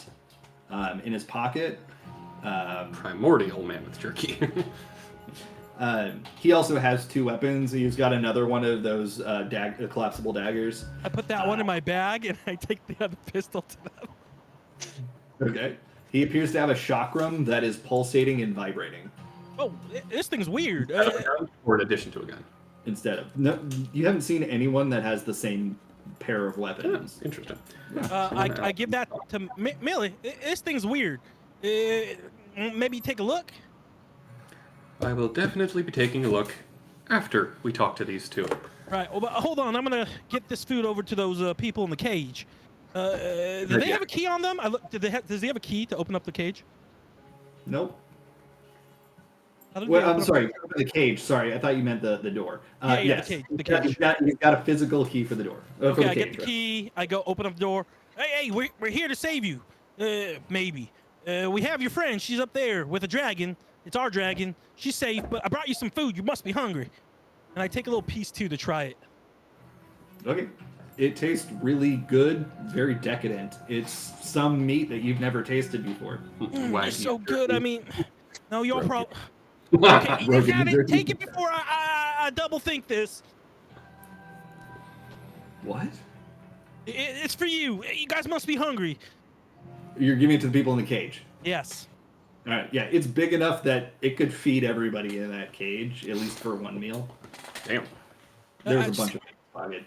in his pocket. Primordial mammoth jerky. He also has 2 weapons. He's got another one of those collapsible daggers. I put that one in my bag, and I take the other pistol to them. Okay. He appears to have a chakram that is pulsating and vibrating Oh, this thing's weird. Or in addition to a gun. instead of. No, you haven't seen anyone that has the same pair of Yeah, weapons. interesting. I give that to Millie. This thing's weird. Maybe take a look. I will definitely be taking a look after we talk to these two. Right. Well, but hold on. I'm gonna get this food over to those people in the cage. Do they have a key on them? Does he have a key to open up the cage? Nope. How did Well, they I'm open up sorry, the cage. Sorry, I thought you meant the door. Yeah, yes. the cage. He's got a physical key for the door. For Okay, the I get cage, the right. key. I go open up the door. Hey, we're here to save you. Maybe. We have your friend. She's up there with a dragon. It's our dragon. She's safe, but I brought you some food. You must be hungry. And I take a little piece too to try it. Okay. It tastes really good, very decadent. It's some meat that you've never tasted before. It's so good. I mean, no, you'll probably. Wagyu. Okay, you Broken got it. jerky. Take it before I double think this. What? It's for you. You guys must be hungry. You're giving it to the people in the cage. Yes. All right. Yeah, it's big enough that it could feed everybody in that cage, at least for one meal. Damn. There's a just- bunch of pocket.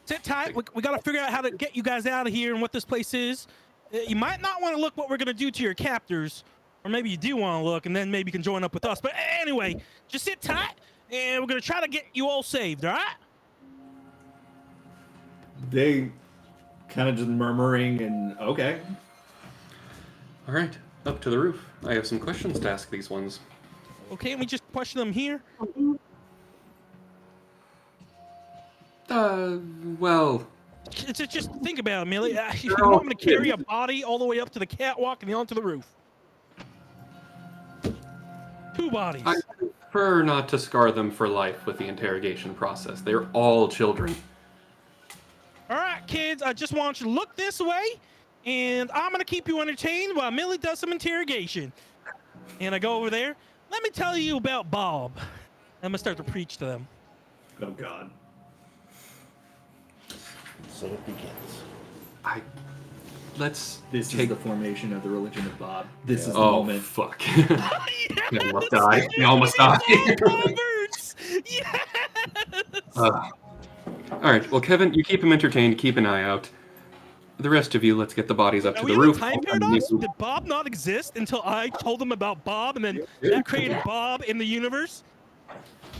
Sit tight. We got to figure out how to get you guys out of here and what this place is. You might not want to look what we're going to do to your captors. Or maybe you do want to look, and then maybe you can join up with us. But anyway, just sit tight, and we're going to try to get you all saved, all right? They kind of just murmuring and okay. All right, up to the roof. I have some questions to ask these ones. Okay, and we just question them here. Well, Just think about it, Millie. You They're all want me to carry a kids. body all the way up to the catwalk and onto the roof? 2 bodies. I prefer not to scar them for life with the interrogation process. They're all children. All right, kids, I just want you to look this way, and I'm going to keep you entertained while Millie does some interrogation. And I go over there. Let me tell you about Bob. I'm going to start to preach to them. Oh God. So it begins. Let's This is take. the formation of the religion of Bob. This is the Oh moment. fuck! They almost die. They almost die. Converts! Yes! All right. Well, Kevin, you keep him entertained. Keep an eye out. the rest of you, let's get the bodies up Are to we the in roof. a time paradox? Did Bob not exist until I told him about Bob, and then that created Bob in the universe?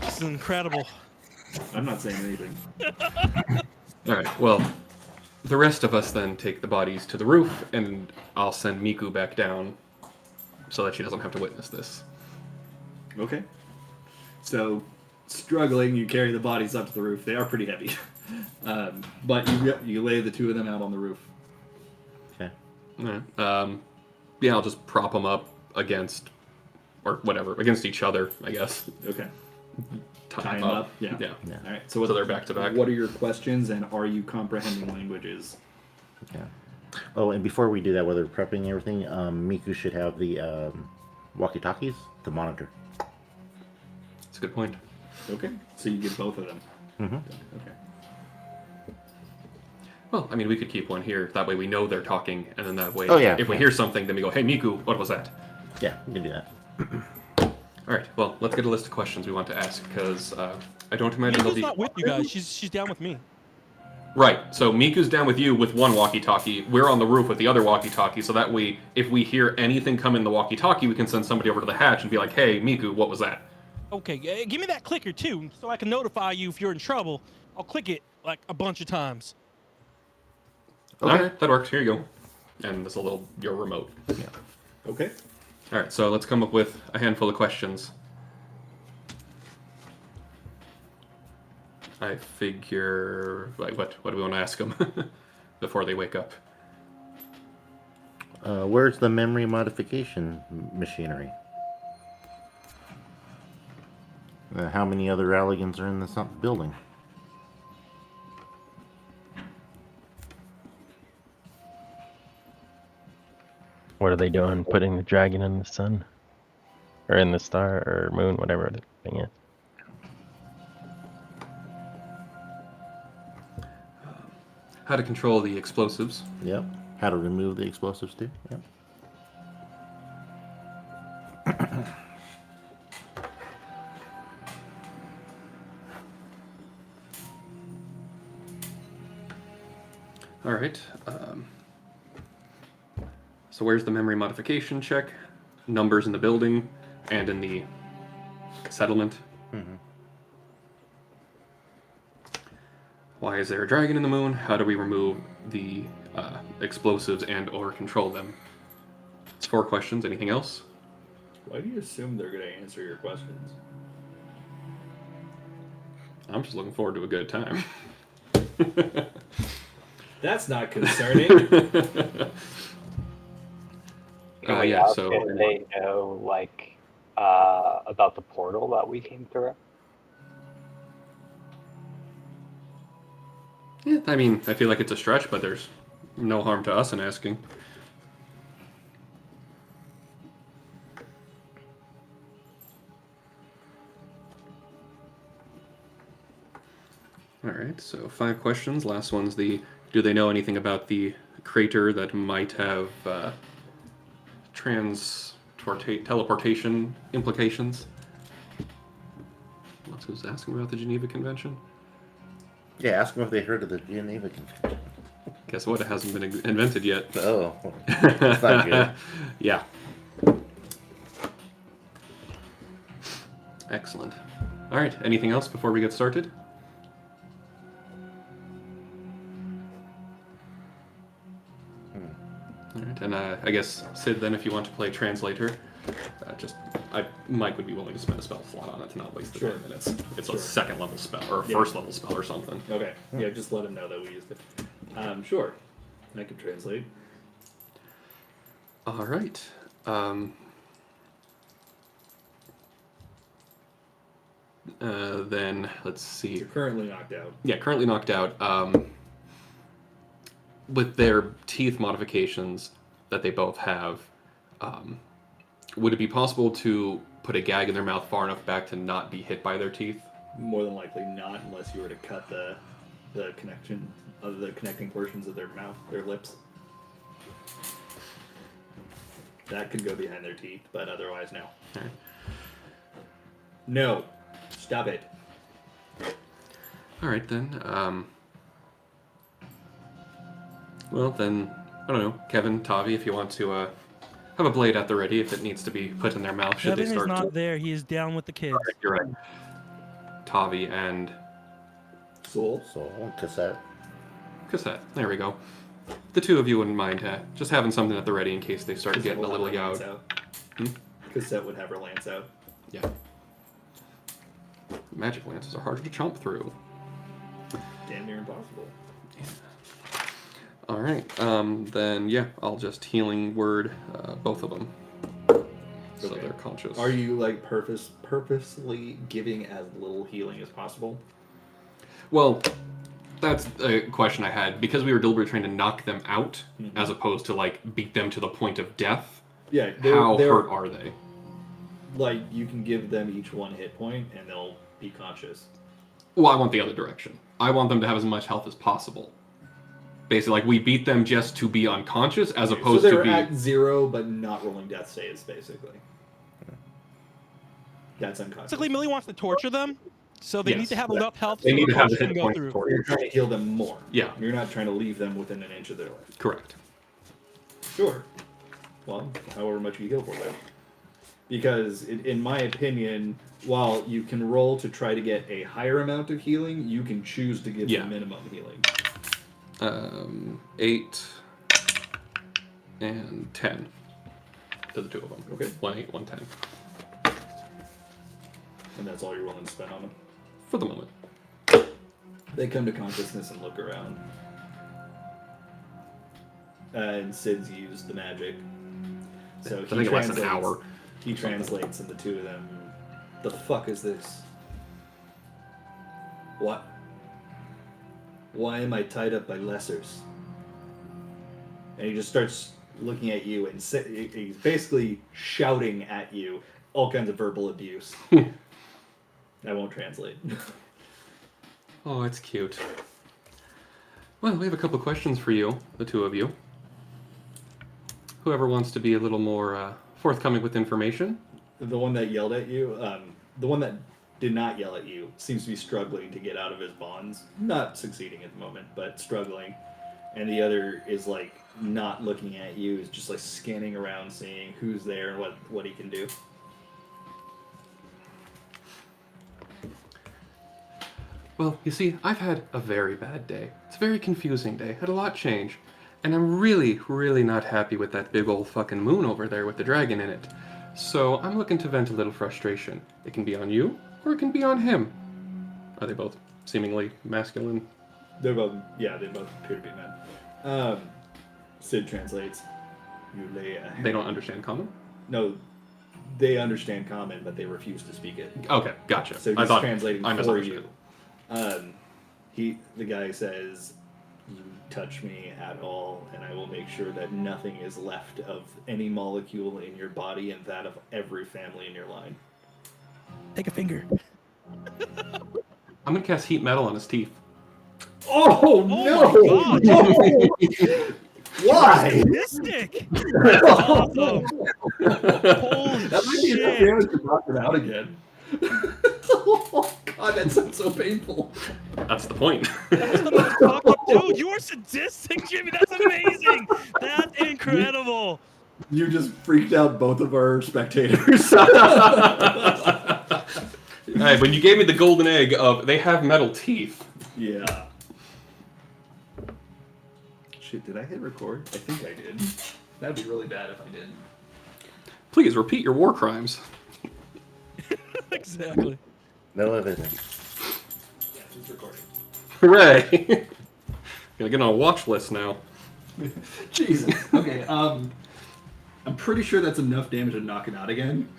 This is incredible. I'm not saying anything. All right. Well, the rest of us then take the bodies to the roof, and I'll send Miku back down so that she doesn't have to witness this. Okay. So, struggling, you carry the bodies up to the roof. They are pretty heavy. But you lay the two of them out on the roof. Okay. All right. Yeah, I'll just prop them up against, or whatever, against each other, I guess. Okay. Tie Tie 'em them up. Yeah. Yeah. All right. So, So they're back to back. What are your questions, and are you comprehending languages? Okay. Oh, and before we do that, whether we're prepping everything, Miku should have the walkie-talkies to monitor. That's a good point. Okay. So you get both of them. Mm-hmm. Okay. Well, I mean, we could keep one here. That way we know they're talking, and then that way, Oh, yeah, if we yeah. hear something, then we go, hey, Miku, what was that? Yeah, we can do that. All right, well, let's get a list of questions we want to ask, because I don't imagine they'll Miku's be... not with you guys. She's down with me. Right, so Miku's down with you with one walkie-talkie. We're on the roof with the other walkie-talkie, so that way, if we hear anything come in the walkie-talkie, we can send somebody over to the hatch and be like, hey, Miku, what was that? Okay, give me that clicker too, so I can notify you if you're in trouble. I'll click it like a bunch of times. Okay. All right, that works. Here you go. And this a little your remote. Yeah. Okay. All right, so let's come up with a handful of questions. I figure, like, what do we want to ask them before they wake up? Where's the memory modification machinery? How many other Alligans are in this building? What are they doing? Putting the dragon in the sun? Or in the star or moon, whatever the thing is. How to control the explosives. Yep. How to remove the explosives too? Yep. All right. So where's the memory modification check? Numbers in the building and in the settlement. Mm-hmm. Why is there a dragon in the moon? How do we remove the explosives and or control them? It's 4 questions. Anything else? Why do you assume they're going to answer your questions? I'm just looking forward to a good time. That's not concerning. Can we Yeah, ask so... if they know, like, about the portal that we came through? Yeah, I mean, I feel like it's a stretch, but there's no harm to us in asking. Alright, so 5 questions. Last one's the, do they know anything about the crater that might have teleportation implications? Who's asking about the Geneva Convention? Yeah, ask them if they heard of the Geneva Convention. Guess what? It hasn't been invented yet. Oh, that's not good. Yeah. Excellent. All right. Anything else before we get started? All right. And I guess Sid, then, if you want to play translator, Mike would be willing to spend a spell slot on it to not waste the 10 minutes. It's a second level spell or a first level spell or something. Okay. Yeah, just let him know that we used it. Sure. I can translate. All right. Then let's see. You're currently knocked out. Yeah, currently knocked out. With their teeth modifications that they both have, would it be possible to put a gag in their mouth far enough back to not be hit by their teeth? More than likely not, unless you were to cut the connection of the connecting portions of their mouth, their lips. That could go behind their teeth, but otherwise, no. All right. No. Stop it. All right, then. Well, then, I don't know, Kevin, Tavi, if you want to have a blade at the ready if it needs to be put in their mouth should Kevin they is start not there. He is down with the kids. You're right. Tavi and Soul. Soul, cassette. Cassette. There we go. The two of you wouldn't mind just having something at the ready in case they start Cassette getting a will little have her lance yowed. out. Hmm? Cassette would have her lance out. Yeah. Magic lances are harder to chomp through. Damn near impossible. All right. Then yeah, I'll just healing word both of them, so Okay. they're conscious. Are you like purposely giving as little healing as possible? Well, that's a question I had because we were deliberately trying to knock them out Mhm. as opposed to like beat them to the point of death. Yeah. How they're hurt are they? like you can give them each one hit point and they'll be conscious. Well, I want the other direction. I want them to have as much health as possible. Basically, like we beat them just to be unconscious, as opposed so to they're be. at 0 but not rolling death saves, basically. That's unconscious. Basically, Millie wants to torture them, so they Yes. need to have enough health They so need the to have the torture can hit go points through. for You're you. trying to heal them more. Yeah. You're not trying to leave them within an inch of their life. Correct. Sure. Well, however much you heal for them. Because, in my opinion, while you can roll to try to get a higher amount of healing, you can choose to give Yeah. the minimum healing. 8 and 10 to the two of them. Okay. 1 8, 1 10 And that's all you're willing to spend on them. for the moment. They come to consciousness and look around. And Sid's used the magic. So I think less than an hour. He translates, and the two of them. The fuck is this? What? Why am I tied up by lessers? And he just starts looking at you, and he's basically shouting at you all kinds of verbal abuse. I won't translate. Oh, it's cute. Well, we have a couple questions for you, the two of you. Whoever wants to be a little more forthcoming with information. The one that yelled at you, the one that did not yell at you, seems to be struggling to get out of his bonds. Not succeeding at the moment, but struggling. And the other is like not looking at you, is just like scanning around, seeing who's there and what he can do. Well, you see, I've had a very bad day. It's a very confusing day. Had a lot change. And I'm really, really not happy with that big old fucking moon over there with the dragon in it. So I'm looking to vent a little frustration. It can be on you, or it can be on him. Are they both seemingly masculine? They both appear to be men. Sid translates. You lay a hand. They don't understand common? No, they understand common, but they refuse to speak it. Okay, gotcha. So I he's thought translating I for misunderstood. you. The guy says, "You touch me at all, and I will make sure that nothing is left of any molecule in your body and that of every family in your line." Take a finger. I'm gonna cast heat metal on his teeth. Oh my God. Why? Sadistic. That's awesome. Holy That might be enough shit. damage to knock it out again. Oh God, that sounds so painful. That's the point. That's the most fucked up. Dude, you are sadistic, Jimmy. That's amazing. That's incredible. You just freaked out both of our spectators. Hey, when you gave me the golden egg of they have metal teeth. Yeah. Shit, did I hit record? I think I did. That'd be really bad if I did. Please repeat your war crimes. Exactly. No evidence. Yeah, it's recording. Hooray! Gonna get on a watch list now. Jesus. Okay, I'm pretty sure that's enough damage to knock it out again.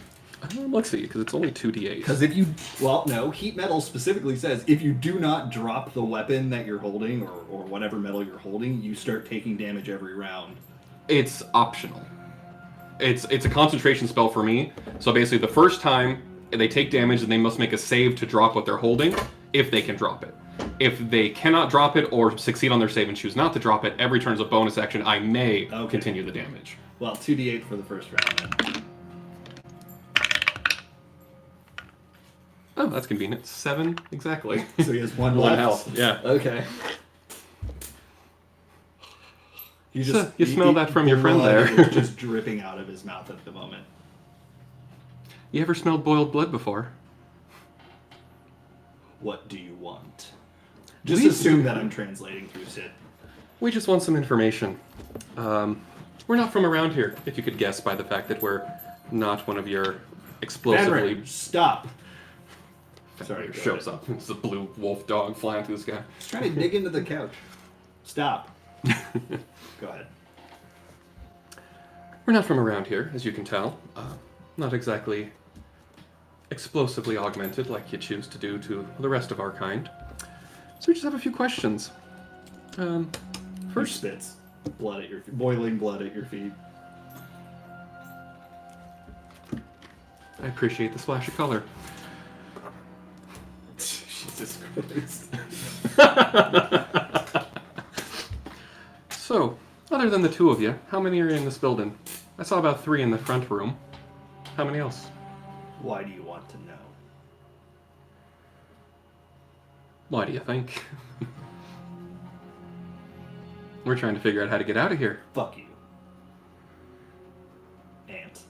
Let's see, because it's only 2d8. Because if you, well, no, heat metal specifically says if you do not drop the weapon that you're holding or whatever metal you're holding, you start taking damage every round. It's optional. It's a concentration spell for me. So basically, the first time they take damage, then they must make a save to drop what they're holding, if they can drop it. If they cannot drop it or succeed on their save and choose not to drop it, every turn is a bonus action. I may continue the damage. Well, 2d8 for the first round then. Oh, that's convenient. 7, exactly. So he has one One left. health, yeah. Okay. You So, you smell that from your friend blood there. is just dripping out of his mouth at the moment. You ever smelled boiled blood before? What do you want? Just We- assume that I'm translating through Sid. We just want some information. We're not from around here, if you could guess by the fact that we're not one of your explosively... Fenrir, stop. Sorry, go shows ahead. up. It's a blue wolf dog flying through the sky. Just trying to dig into the couch. Stop. Go ahead. We're not from around here, as you can tell. Not exactly explosively augmented like you choose to do to the rest of our kind. So we just have a few questions. First First, spits. Blood at your feet. Boiling blood at your feet. I appreciate the splash of color. Jesus Christ. So, other than the two of you, how many are in this building? I saw about 3 in the front room. How many else? Why do you want to know? Why do you think? We're trying to figure out how to get out of here. Fuck you. Ant.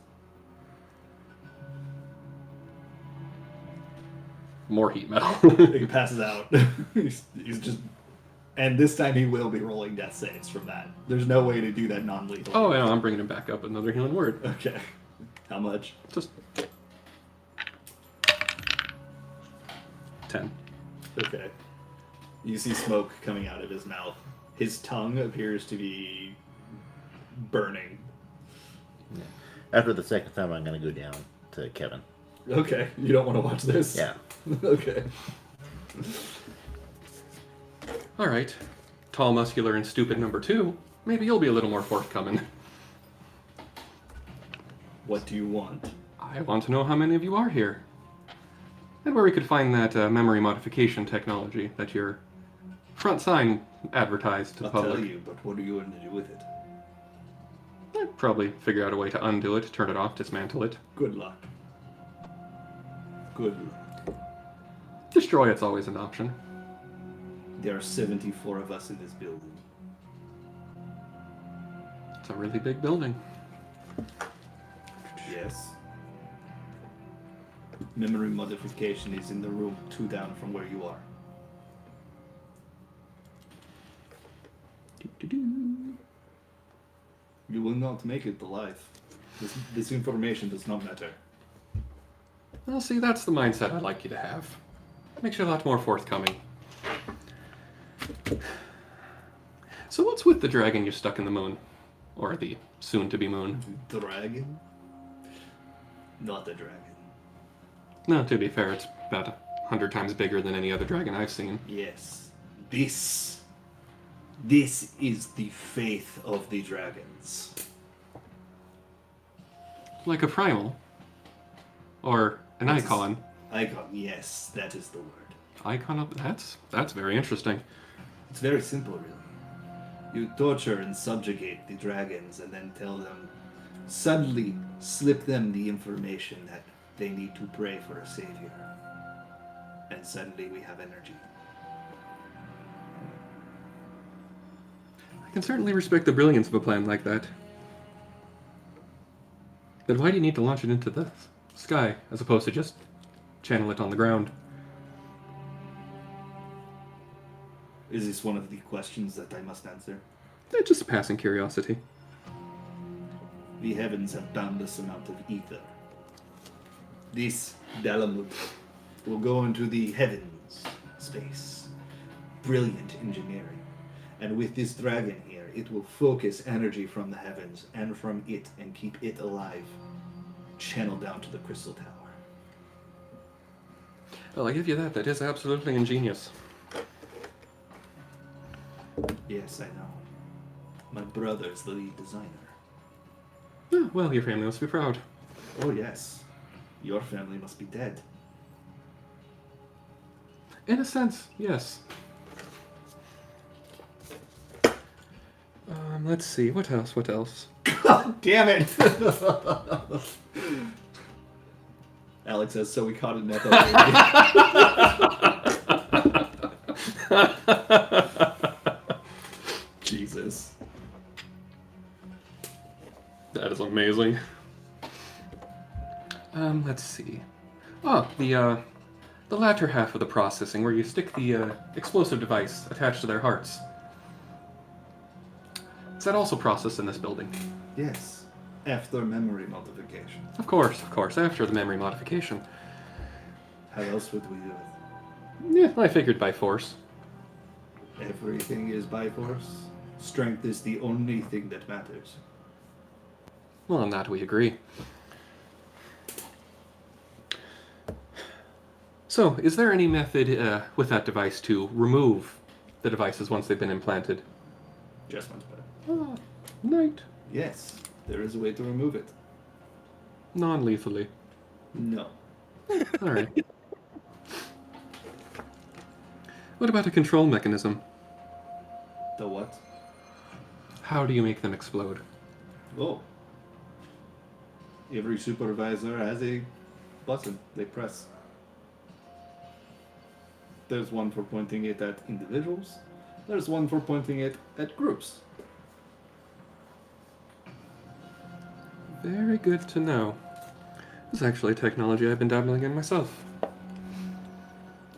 More heat metal. He passes out. he's just... And this time he will be rolling death saves from that. There's no way to do that non-lethal. Oh, yeah, I'm bringing him back up. Another healing word. Okay. How much? Just 10. Okay. You see smoke coming out of his mouth. His tongue appears to be burning. After the second time, I'm going to go down to Kevin. Okay. You don't want to watch this? Yeah. Okay. All right. Tall, muscular, and stupid number 2. Maybe you'll be a little more forthcoming. What do you want? I want to know how many of you are here. And where we could find that memory modification technology that your front sign advertised to the I'll public. tell you, but what are you going to do with it? I'd probably figure out a way to undo it, turn it off, dismantle it. Good luck. Good luck. Destroy it's always an option. There are 74 of us in this building. It's a really big building. Yes. Memory modification is in the room 2 down from where you are. You will not make it alive. This information does not matter. Well, see, that's the mindset I'd like you to have. Makes you a lot more forthcoming. So what's with the dragon you stuck in the moon? Or the soon-to-be moon? Dragon? Not a dragon. No, to be fair, it's about 100 times bigger than any other dragon I've seen. Yes. This is the faith of the dragons. Like a primal. Or an It's- icon. Icon, yes, that is the word. Icon of... That's very interesting. It's very simple, really. You torture and subjugate the dragons and then tell them, suddenly slip them the information that they need to pray for a savior. And suddenly we have energy. I can certainly respect the brilliance of a plan like that. Then why do you need to launch it into the sky, as opposed to just channel it on the ground? Is this one of the questions that I must answer? Just a passing curiosity. The heavens have boundless amount of ether. This Dalamut will go into the heavens space. Brilliant engineering. And with this dragon here, it will focus energy from the heavens and from it and keep it alive. Channel down to the crystal tower. Well, I give you that. That is absolutely ingenious. Yes, I know. My brother's the lead designer. Oh, well, your family must be proud. Oh yes. Your family must be dead. In a sense, yes. Let's see. What else? What else? Damn it! Alex says, so we caught an echo. Jesus. That is amazing. Let's see. Oh, the latter half of the processing, where you stick the explosive device attached to their hearts. Is that also processed in this building? Yes, after memory modification. Of course, after the memory modification. How else would we do it? Yeah, I figured by force. Everything is by force. Strength is the only thing that matters. Well, on that we agree. So, is there any method with that device to remove the devices once they've been implanted? Just went better. Ah, night. Yes, there is a way to remove it. Non-lethally. No. Alright. What about a control mechanism? The what? How do you make them explode? Oh. Every supervisor has a button they press. There's one for pointing it at individuals. There's one for pointing it at groups. Very good to know. This is actually technology I've been dabbling in myself.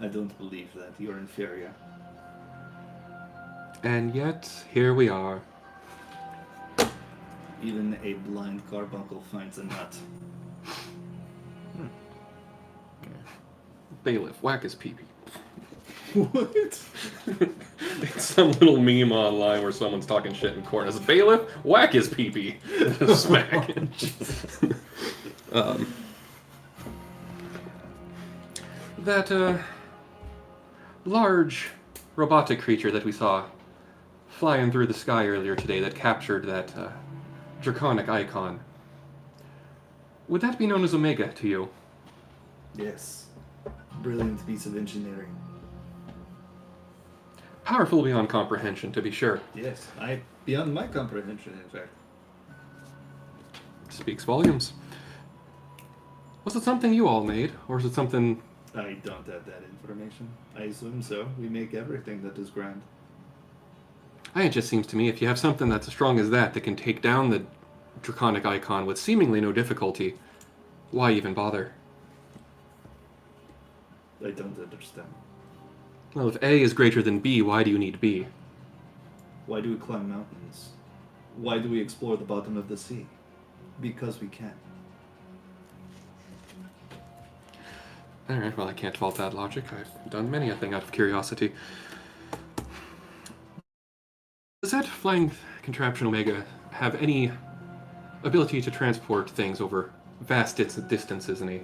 I don't believe that. You're inferior. And yet, here we are. Even a blind carbuncle finds a nut. Bailiff, whack his pee-pee. What? It's some little meme online where someone's talking shit in court. As a bailiff, whack his pee-pee. Smack. That large robotic creature that we saw flying through the sky earlier today that captured that draconic icon. Would that be known as Omega to you? Yes. Brilliant piece of engineering. Powerful beyond comprehension, to be sure. Yes, beyond my comprehension, in fact. Speaks volumes. Was it something you all made, or is it something... I don't have that information. I assume so. We make everything that is grand. It just seems to me if you have something that's as strong as that can take down the draconic icon with seemingly no difficulty, why even bother? I don't understand. Well, if A is greater than B, why do you need B? Why do we climb mountains? Why do we explore the bottom of the sea? Because we can. Alright, well, I can't fault that logic. I've done many a thing out of curiosity. Does that flying contraption Omega have any ability to transport things over vast distances in a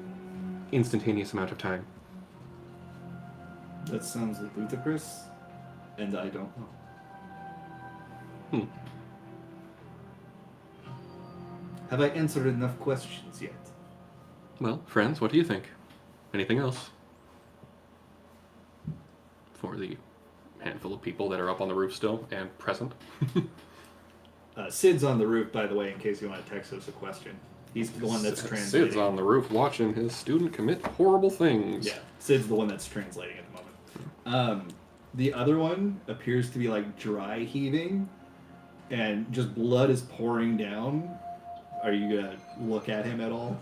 instantaneous amount of time? That sounds ludicrous, and I don't know. Have I answered enough questions yet? Well, friends, what do you think? Anything else? For the handful of people that are up on the roof still and present. Sid's on the roof, by the way, in case you want to text us a question. He's the one that's translating. Sid's on the roof watching his student commit horrible things. Yeah, Sid's the one that's translating at the moment. The other one appears to be like dry heaving, and just blood is pouring down. Are you gonna look at him at all?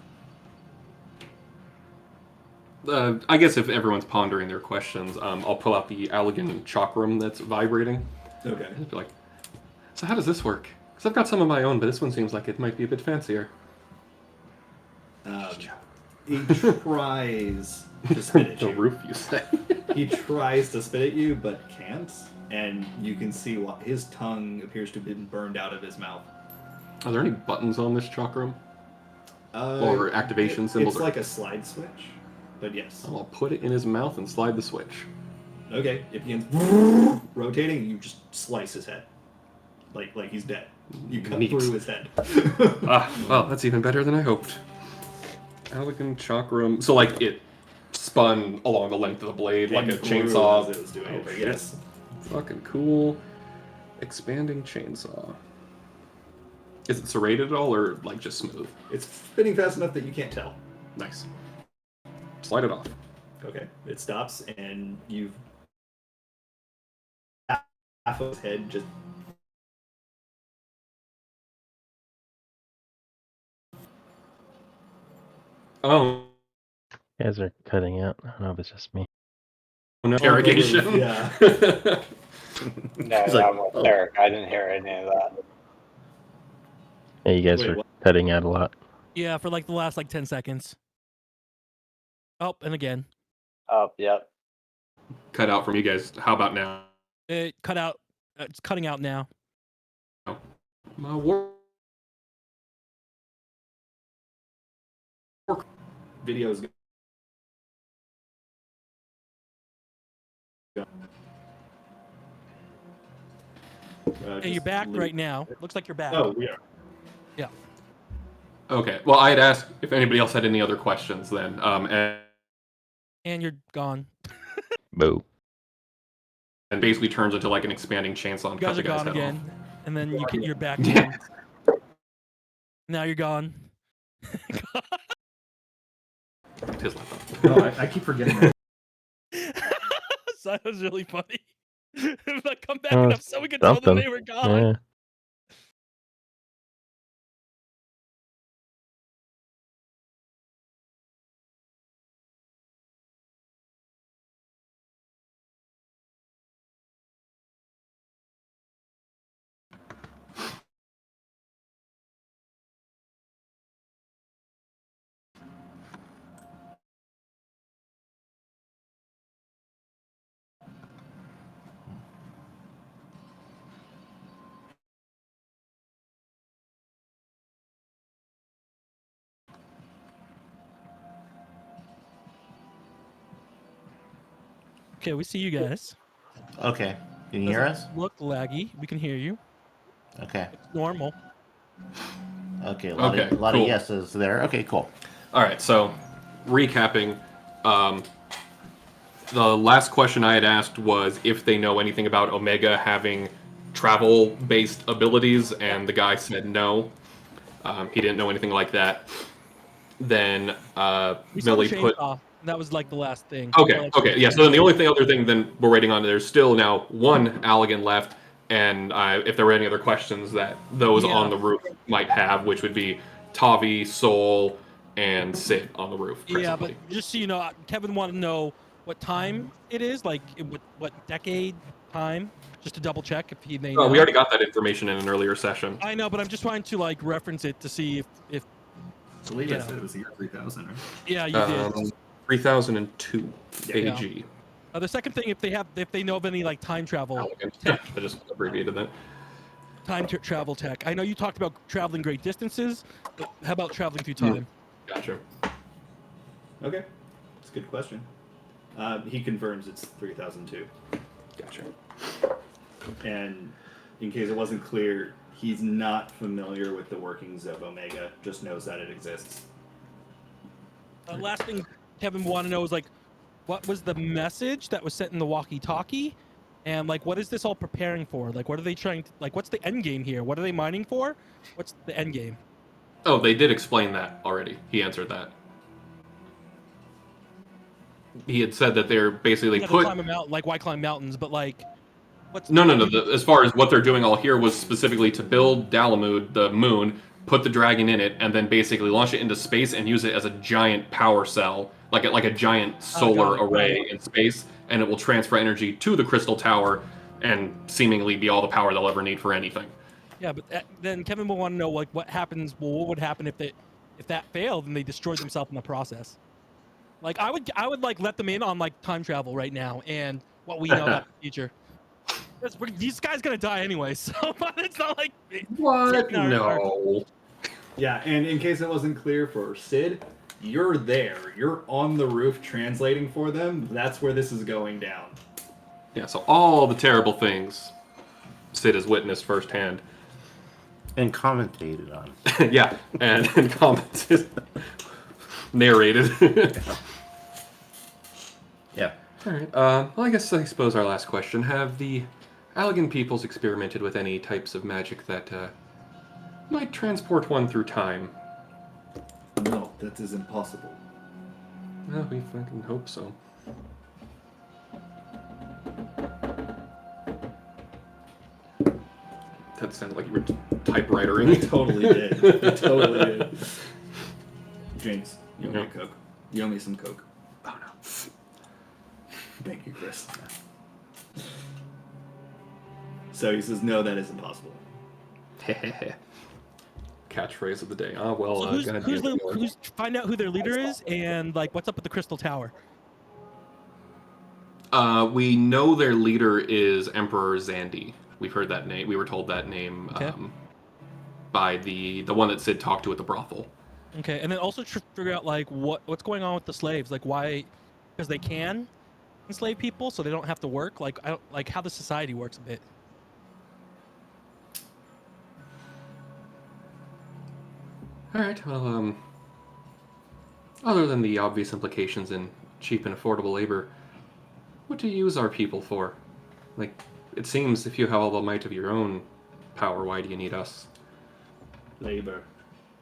I guess if everyone's pondering their questions, I'll pull out the Allegan chakram that's vibrating. Okay. And be like, so how does this work? Because I've got some of my own, but this one seems like it might be a bit fancier. He tries to spit at The you. roof, you say? He tries to spit at you, but can't. And you can see his tongue appears to have been burned out of his mouth. Are there any buttons on this chakram? Or activation symbols? It's like a slide switch, but yes. I'll put it in his mouth and slide the switch. Okay, it begins rotating, and you just slice his head. Like he's dead. You cut Neat. through his head. Well, that's even better than I hoped. Allegan chakram. So, like, it spun along the length of the blade like a And grew chainsaw. as it was doing it, but shit. yes. Fucking cool. Expanding chainsaw. Is it serrated at all, or, like, just smooth? It's spinning fast enough that you can't tell. Nice. Slide it off. Okay, it stops, and you've half of his head just Oh, You guys are cutting out. I don't know if it's just me. no. Interrogation. Yeah. No, He's like, I'm with "Oh." Eric. I didn't hear any of that. Yeah, you guys Wait, were what? cutting out a lot. Yeah, for like the last like 10 seconds. Oh, and again. Oh, yep. Cut out from you guys. How about now? It cut out. It's cutting out now. Videos. Hey, you're back right now. Looks like you're back. Oh, we are. Yeah. Okay. Well, I had asked if anybody else had any other questions then. And you're gone. Boo. And basically turns into like an expanding chainsaw and You cut guys the are guy's gone head again. And then you're back off. again. Now you're gone. His laptop. Oh, I keep forgetting that. So that was really funny. Like, come back Oh, enough so we could tell them something. they were gone. Yeah. Okay, we see you guys. Okay. Can you hear us? Doesn't look laggy. We can hear you. Okay. It's normal. Okay. A lot, Okay, of, a lot cool. of yeses there. Okay, cool. All right, so recapping, the last question I had asked was if they know anything about Omega having travel-based abilities, and the guy said no. He didn't know anything like that. Then We saw the Millie put. chainsaw. That was like the last thing. Okay, Or, like, okay, yeah. So then the only other thing then we're waiting on, there's still now one Allegan left, and if there were any other questions that those Yeah. on the roof might have, which would be Tavi, Soul, and Sid on the roof. Yeah, but Presently. just so you know, Kevin wanted to know what time it is, like what decade time, just to double check if he may know. We already got that information in an earlier session. I know, but I'm just trying to like reference it to see if I believe you I know. said it was the year 3000, right? Yeah, you did. 3002 Yeah. AG. The second thing, if they know of any like time travel Allegan. tech, I just abbreviated that. travel tech. I know you talked about traveling great distances, but how about traveling through time? Gotcha. Okay. That's a good question. He confirms it's 3002. Gotcha. And in case it wasn't clear, he's not familiar with the workings of Omega, just knows that it exists. Last thing Kevin wanted to know is like, what was the message that was sent in the walkie-talkie, and like, what is this all preparing for? Like, what are they trying to like? What's the end game here? What are they mining for? What's the end game? Oh, they did explain that already. He answered that. He had said that they're basically Yeah, to put. climb a mountain, like why climb mountains? But like, what's No. As far as what they're doing all here was specifically to build Dalamud, the moon, put the dragon in it, and then basically launch it into space and use it as a giant power cell, like a giant solar array in space, and it will transfer energy to the crystal tower, and seemingly be all the power they'll ever need for anything. Yeah, but then Kevin will want to know like what happens. Well, what would happen if that failed and they destroyed themselves in the process? Like I would like let them in on like time travel right now and what we know about the future. These guys gonna die anyway, so but it's not like What? our- No. Yeah, and in case it wasn't clear for Sid, you're there. You're on the roof translating for them. That's where this is going down. Yeah, so all the terrible things Sid has witnessed firsthand. And commentated on. Yeah, and commented, narrated. Yeah. All right. Well, I suppose our last question: have the Allegan peoples experimented with any types of magic that might transport one through time? No, that is impossible. Well, we fucking hope so. That sounded like you were typewritering. It totally did. It totally did. James. You owe me a Coke. You owe me some Coke. Oh no. Thank you, Chris. So he says, no, that is impossible. Catchphrase of the day. Ah, well, So goddamn. who's find out who their leader is and like what's up with the Crystal Tower? We know their leader is Emperor Zandy. We've heard that name. We were told that name Okay. by the one that Sid talked to at the brothel. Okay, and then also figure out like what's going on with the slaves, like why, because they can enslave people, so they don't have to work. Like I don't like how the society works a bit. All right. Well, other than the obvious implications in cheap and affordable labor, what do you use our people for? Like, it seems if you have all the might of your own power, why do you need us? Labor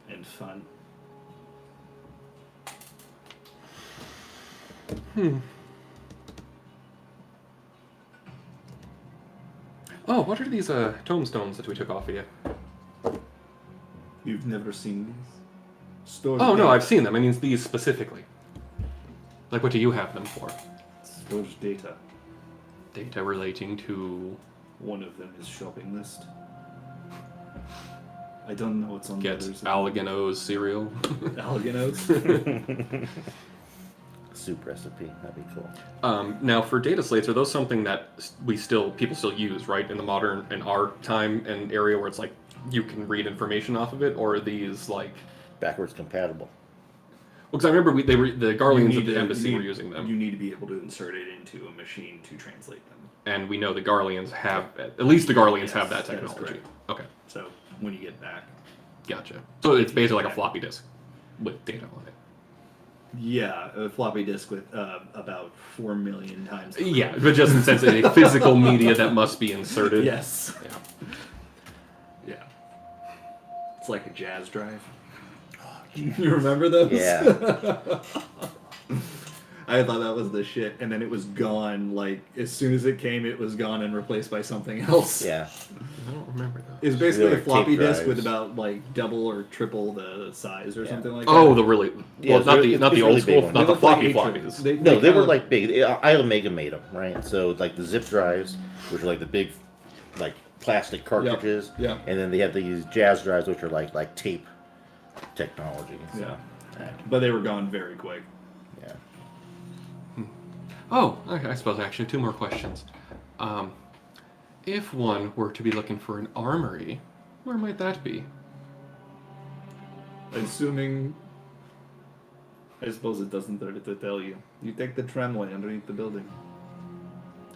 and fun. Oh, what are these tombstones that we took off of you? You've never seen these? Storage Oh, no, data. I've seen them. I mean, these specifically. Like, what do you have them for? Storage data. Data relating to... One of them is shopping list. I don't know what's on Get the others. Alligano's cereal. Alliganos. Soup recipe. That'd be cool. Now, for data slates, are those something that people still use, right? In our time and area where it's like, you can read information off of it, or are these like... Backwards compatible. Well, because I remember the Garleans at the You embassy need- were using them. You need to be able to insert it into a machine to translate them. And we know the Garleans have, at least the Garleans have that Yes, that is technology. correct. Okay, So when you get back, gotcha. So it's basically like a floppy disk with data on it. yeah, a floppy disk with about 4 million times. Yeah, but just in sense of a physical media that must be inserted. Yes. Yeah. Yeah. It's like a jazz drive. You remember those? Yeah. I thought that was the shit, and then it was gone. Like as soon as it came, it was gone and replaced by something else. Yeah. I don't remember that. It's basically They a were floppy tape disk with drives. about like double or triple the size or Yeah. something like Oh, that. the really... Yeah, Well, it's not really- the it's old really school, big one. not They the look like floppy eight- floppies. No, they were kinda- like big. Omega made them, right? So like the zip drives, which are like the big, like plastic cartridges. Yep. And then they have these jazz drives, which are like tape technology. So, Yeah. But they were gone very quick. yeah. Oh, okay, I suppose actually 2 more questions. If one were to be looking for an armory, where might that be? Assuming, I suppose it doesn't hurt to tell you. You take the tramway underneath the building.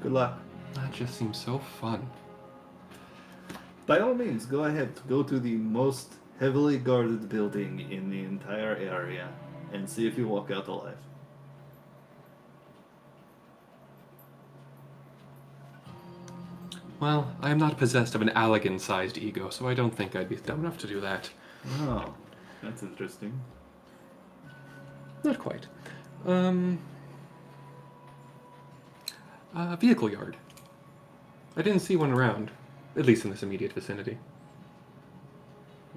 Good luck. That just seems so fun. By all means, go ahead. Go to the most heavily guarded building in the entire area and see if you walk out alive. Well, I am not possessed of an Allegan-sized ego, so I don't think I'd be dumb enough to do that. Oh, that's interesting. Not quite. Vehicle yard. I didn't see one around, at least in this immediate vicinity.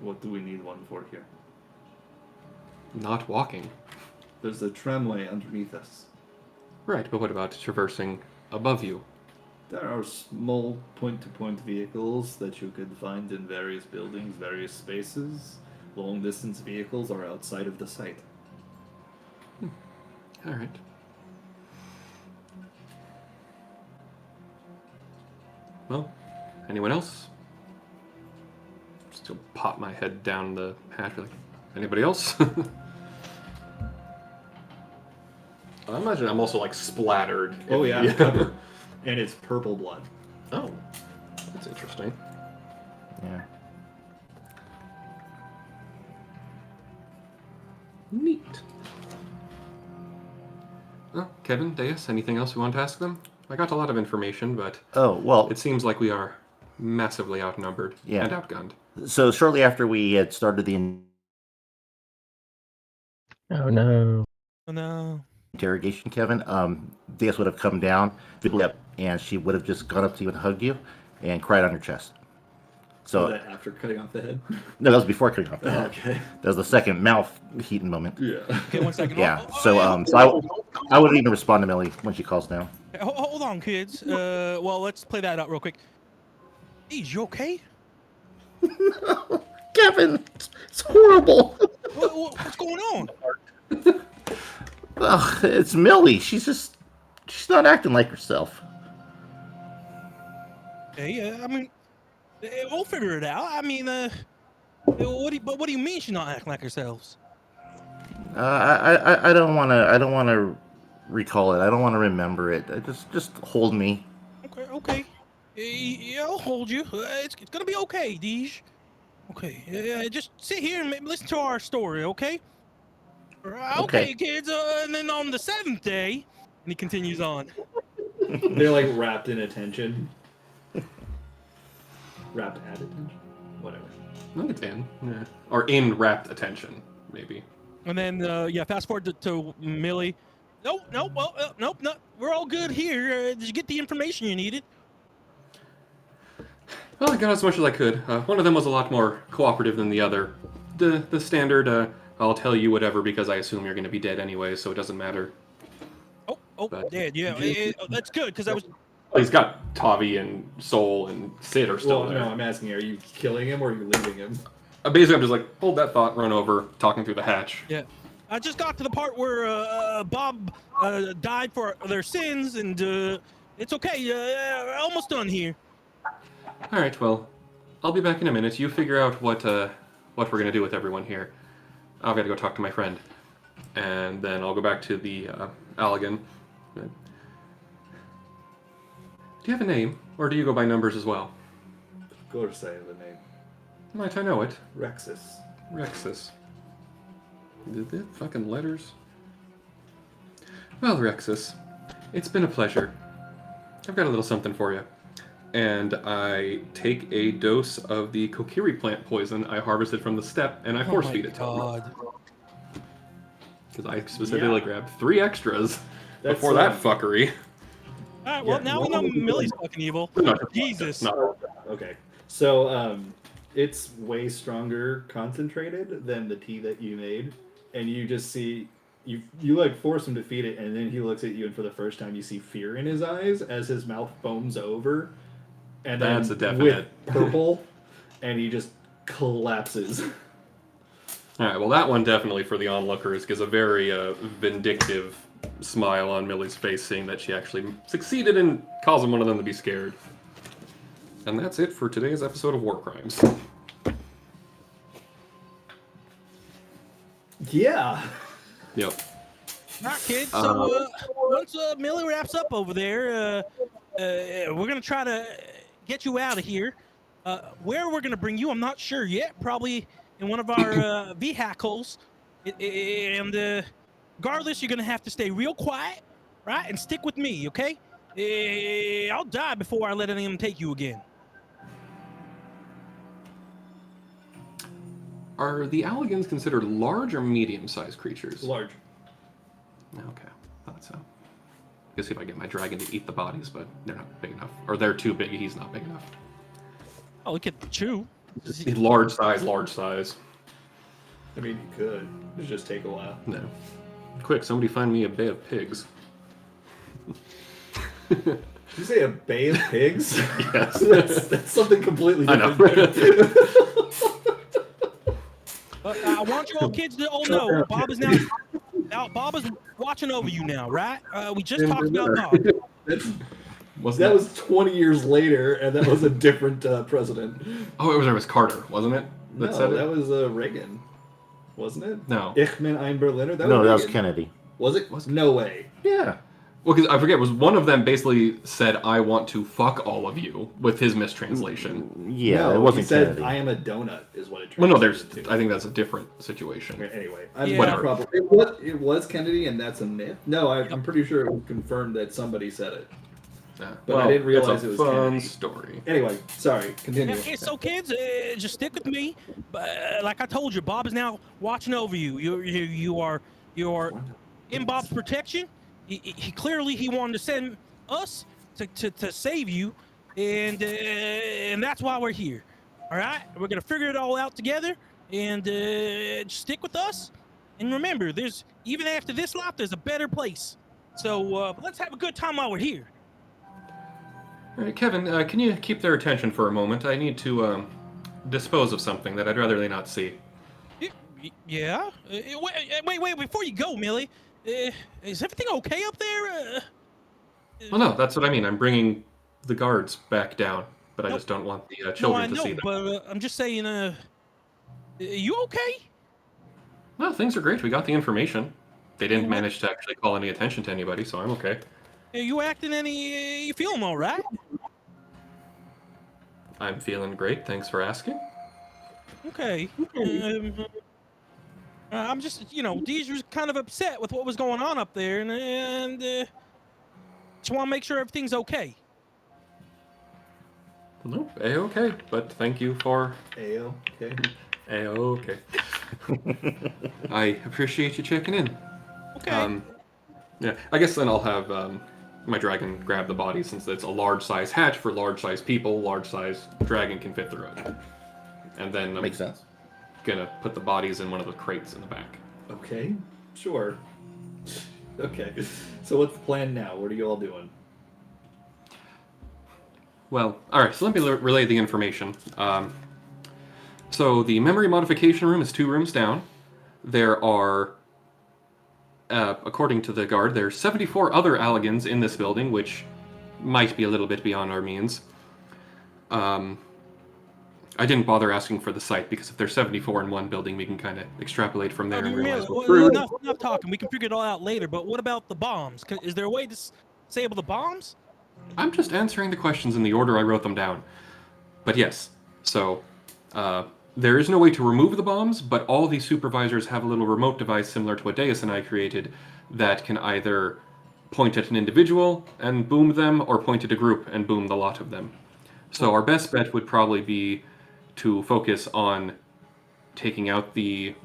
What do we need one for here? Not walking. There's a tramway underneath us. Right, but what about traversing above you? There are small point-to-point vehicles that you could find in various buildings, various spaces. Long-distance vehicles are outside of the site. All right. Well, anyone else? Still pop my head down the hatch, like, anybody else? I imagine I'm also like splattered. Oh yeah, covered. And it's purple blood. Oh, that's interesting. Yeah. Neat. Well, Kevin, Deus, anything else you want to ask them? I got a lot of information, but Oh well. it seems like we are massively outnumbered Yeah. and outgunned. So shortly after we had started the Oh no. Oh no. interrogation, Kevin, Diaz would have come down, and she would have just gone up to you and hugged you, and cried on your chest. So Was that after cutting off the head? no, that was before cutting off the head. Okay. That was the second mouth heating moment. Yeah. Okay, 1 second. Yeah. Oh, So I wouldn't even respond to Millie when she calls now. hold on, kids. Well, let's play that out real quick. Hey, you okay? Kevin, it's horrible. What's going on? Ugh, it's Millie. She's not acting like herself. Hey, I mean, we'll figure it out. I mean, what do you mean she's not acting like herself? I don't wanna recall it. I don't wanna remember it. Just hold me. Okay. Yeah, I'll hold you. It's gonna be okay, Deej. Okay, just sit here and listen to our story, okay? Okay, kids. And then on the 7th day, and he continues on. They're like wrapped in attention. Wrapped at attention? Whatever. I think it's in. Yeah. Or in rapt attention, maybe. And then, fast forward to Millie. Nope. We're all good here. Did you get the information you needed? Well, I got as much as I could. One of them was a lot more cooperative than the other. The standard, I'll tell you whatever because I assume you're going to be dead anyway, so it doesn't matter. But- Dead. Yeah, that's good because I was. Well, he's got Tavi and Soul and Sid are still Well, there. no, I'm asking, are you killing him or are you leaving him? Basically, I'm just like, hold that thought, run over, talking through the hatch. Yeah. I just got to the part where Bob died for their sins, and it's okay. Almost done here. All right, well, I'll be back in a minute. You figure out what we're gonna do with everyone here. I've got to go talk to my friend, and then I'll go back to the Allegan. Do you have a name, or do you go by numbers as well? Of course I have a name. Might I know it? Rexus. Rexus. The fucking letters. Well, Rexus, it's been a pleasure. I've got a little something for you. And I take a dose of the kokiri plant poison I harvested from the steppe, and I force feed it to him. Because I specifically grabbed 3 extras before that fuckery. All right. Well, now we know Millie's fucking evil. Jesus. Okay. So, it's way stronger concentrated than the tea that you made, and you just see you like force him to feed it, and then he looks at you, and for the first time you see fear in his eyes as his mouth foams over, and then That's a definite. with purple, and he just collapses. All right, well, that one definitely for the onlookers gives a very vindictive smile on Millie's face, seeing that she actually succeeded in causing one of them to be scared. And that's it for today's episode of War Crimes. Yeah. Yep. All right, kids. So once Millie wraps up over there, we're gonna try to get you out of here. Where we're gonna bring you, I'm not sure yet. Probably in one of our vehicles. And regardless, you're gonna have to stay real quiet, right? And stick with me, okay? I'll die before I let any of them take you again. Are the Alligans considered large or medium-sized creatures? Large. Okay, thought so. Guess see if I get my dragon to eat the bodies, but they're not big enough. Or they're too big, he's not big enough. Oh, we could chew. Large size, large size. I mean, you could. It'd just take a while. No. Quick, somebody find me a bay of pigs. Did you say a bay of pigs? Yes. that's something completely I different. know. I want you all kids to all know Bob is Bob is watching over you now, right? We just talked about Bob. That was 20 years later, and that was a different president. Oh, it was Carter, wasn't it? No, said that it? was Reagan, wasn't it? No. Ich bin ein Berliner. That No, was that was Reagan. Kennedy. Was it? No way. Yeah. Well, because I forget, was one of them basically said, "I want to fuck all of you" with his mistranslation. Yeah, no, it wasn't he said, Kennedy. "I am a donut," is what it. Well, no, translated to. I think that's a different situation. Okay, anyway, Whatever. probably it was Kennedy, and that's a myth. No, I'm pretty sure it was confirmed that somebody said it. But I didn't realize it's a it was fun Kennedy. Anyway, Anyway, sorry. Continue. Okay, so kids, just stick with me. Like I told you, Bob is now watching over you. You are in Bob's protection. He clearly wanted to send us to save you, and that's why we're here. All right, we're gonna figure it all out together, and just stick with us. And remember, there's even after this life, there's a better place. So but let's have a good time while we're here. All right, Kevin, can you keep their attention for a moment? I need to dispose of something that I'd rather they not see. Yeah. Wait. Before you go, Millie, is everything okay up there? Well, no, that's what I mean. I'm bringing the guards back down, but I Nope. just don't want the No, children I to know, see them. but I'm just saying. You okay? No, things are great. We got the information. They didn't What? manage to actually call any attention to anybody, so I'm okay. Are you acting any? You feeling all right? I'm feeling great. Thanks for asking. Okay. I'm just, Deej was kind of upset with what was going on up there, and just want to make sure everything's okay. Nope, a-okay. But thank you for Ayo. Okay. a-okay. I appreciate you checking in. Okay. Yeah, I guess then I'll have my dragon grab the body since it's a large size hatch for large size people. Large size dragon can fit through it. And then I'm Makes sense. gonna put the bodies in one of the crates in the back. Okay. Sure. Okay. So what's the plan now? What are you all doing? Well, alright, so let me relay the information. So the memory modification room is 2 rooms down. There are, according to the guard, there are 74 other Alligans in this building, which might be a little bit beyond our means. I didn't bother asking for the site because if there's 74 in one building, we can kind of extrapolate from there and realize what's true. Enough talking. We can figure it all out later. But what about the bombs? Is there a way to disable the bombs? I'm just answering the questions in the order I wrote them down. But yes, so there is no way to remove the bombs, but all these supervisors have a little remote device similar to what Deus and I created that can either point at an individual and boom them, or point at a group and boom the lot of them. So our best bet would probably be to focus on taking out the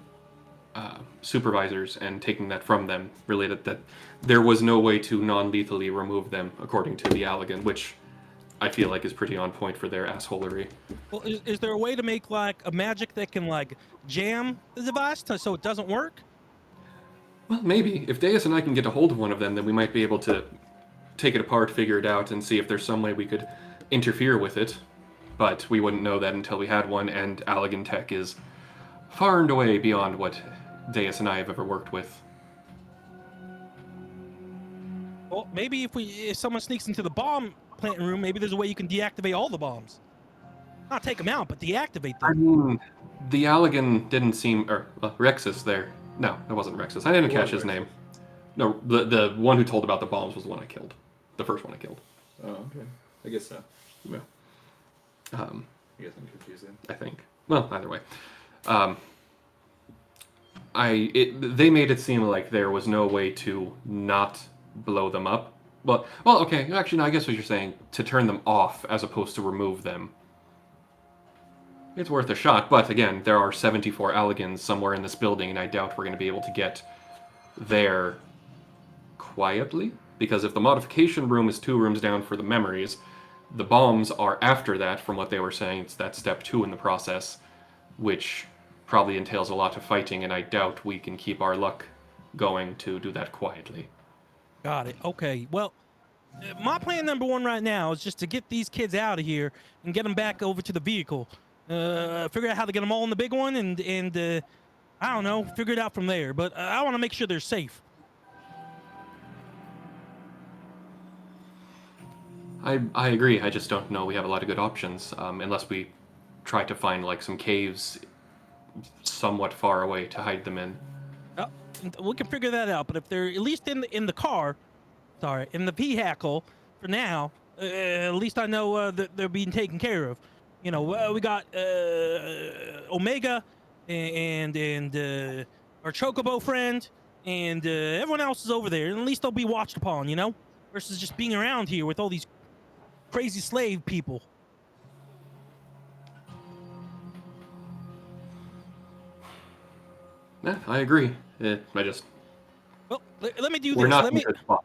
supervisors and taking that from them, related that there was no way to non-lethally remove them, according to the Allagan, which I feel like is pretty on point for their assholery. Well, is there a way to make like a magic that can like jam the device so it doesn't work? Well, maybe. If Deus and I can get a hold of one of them, then we might be able to take it apart, figure it out, and see if there's some way we could interfere with it. But we wouldn't know that until we had one, and Allagan tech is far and away beyond what Deus and I have ever worked with. Well, maybe if someone sneaks into the bomb planting room, maybe there's a way you can deactivate all the bombs. Not take them out, but deactivate them. I mean, the Allagan didn't seem... or Rexus there. No, it wasn't Rexus. I didn't catch his name. No, the one who told about the bombs was the one I killed. The first one I killed. Oh, okay. I guess so. Yeah. I guess I'm confusing. I think. Well, either way. They made it seem like there was no way to not blow them up. Well, okay. Actually, no, I guess what you're saying, to turn them off as opposed to remove them. It's worth a shot, but again, there are 74 Alligans somewhere in this building, and I doubt we're going to be able to get there quietly. Because if the modification room is 2 rooms down for the memories, the bombs are after that, from what they were saying. It's that step 2 in the process, which probably entails a lot of fighting, and I doubt we can keep our luck going to do that quietly. Got it. Okay. Well, my plan number 1 right now is just to get these kids out of here and get them back over to the vehicle. Figure out how to get them all in the big one, and I don't know, figure it out from there. But I want to make sure they're safe. I agree. I just don't know we have a lot of good options, unless we try to find like some caves somewhat far away to hide them in. We can figure that out. But if they're at least in the car, in the vehicle for now, at least I know that they're being taken care of. You know, we got Omega and our Chocobo friend, and everyone else is over there. And at least they'll be watched upon, you know, versus just being around here with all these crazy slave people. Yeah, I agree. I just... Well, let me do We're this. not in a good spot.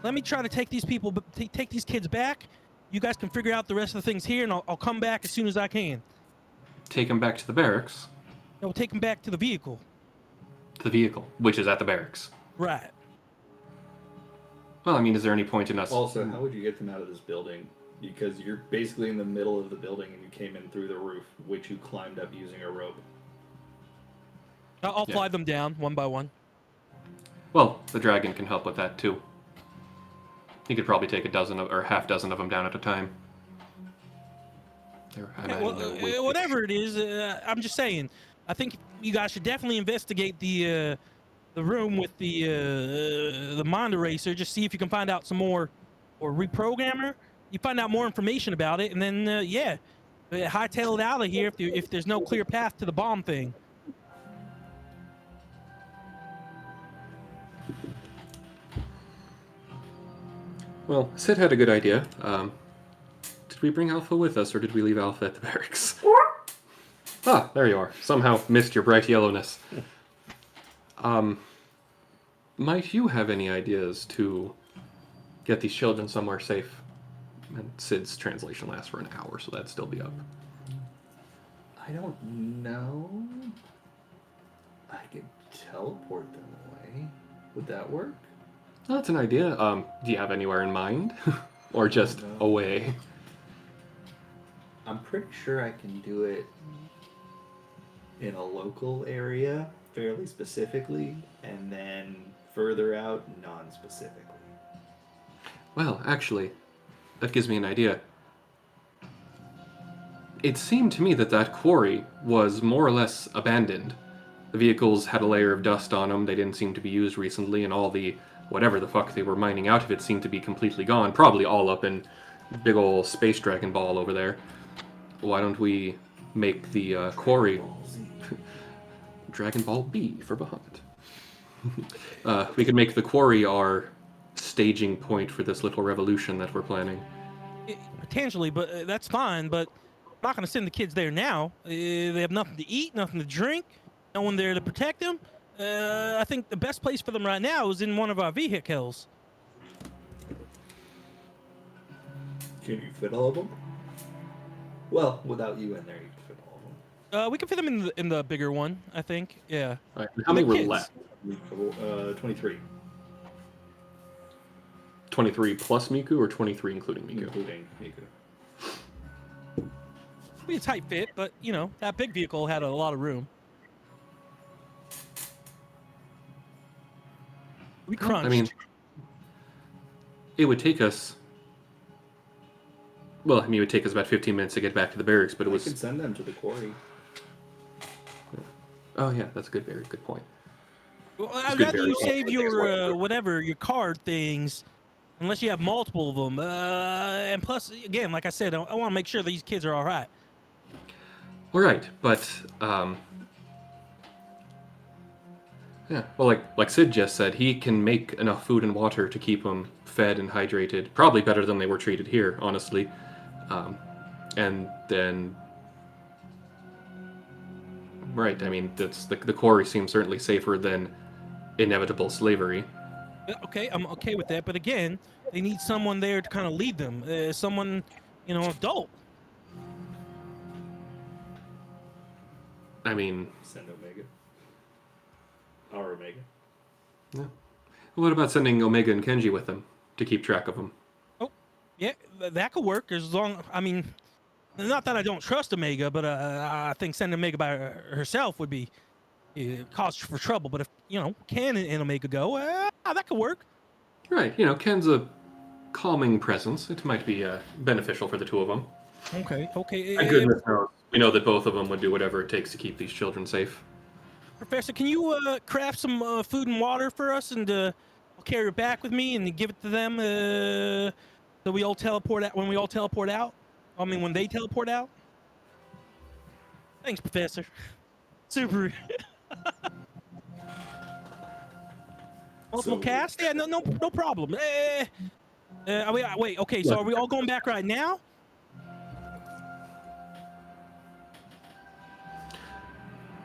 Let me try to take these people, take these kids back. You guys can figure out the rest of the things here, and I'll come back as soon as I can. take him back to the barracks, No, take him back to the vehicle. to the vehicle, which is at the barracks. Right. Well, I mean, is there any point in us? Also, how would you get them out of this building? Because you're basically in the middle of the building and you came in through the roof, which you climbed up using a rope. I'll fly them down one by one. Well, the dragon can help with that too. He could probably take or half dozen of them down at a time. Whatever it is, I'm just saying. I think you guys should definitely investigate the room with the mind eraser. Just see if you can find out some more, or reprogrammer. You find out more information about it, and then hightail it out of here if there's no clear path to the bomb thing. Well, Sid had a good idea. Did we bring Alpha with us, or did we leave Alpha at the barracks? Ah, there you are. Somehow missed your bright yellowness. Might you have any ideas to get these children somewhere safe? And Sid's translation lasts for an hour, so that'd still be up. I don't know. I could teleport them away. Would that work? Oh, that's an idea. Do you have anywhere in mind? Or just away? I'm pretty sure I can do it in a local area, fairly specifically, and then further out, non-specifically. Well, actually, that gives me an idea. It seemed to me that quarry was more or less abandoned. The vehicles had a layer of dust on them, they didn't seem to be used recently, and all the whatever the fuck they were mining out of it seemed to be completely gone, probably all up in big ol' space dragon ball over there. Why don't we make the quarry Dragon Ball B for Bahamut? We could make the quarry our staging point for this little revolution that we're planning. Potentially, but that's fine. But I'm not going to send the kids there now. They have nothing to eat, nothing to drink, no one there to protect them. I think the best place for them right now is in one of our vehicles. Can you fit all of them? Well, without you in there, you can fit all of them. We can fit them in the bigger one, I think. Yeah. All right, how many were kids. left? 23. 23 plus Miku, or 23 including Miku? Including Miku. Be a tight fit, but you know that big vehicle had a lot of room. We crunched. I mean, it would take us. Well, I mean, it would take us about 15 minutes to get back to the barracks, but it was. I could send them to the quarry. Oh yeah, that's a very good point. Well, I'd rather you save your your card things, unless you have multiple of them. And plus, again, like I said, I want to make sure these kids are all right. All right, but yeah, well, like Sid just said, he can make enough food and water to keep them fed and hydrated, probably better than they were treated here, honestly. And then, right, I mean, that's the quarry seems certainly safer than inevitable slavery. Okay, I'm okay with that, but again, they need someone there to kind of lead them, someone, adult. I mean, Send Omega. Our Omega. yeah. What about sending Omega and Kenji with them to keep track of them? Oh, yeah, that could work as long. I mean, not that I don't trust Omega, but I think sending Omega by herself would be cause for trouble. But if Ken and Omega go, that could work. Right, Ken's a calming presence. It might be beneficial for the two of them. Okay. And goodness knows, we know that both of them would do whatever it takes to keep these children safe. Professor, can you craft some food and water for us, and I'll carry it back with me and give it to them so we all teleport out when we all teleport out? I mean, when they teleport out? Thanks, Professor. Super. Multiple cast? Yeah, no problem. Wait, okay, so are we all going back right now?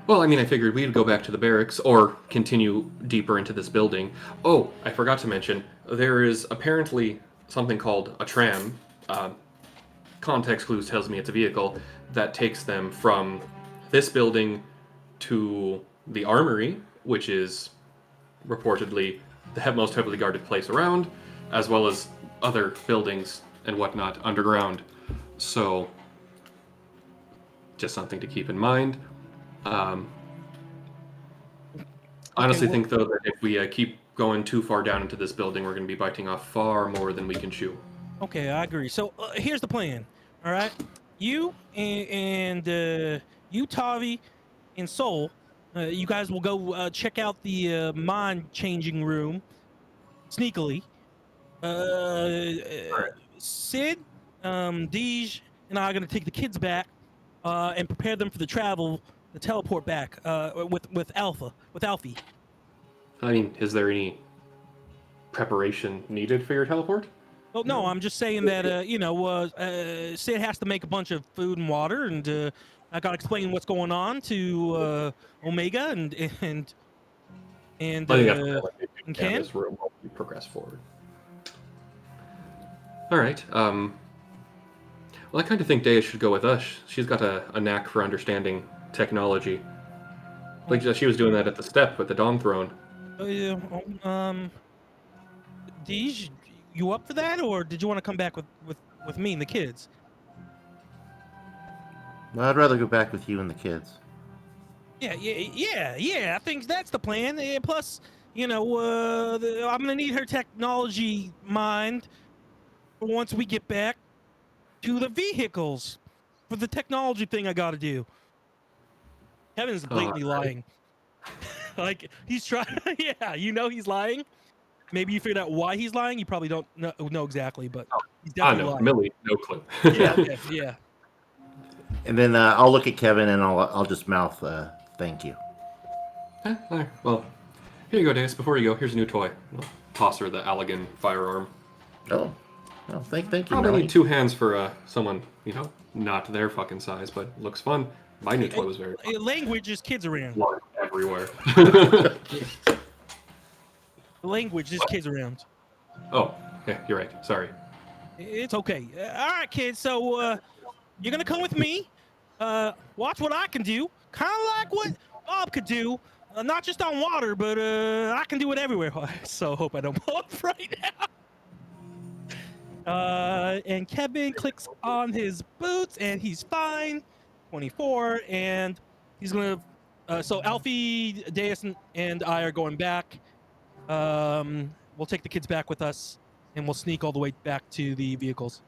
Well, I mean, I figured we'd go back to the barracks or continue deeper into this building. Oh, I forgot to mention, there is apparently something called a tram. Context clues tells me it's a vehicle that takes them from this building to the armory, which is reportedly the most heavily guarded place around, as well as other buildings and whatnot underground. So, just something to keep in mind. Honestly, think though that if we keep going too far down into this building, we're going to be biting off far more than we can chew. Okay, I agree. So here's the plan. All right, you and you, Tavi, and Soul, you guys will go check out the mind changing room sneakily. Sid, Deej, and I are gonna take the kids back and prepare them for the travel, the teleport back with Alfie. I mean, is there any preparation needed for your teleport? Oh no, I'm just saying that Sid has to make a bunch of food and water, and I gotta explain what's going on to Omega and I think that's and in Ken. this room while we progress forward. All right. Well, I kind of think Dea should go with us. She's got a knack for understanding technology. Like she was doing that at the step with the Dawn Throne. Deej, you up for that, or did you want to come back with me and the kids? No, I'd rather go back with you and the kids. Yeah. I think that's the plan. Plus, I'm gonna need her technology mind for once we get back to the vehicles for the technology thing I gotta do. Kevin's blatantly lying. Like he's trying. Yeah, he's lying. Maybe you figured out why he's lying. You probably don't know exactly, but he's definitely lying. Millie, no clue. Yeah. And then I'll look at Kevin and I'll just mouth thank you. All right. Well, here you go, Deus. Before you go, here's a new toy. I'll toss her the Allegan firearm. Oh, thank you. Probably Melanie. need 2 hands for someone not their fucking size, but looks fun. My new toy was very fun. Language is kids around. Blood everywhere. Language is kids around. Oh, yeah, you're right. Sorry. It's okay. All right, kids. So you're gonna come with me. Watch what I can do. Kind of like what Bob could do. Not just on water, but I can do it everywhere. So hope I don't blow up right now. And Kevin clicks on his boots, and he's fine. 24, and he's gonna. So Alfie, Deus, and I are going back. We'll take the kids back with us, and we'll sneak all the way back to the vehicles.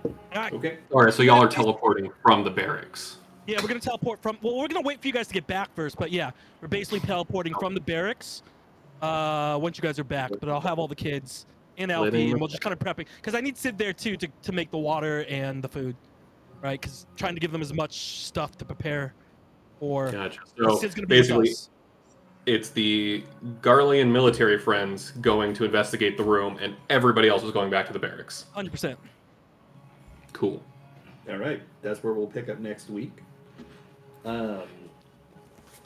All right. Okay. All right, so y'all are teleporting from the barracks. Yeah, we're gonna teleport from. Well, we're gonna wait for you guys to get back first, but yeah, we're basically teleporting from the barracks. Once you guys are back, but I'll have all the kids and Alfie, and we'll just kind of prepping because I need Sid there too to make the water and the food, right? Because trying to give them as much stuff to prepare for. Gotcha. So Sid's gonna be with basically, us. it's the Garlean military friends going to investigate the room, and everybody else is going back to the barracks. 100%. Cool. All right. That's where we'll pick up next week.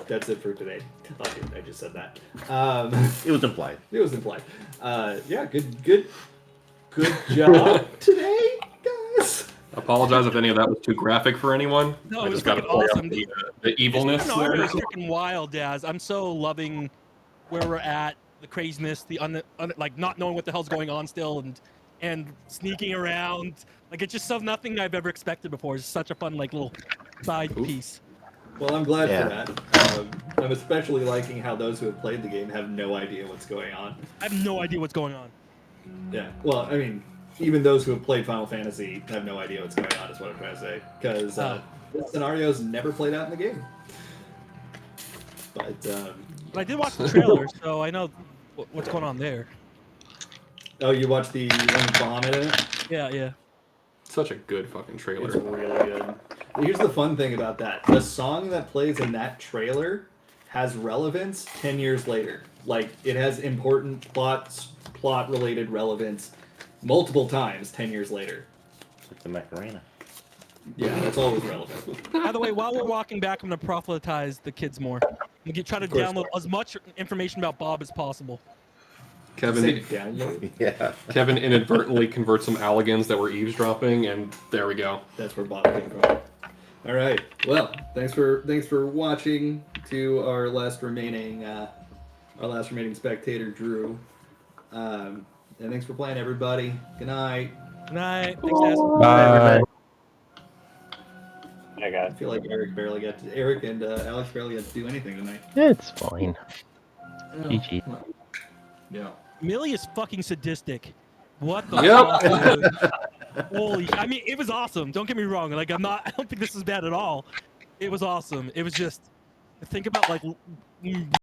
That's it for today. I just said that. It was implied. It was implied. Yeah, good job today, guys. Apologize if any of that was too graphic for anyone. No, I it was just got to freaking play awesome. up the evilness. This there. is freaking wild, Daz. I'm so loving where we're at, the craziness, the like not knowing what the hell's going on still, and sneaking around. Like it's just nothing I've ever expected before. It's such a fun little side piece. Well, I'm glad Yeah. for that. I'm especially liking how those who have played the game have no idea what's going on. I have no idea what's going on. Yeah. Well, I mean, even those who have played Final Fantasy have no idea what's going on, is what I'm trying to say. Because this scenario's never played out in the game. But I did watch the trailer, so I know what's going on there. oh, you watched the one bomb in it? Yeah. Such a good fucking It's trailer. really good. Here's the fun thing about that. The song that plays in that trailer has relevance 10 years later. Like, it has important plot-related relevance multiple times 10 years later. It's like the Macarena. Yeah, that's always relevant. By the way, while we're walking back, I'm gonna proselytize the kids more. I'm gonna try to Of course. download as much information about Bob as possible. Kevin, Say download. Yeah. Kevin inadvertently converts some Alligans that were eavesdropping, and there we go. That's where Bob came from. All right. Well, thanks for watching to our last remaining spectator, Drew. And thanks for playing, everybody. Good night. Good night. Thanks, guys. Bye. Yeah, I guys. feel like Eric and Alex barely got to do anything tonight. It's fine. GG. Yeah. Millie is fucking sadistic. What the Yep. fuck? Dude? Holy! I mean, it was awesome. Don't get me wrong. Like, I don't think this is bad at all. It was awesome. It was just think about like